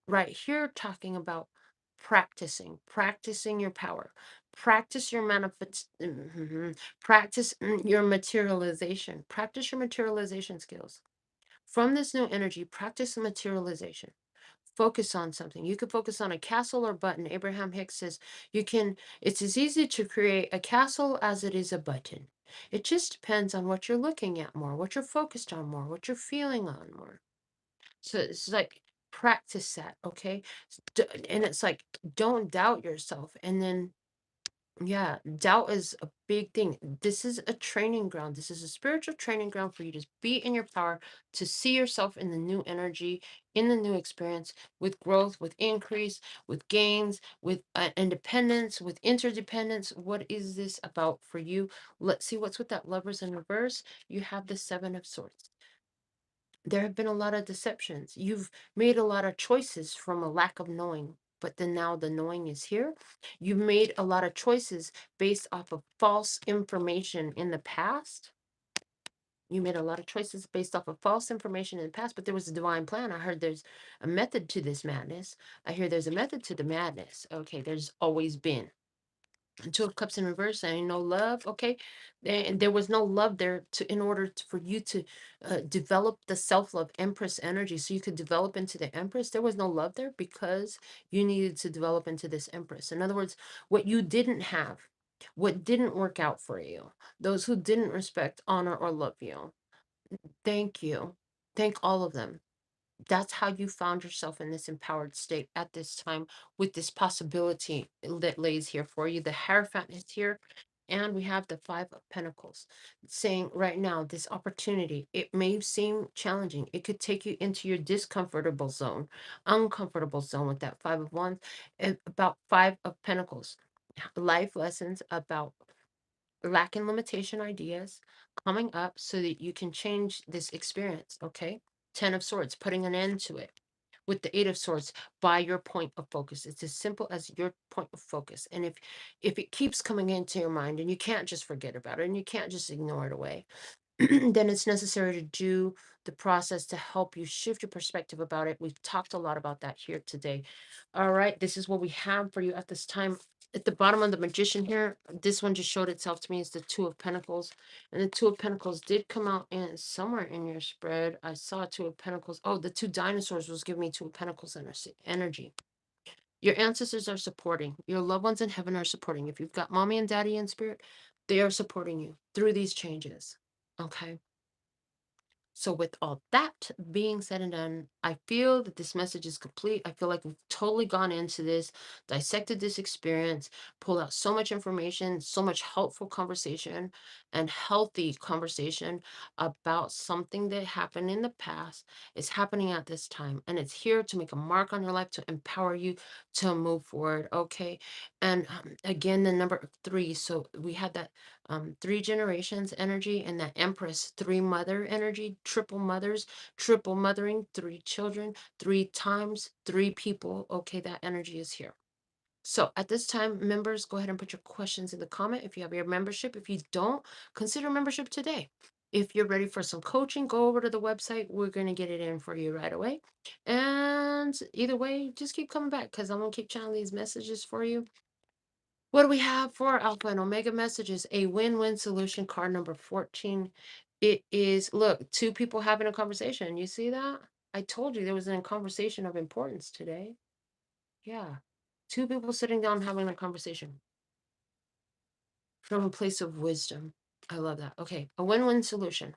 right here talking about practicing your power, practice your practice your materialization, practice your materialization skills. From this new energy, practice the materialization. Focus on something. You could focus on a castle or button. Abraham Hicks says it's as easy to create a castle as it is a button. It just depends on what you're looking at more, what you're focused on more, what you're feeling on more. So it's like practice that, okay? And it's like, don't doubt yourself. And then, yeah, doubt is a big thing. This is a training ground. This is a spiritual training ground for you to be in your power, to see yourself in the new energy, in the new experience, with growth, with increase, with gains, with independence, with interdependence. What is this about for you? Let's see what's with that Lovers in reverse. You have the Seven of Swords. There have been a lot of deceptions. You've made a lot of choices from a lack of knowing, but then now the knowing is here. You've made a lot of choices based off of false information in the past. You made a lot of choices based off of false information in the past, but there was a divine plan. I heard there's a method to this madness. I hear there's a method to the madness. Okay, there's always been. Two of Cups in reverse and no love. Okay, and there was no love there in order for you to develop the self-love Empress energy, so you could develop into the Empress. There was no love there because you needed to develop into this Empress. In other words, what you didn't have, what didn't work out for you, those who didn't respect, honor, or love you, thank you, thank all of them. That's how you found yourself in this empowered state at this time, with this possibility that lays here for you. The Hierophant is here, and we have the Five of Pentacles saying right now, this opportunity, it may seem challenging. It could take you into your discomfortable zone, uncomfortable zone with that Five of Wands, and about Five of Pentacles. Life lessons about lack and limitation ideas coming up so that you can change this experience, okay? Ten of Swords, putting an end to it. With the Eight of Swords, by your point of focus. It's as simple as your point of focus. And if it keeps coming into your mind and you can't just forget about it and you can't just ignore it away, then it's necessary to do the process to help you shift your perspective about it. We've talked a lot about that here today. All right, this is what we have for you at this time. At the bottom of the Magician here, this one just showed itself to me as the Two of Pentacles. And the Two of Pentacles did come out in somewhere in your spread. I saw Two of Pentacles. Oh, the two dinosaurs was giving me Two of Pentacles energy. Your ancestors are supporting. Your loved ones in heaven are supporting. If you've got mommy and daddy in spirit, they are supporting you through these changes. Okay. So, with all that being said and done, I feel that this message is complete. I feel like we've totally gone into this, dissected this experience, pulled out so much information, so much helpful conversation and healthy conversation about something that happened in the past. It's happening at this time, and it's here to make a mark on your life, to empower you to move forward. Okay. And again, the number three. So, we had that three generations energy and that Empress three mother energy, triple mothers, triple mothering, three children, three times, three people. Okay, that energy is here. So at this time, members, go ahead and put your questions in the comment if you have your membership. If you don't, consider membership today. If you're ready for some coaching, go over to the website. We're going to get it in for you right away. And either way, just keep coming back because I'm going to keep channeling these messages for you. What do we have for Alpha and Omega messages? A win-win solution, card number 14. It is, look, two people having a conversation. You see that? I told you there was a conversation of importance today. Yeah. Two people sitting down having a conversation from a place of wisdom. I love that. Okay. A win-win solution.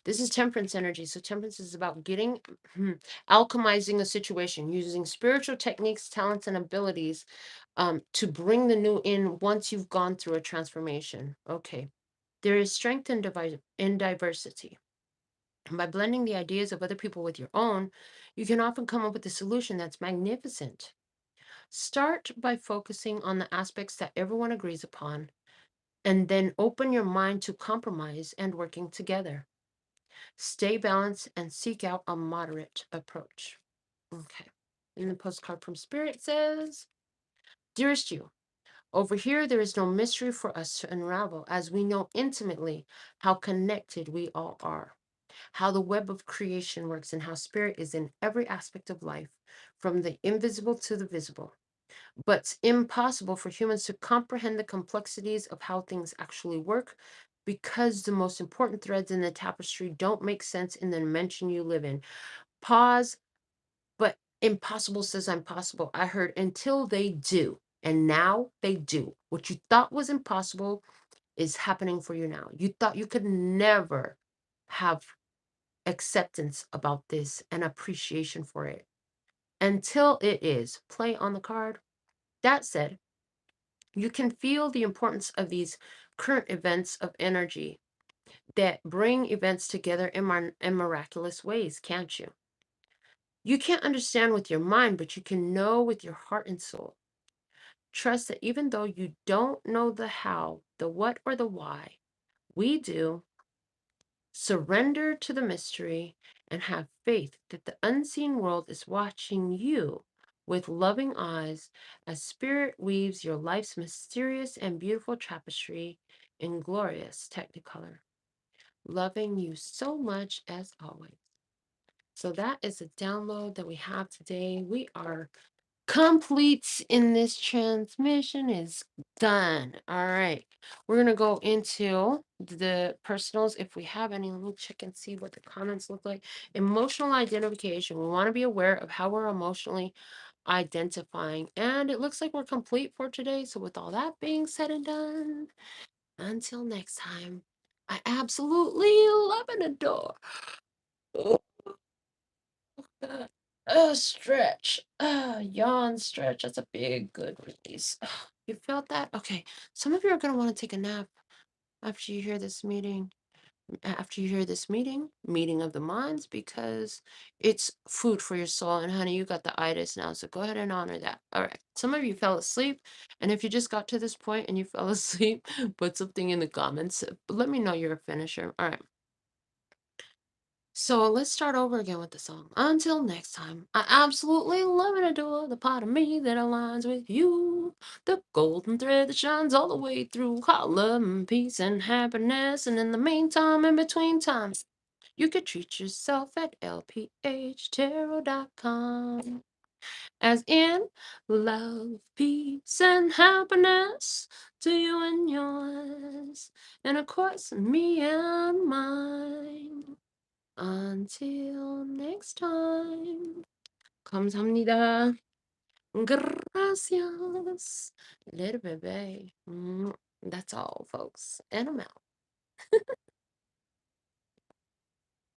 This is temperance energy. So temperance is about getting, alchemizing a situation, using spiritual techniques, talents, and abilities to bring the new in once you've gone through a transformation. Okay. There is strength in diversity. And by blending the ideas of other people with your own, you can often come up with a solution that's magnificent. Start by focusing on the aspects that everyone agrees upon, and then open your mind to compromise and working together. Stay balanced and seek out a moderate approach. Okay. And the postcard from Spirit says, Dearest you, over here there is no mystery for us to unravel, as we know intimately how connected we all are, how the web of creation works, and how spirit is in every aspect of life, from the invisible to the visible. But it's impossible for humans to comprehend the complexities of how things actually work, because the most important threads in the tapestry don't make sense in the dimension you live in. Pause, but impossible says I'm possible. I heard until they do. And now they do. What you thought was impossible is happening for you now. You thought you could never have acceptance about this and appreciation for it until it is. Play on the card. That said, you can feel the importance of these current events of energy that bring events together in miraculous ways, can't you? You can't understand with your mind, but you can know with your heart and soul. Trust that even though you don't know the how, the what, or the why, we do. Surrender to the mystery and have faith that the unseen world is watching you with loving eyes as spirit weaves your life's mysterious and beautiful tapestry in glorious technicolor. Loving you so much as always. So that is the download that we have today. We are complete in this transmission is done. All right. We're going to go into the personals if we have any. Let me check and see what the comments look like. Emotional identification. We want to be aware of how we're emotionally identifying. And it looks like we're complete for today. So with all that being said and done, until next time, I absolutely love and adore. Stretch. Yawn, stretch. That's a big, good release. You felt that? Okay. Some of you are going to want to take a nap after you hear this meeting. After you hear this meeting of the minds, because it's food for your soul. And honey, you got the itis now, so go ahead and honor that. All right. Some of you fell asleep, and if you just got to this point and you fell asleep, put something in the comments. Let me know you're a finisher. All right. So let's start over again with the song. Until next time, I absolutely love and adore the part of me that aligns with you. The golden thread that shines all the way through. Hot love and peace and happiness. And in the meantime, in between times, you could treat yourself at LPHtarot.com. As in love, peace, and happiness to you and yours. And of course, me and mine. Until next time. 감사합니다. Gracias. Little baby. That's all, folks. And I'm out.